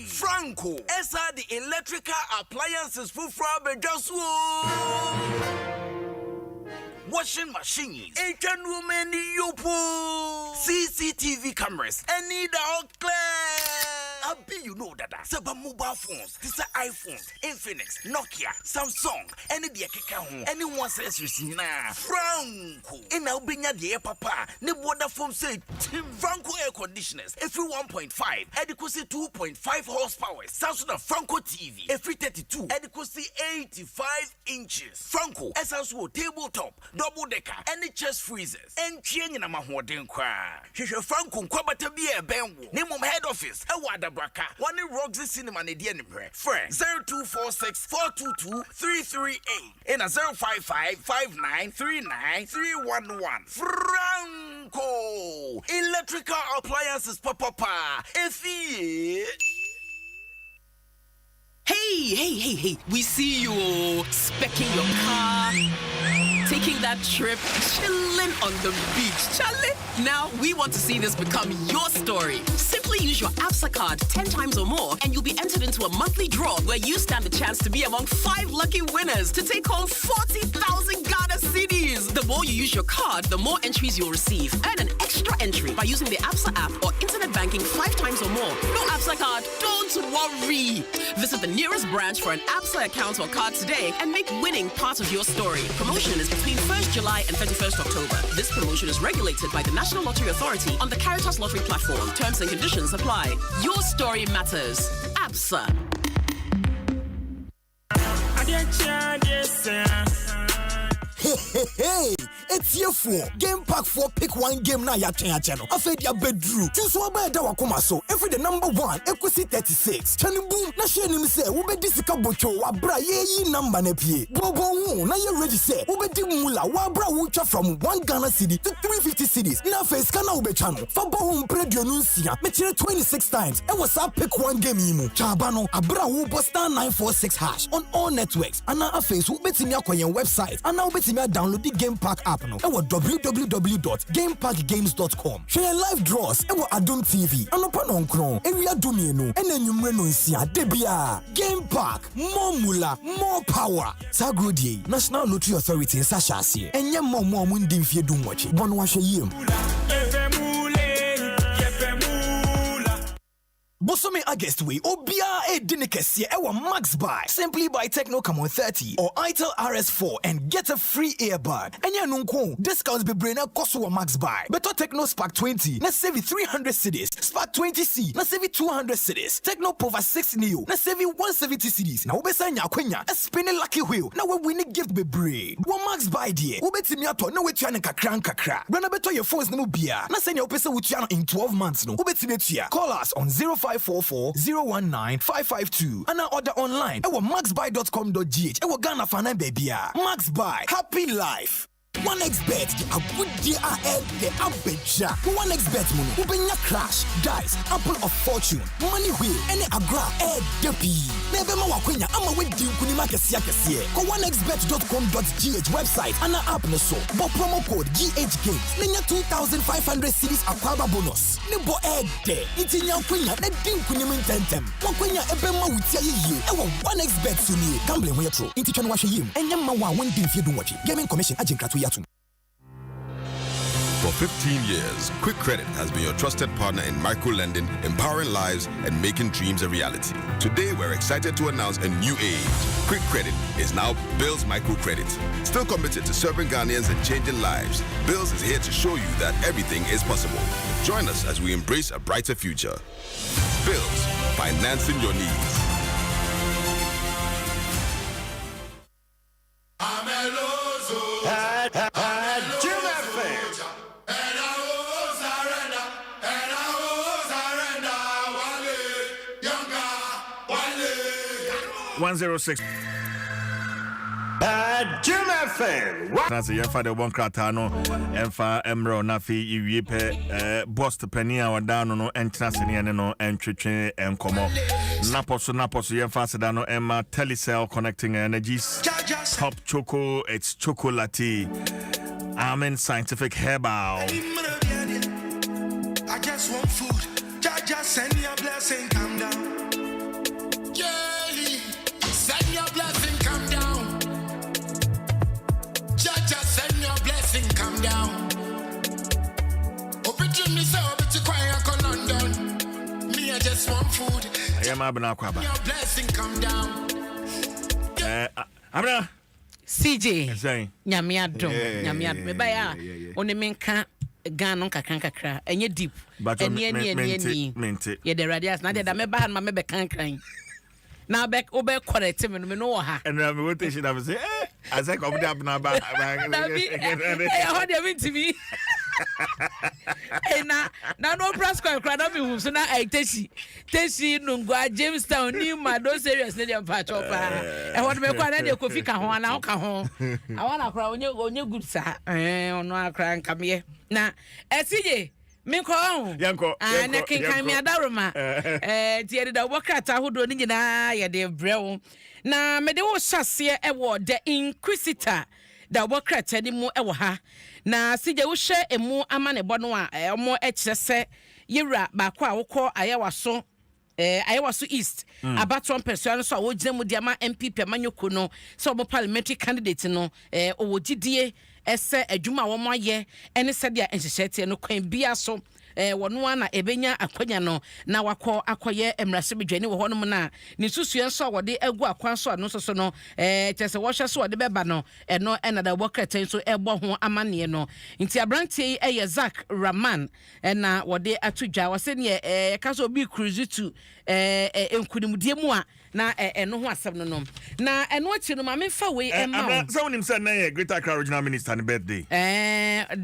Franco, esa the electrical appliances for Bedasu. Washing machines, Asian women, Yopo, CCTV cameras, and need all clear. I be you know that several mobile phones, these are iPhones, Infinix, Nokia, Samsung, any the Kika, anyone says you see now. Franco, in Albania, the papa, the water phone say Franco air conditioners, every 1.5, adequacy 2.5 horsepower, Samsung Franco TV, every 32, adequacy 85 inches. Franco, essential tabletop, double decker, any chest freezers, and chain in a mahwadin cry. Franco, Kwabata be a benwo, name of head office, a wada braka, one in Roxy Cinema, the enemy, friend 0246 422 338, and a 055 5939 311. Franco, electrical appliances, papa, if Hey, we see you specking your car, taking that trip, chilling on the beach. Charlie, now we want to see this become your story. Simply use your ABSA card 10 times or more and you'll be entered into a monthly draw where you stand a chance to be among 5 lucky winners to take home 40,000 Ghana cedis. The more you use your card, the more entries you'll receive. Earn an extra entry by using the ABSA app or internet banking 5 times or more. No ABSA card, don't worry. Visit the nearest branch for an ABSA account or card today and make winning part of your story. Promotion is between 1st July and 31st October. This promotion is regulated by the National Lottery Authority on the Caritas Lottery platform. Terms and conditions apply. Your story matters. ABSA. Hey, it's your for Game Pack 4 pick one game na ya channel. Afedi abedru. Choose one by da wakoma so. Every the number 1 equity 36. Chani boom na share nim say we be disika bocho wa bra ye number na pie. Bobo hu na ye ready say we be di mula wa bra wucha from 1 Ghana cedi to 350 cedis. Na face kana ube channel. Fa bo hu predio no sia. Me chire 26 times. E was up pick one game yimu. Chaba no abra wu star 946 hash on all networks. Ana aface wu betimi akoyen website. Ana betimi download the Game Pack app no. Ewo www.gamepackgames.com. Share live draws. Ewo Adom TV. Anopa no nkron. Area domienu. Ene nyumre no nsia. Debia. Game Pack. More mula. More power. Sagrodi. National Lottery Authority in Sashasi. Enye mo mundi mfie dumwachi. Bono wa sheyem. Bosome August way Obia e dinikesie ewa Max Buy. Simply buy Techno Camon 30 or Itel RS4 and get a free earbud. Enya nunko discounts be brainer cost wa Max Buy. Better Techno Spark 20 na save 300 cedis. Spark 20C na save 200 cedis. Techno Pova 6 Neo na save 170 cedis. Na ubesa nya kwenya a spinning lucky wheel. Na we win gift be brain. Wa Max Buy die. Ubetimi ato na wetua ne kakra. Brana beto your phones no bia. Na senya upesa wutua in 12 months no. Ubetimi tua. Call us on 0544-019-552 and now order online. Ewo maxbuy.com.gh. Ewo Ghana Fana Babya. Max Buy. Happy life. 1xbet the good day ahead the abeja 1xbet money ubenya crash dice apple of fortune money wheel any agra depi nebe ma wakwenya ama wedi nkunima kese ko 1xbet.com.gh website ana app no so bo promo code GH games nenya 2500 cedis akwaba bonus ne bo de itinya kwenya na dinkunima intentem wakwenya ebe ma wutia ye ewo 1xbet suni gambling we tro intitwa no wahwe yim enya ma wa won din fie do watch gaming commission ajinkatu yatum. For 15 years, Quick Credit has been your trusted partner in micro-lending, empowering lives, and making dreams a reality. Today, we're excited to announce a new age. Quick Credit is now Bills Microcredit. Still committed to serving Ghanaians and changing lives, Bills is here to show you that everything is possible. Join us as we embrace a brighter future. Bills, financing your needs. Jim FM. 106. Jim FM. That's the father one cratano, Emfa Emro Nafi, Iwipe, Bost Penia, or Dano, no, and Trasiniano, and Chiche, and Como. Napos, Yemfa Sedano, Emma, Telecell connecting energies. Top Choco, it's chocolate. Amen Scientific Herbal. I just want food. Just send your blessing, come down. Send your blessing, come down. Just send your blessing, come down. Open me so to quiet on London. Me, I just want food. I am Abna Kwaba. Your blessing, come down. Abna CJ. Nyame Adom. Me baya. One menka Ganon kakra. Enye deep. Enye. Ye the radias. Na de da me ba ma me be kan. Now back over correct me no ha. And I will say as I come up now ba. How do you to me? Na no press cry na me hu so na teshi nungwa Jamestown ni ma do serious na dem pa chopa. E ho me kwa na de kofi ka ho na ka ho. I wanna cry onye good sa. Ono akra nka me. Na esije Minko Yanko na kinkan mi adaroma tie da wokrata hodo ni nyina ye de brew na me de wo hyase e wo the inquisitor da wokrata ni mu e wo ha na sije wo hye emu ama ne bono a omo e kyerese yewra ba kwa wokọ ayewaso East abaton person so wo gina mu dia ma MPP amanyoko no so obo parliamentary candidate no owo gidie ese adwuma wo moye ene se dia enhyehyete no kwan bia so wono na ebenya akwanya no na wakọ akoye emrase bedwani wo hono na ne susue nso wode agu akwan so no so no tese wo hwe so wode beba no eno enada wokraten so ebo ho amane no nti abrantie eye Zak Raman na wode atudwa wose ne kaso obi cruise to enkunimdie mu a na eno ho asem no na eno achi no ma memfa we emma so wonim say na Greater Accra Regional Minister birthday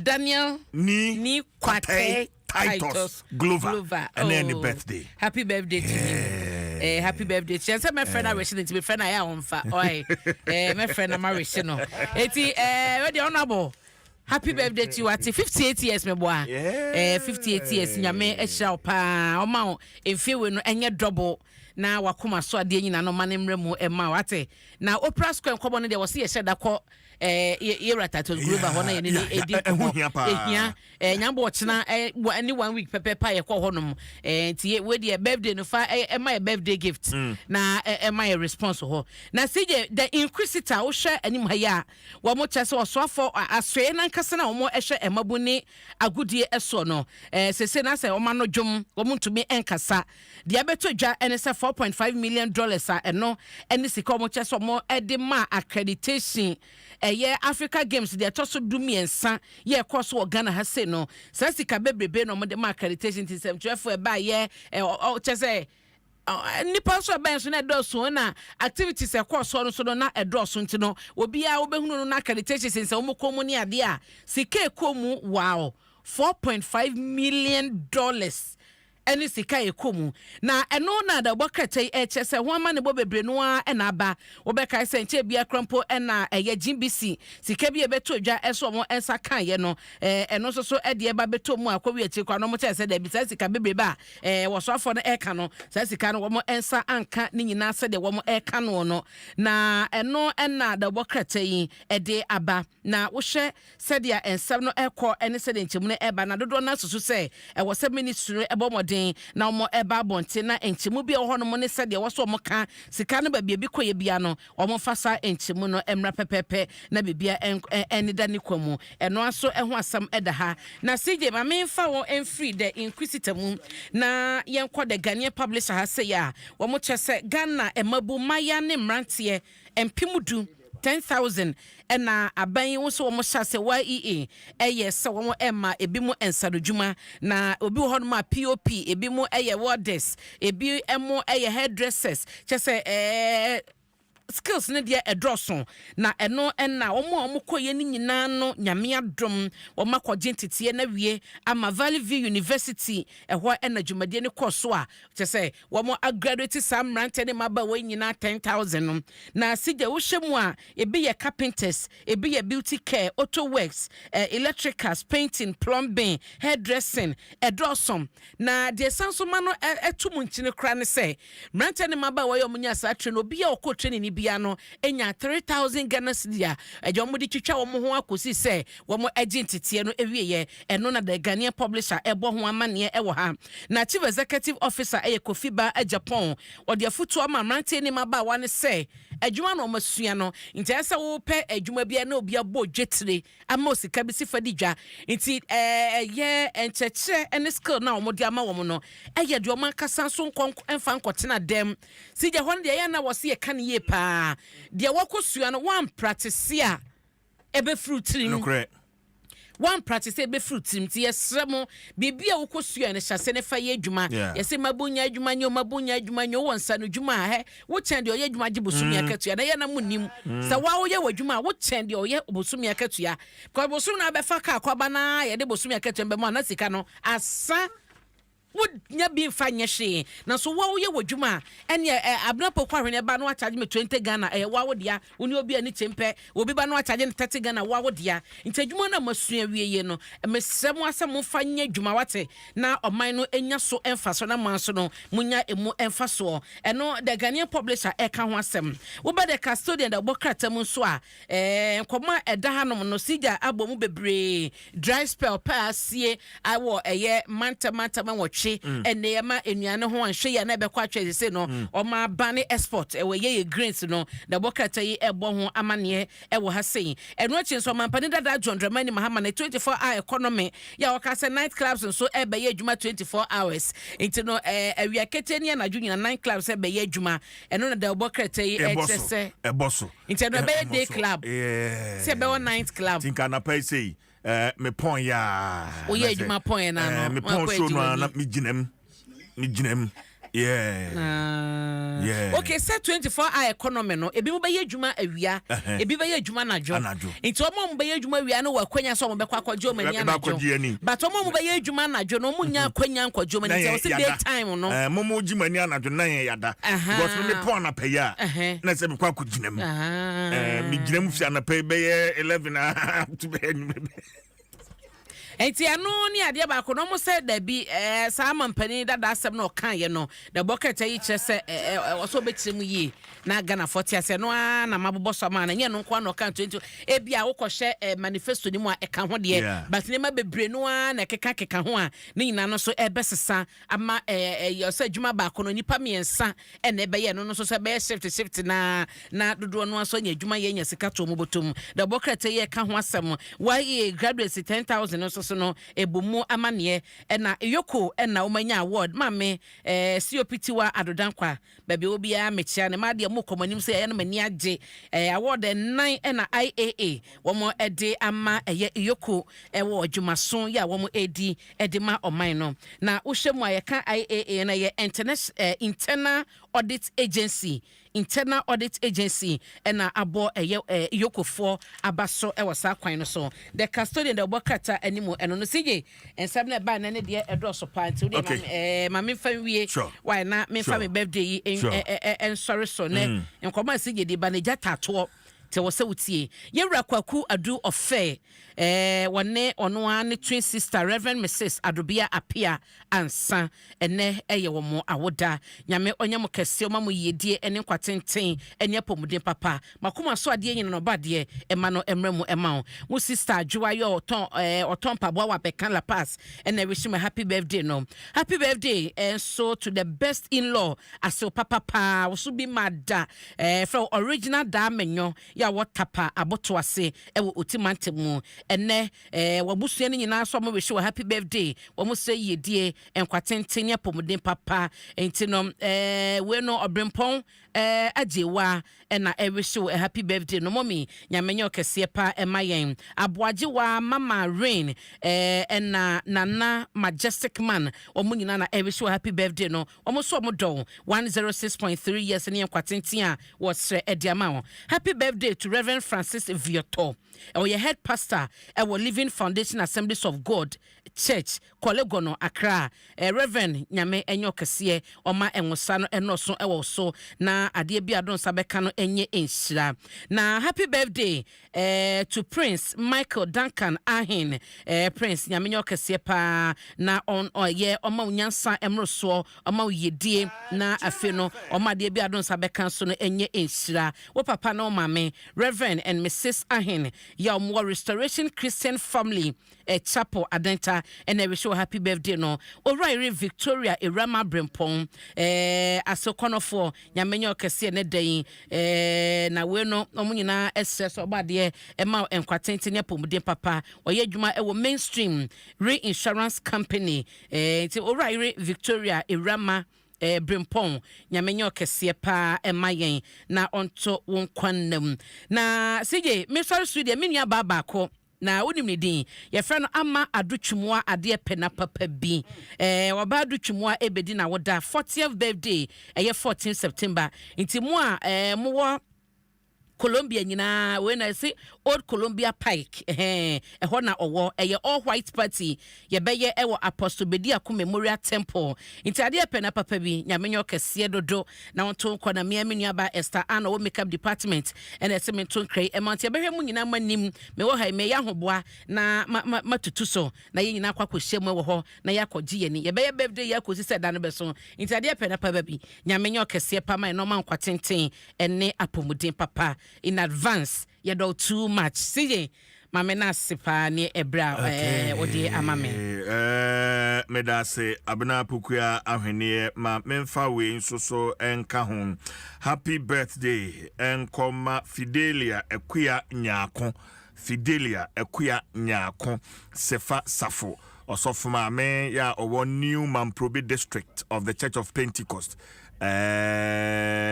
Daniel ni kwate Titus Glover and any birthday. Happy birthday to you. Happy birthday. She said my friend I wish to be friend I am fa. Oi. My friend I'm wish no. Eti the honorable. Happy birthday to you at 58 years me boy. 58 years nyame e hira pa. O ma e fie we no enye double. Na wakoma so ade nyina no manemremu e ma wate. Na opera square nkobo no de wose ye hyeda ko Titus Glover hona ye ne edi ehia nyambo ochina any 1 week pepepa ye ko honom nti we de birthday no fa my birthday gift na my response ho na sije the inquisitor wo hwe anim ha ya wo mo chese wo so afọ asoe na nkasa na wo mo ehwe emabuni agudie eso no sese na se wo ma no dwom wo mo ntumi enkasa de abeto dwa ene se $4.5 million a eno ene sika wo mo chese wo ede ma accreditation Africa Games de toso dumiensa ye course wo Ghana ha se no sasika bebrebe no mo de ma accreditation tisem twefo e ba ye chese nipa so ben so na edoso na activities e course no so na edoso ntino obi a obehunu no na accreditation sense wo mo komu ni ade a sika komu wow $4.5 million ene sika ekomu na eno na da bokratai eche se ho ama ne bo bebre no a na aba obeka se nche bia krampo na eye GBC sika bi ebeto adwa eso mo ensa kan ye no eno so ede eba beto mu akwawi achi kwa no mo che se da bi sika bebre ba wo so afo no eka no sika no wo mo ensa anka ni nyina se de wo mo eka no na eno na da bokratai ede aba na wo hye se de ensem no ekọ ene se de nchemu no eba na dodo na susu se wo se ministry ebo modern na mo eba bonte na enchemu bi ho no mo ne se de wo so mo ka sika no ba bi koye bia no o mo fasa enchemu no emra pepepe na bibia eni da ni kwamu eno aso ho asam eda ha na CJ ma me fa wo enfree the inquisitor mu na yenko the Ghanaian publisher ha say ya wo mo chese Ghana emabu maya ne mrantie empimudu 10,000 ena aban wo so wo sha se YEA eye se wo emma ebi mu ensadodwuma na obi ho no ma POP ebi mu eye warders ebi emo eye hairdressers chese skills ne dia edroso na eno na omo koye ni nyina no nyame adom wo makogye ntete na wie ama Valley View University ehwo na dwumade ne koso a chese wo mo graduate sam rante ne maba wo nyina 10,000 na sije wo hwemu a ebi ye carpenters ebi ye beauty care auto works electricals painting plumbing hairdressing edroso na de sanso ma no etumu nchine kra ne se rante ne maba wo yo munya sa tre no obi a okọ training ni biano enya 3,000 Ghana cedis ejo mo di twitwa wo mo ho akosi se wo mo agentete no ewieye eno na the Ghanaian publisher ebo ho amane ewo ha na chief executive officer Kofi Ba Japan odi afutu ama mrante ni maba wa ne se adwuma no masua no nti esa wo pe adwuma bia na obi abo dwetire ama osika bi sifa didwa nti ye encheche ene skill na wo di ama wo no eye de o man kasa so nkon emfa nkotena dem sije hon de ye na wo se ye kan ye pa de wakosua no one practice a ebe fruitrim no correct one practice ebe fruitrim ti yesremo bibia wakosua ne hyase ne fa ye adwuma yese mabunya adwuma nyo wonsa no adwuma he wo chen de oye adwuma gye bosumi akatua na ye na munim sa wa wo ye wadwuma wo chen de oye bosumi akatua ko bosumi na be fa ka akwaba na ye de bosumi akatua be mo na sika no asa would be fine she na so wo ye wadwuma ene abna pokwa hwene ba no a charge me 20 Ghana wa wo dia woni obi ani chempe obi ba no a charge 30 Ghana wa wo dia ntajwuma na masua wieye no mesem asem fa nya dwuma wate na oman no enya so emfa so na manso no munya emu emfa so eno the Ghanaian publisher eka ho asem wo ba the custodian da bokrata mu so a nkoma eda hanom no sija abomu bebre dry spell paasie awo eye manta ene yama enuane ho anhwe ya na be kwa atwe se no o ma bane export e we ye greens no da bokata yi ebo ho amane e wo ha sei eno achi so man pani dada John Dramani Mahama na 24-hour economy ya wo ka se night clubs so e be ye adwuma 24 hours nti no awia keteni na adwuma night clubs e be ye adwuma eno na da bokata yi e chese eboso nti no be day club se be one night club tinka na pay sei me pon ya o ye adwuma pon na no me pon so no na me ginem yeah okay set 24-hour economy no ebi mo be ye adwuma awia ebi be ye adwuma najo nti o mo be ye adwuma awia no wakwanya so mo be kwa kwajo mani anajo but o mo be ye adwuma najo no mo nya kwanya kwajo mani nti o se day time no mo ji mani anajo na ye yada because me pon na pay ya na se be kwa kuginem me ginem fi na pay be 11 to be enti anu ni ade ba ko no mo se da bi sa mampani dada asem no kan ye no da boketa yi chese oso betirem yi na Ghana 40 ase no na mabobo so ma na nye no kwa no kan 20 e bia wo kohye manifesto ni mu a eka ho de but ne ma bebre no na keka ho a ni nyina no so ebesesa ama yose adwuma ba ko no nipa miensa na ebe ye no so se be shift na dodo no so nya adwuma ye nya sika to mo botom da boketa ye ka ho asem why graduates 10,000 no so no ebumu amane na yoko na omanya award mame COPT wa adodankwa baby obi a mechia ne ma de mo komanim se ye na mani age award 9 na IAA wo mo ede ama eye yoko wo adwumaso ya wo mo edi edema oman no na wo hwemu ayeka IAA na ye internal audit agency internal audit agency ɛna abɔ ɛyɛ yokofo abaso ɛwɔ saa kwan no so the custodian the bɔkata animo ɛno no sige ensɛm na ba na ne deɛ ɛdɔso pa nti wode ma memfa wie why na memfa me birthday yi ensɔre so ne nkɔmɔ sige de ba ne gya tatoɔ te wose wutie yewura kwaku adu ofe wone ono ne twin sister Reverend Mrs. Adobia Apia ansa ene eye wo mo awoda nyame onyam kese o mamu yedie ene kwatenten ene apomuden papa makoma so ade yin no bade ema no emremu ema wo sister adwoa yo oton pabo wa bekan la pass ene wish me happy birthday no happy birthday and so to the best in-law aso papa pa wo so bi mada from original da menyo ya wotapa aboto ase ewo otimante mu ene wabusua ni nyina so mo wish happy birthday wo mo say yedie enkwatenten apomuden papa entinom we no obrempon ajewa ena wish a happy birthday no mommy nyamenyo kese pa emayen aboajewa mama rain ena nana majestic man omo nyina na wish happy birthday no omo so omo don 106.3 years ne enkwatenten a was ediama happy birthday to Reverend Francis Vioto your head pastor our Living Foundation Assemblies of God Church Kolegono Accra Reverend nyame enyo kese oma enwosa no enoso ewo so na ade bia don sabeka no enye enhira na happy birthday to Prince Michael Duncan Ahin Prince nyame enyo kese pa na on oye oma unyansa emroso oma uyedie na afe no oma ade bia don sabeka so no enye enhira wo papa no mame Reverend and Mrs. Ahin ya more Restoration Christian Family Chapel Adenta and I wish you a happy birthday no O'Reilly Victoria Irama Brempong asokono for nyamenyo kese ne day na we no omunyina SS obade ema enkwatenten ne pomuden papa oye dwuma ewo Mainstream Reinsurance Company ti O'Reilly Victoria Irama Brimpon nyamenyo kese pa emayen na onto wonkwanam na sije me sorry studio me nua baba ko na wonim ne din ye frɛ no ama adotwumua ade pena papa bi waba adotwumua ebedi na woda 40th birthday 14 September nti mo a mo wo Columbia nyina when I say Old Columbia Pike ehɔ na ɔwɔ all white party ye bɛyɛ ɛwɔ Apostle Bediako Memorial Temple nti ade pena papa bi nyamenyo kɛse dodo na wonto kɔ na me nua ba Esther Anna wo makeup department ɛna ɛsɛ me to krai ɛmant ye bɛhwɛ mu nyina manim me wɔ ha me ya hoboa na matutu so na ye nyina kwakɔhyɛ mu wɔ hɔ na yakɔgye ye ni ye bɛyɛ birthday yakosi sɛ da no bɛso nti ade pena papa bi nyamenyo kɛse pa man no man kwatenten ɛne apomuden papa in advance you do too much see mama na sipa ni ebra odi amame me da se abna pokua ahwene ma memfa we nsoso enka ho happy birthday enkoma Fidelia Ekuya Nyako Sefa Safo osofuma me ya owo New Mamprobe district of the Church of Pentecost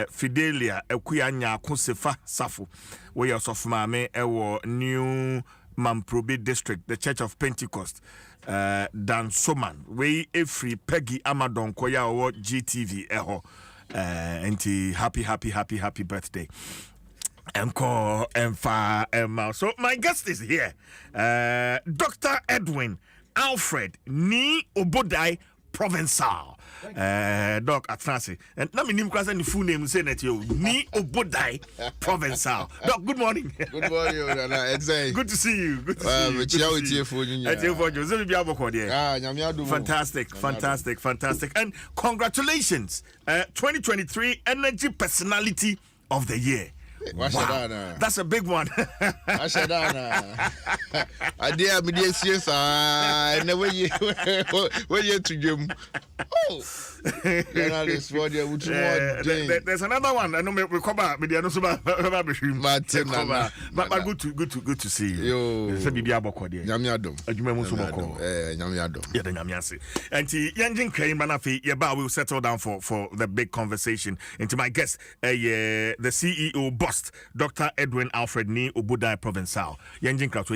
Fidelia Ekuya Nyako Sefa Safo we osofuma me ewo New Mamprobe district the Church of Pentecost Dan Soman we every Peggy Amadon Koya owo GTV eho enti happy birthday Encore and so my guest is here Dr. Edwin Alfred Ni Obodai Provençal Doc at Francis and let me name class and the full name say that you Ni Obodai Provençal. Doc, good morning. Good morning. Good to see you. Good to see you. Fantastic. And congratulations. 2023 Energy Personality of the Year. Wow. That's a big one. I dear me dear CS and when you to Jim. Oh, there's another one. I know we come back with the but good to see you. It's a baby abokodi. Nyamiadom. And Yanjin Crane Manafi Yaba will settle down for the big conversation. And to my guest, the CEO boss, Dr. Edwin Alfred Ni Obodai Provençal. Yanjin Krato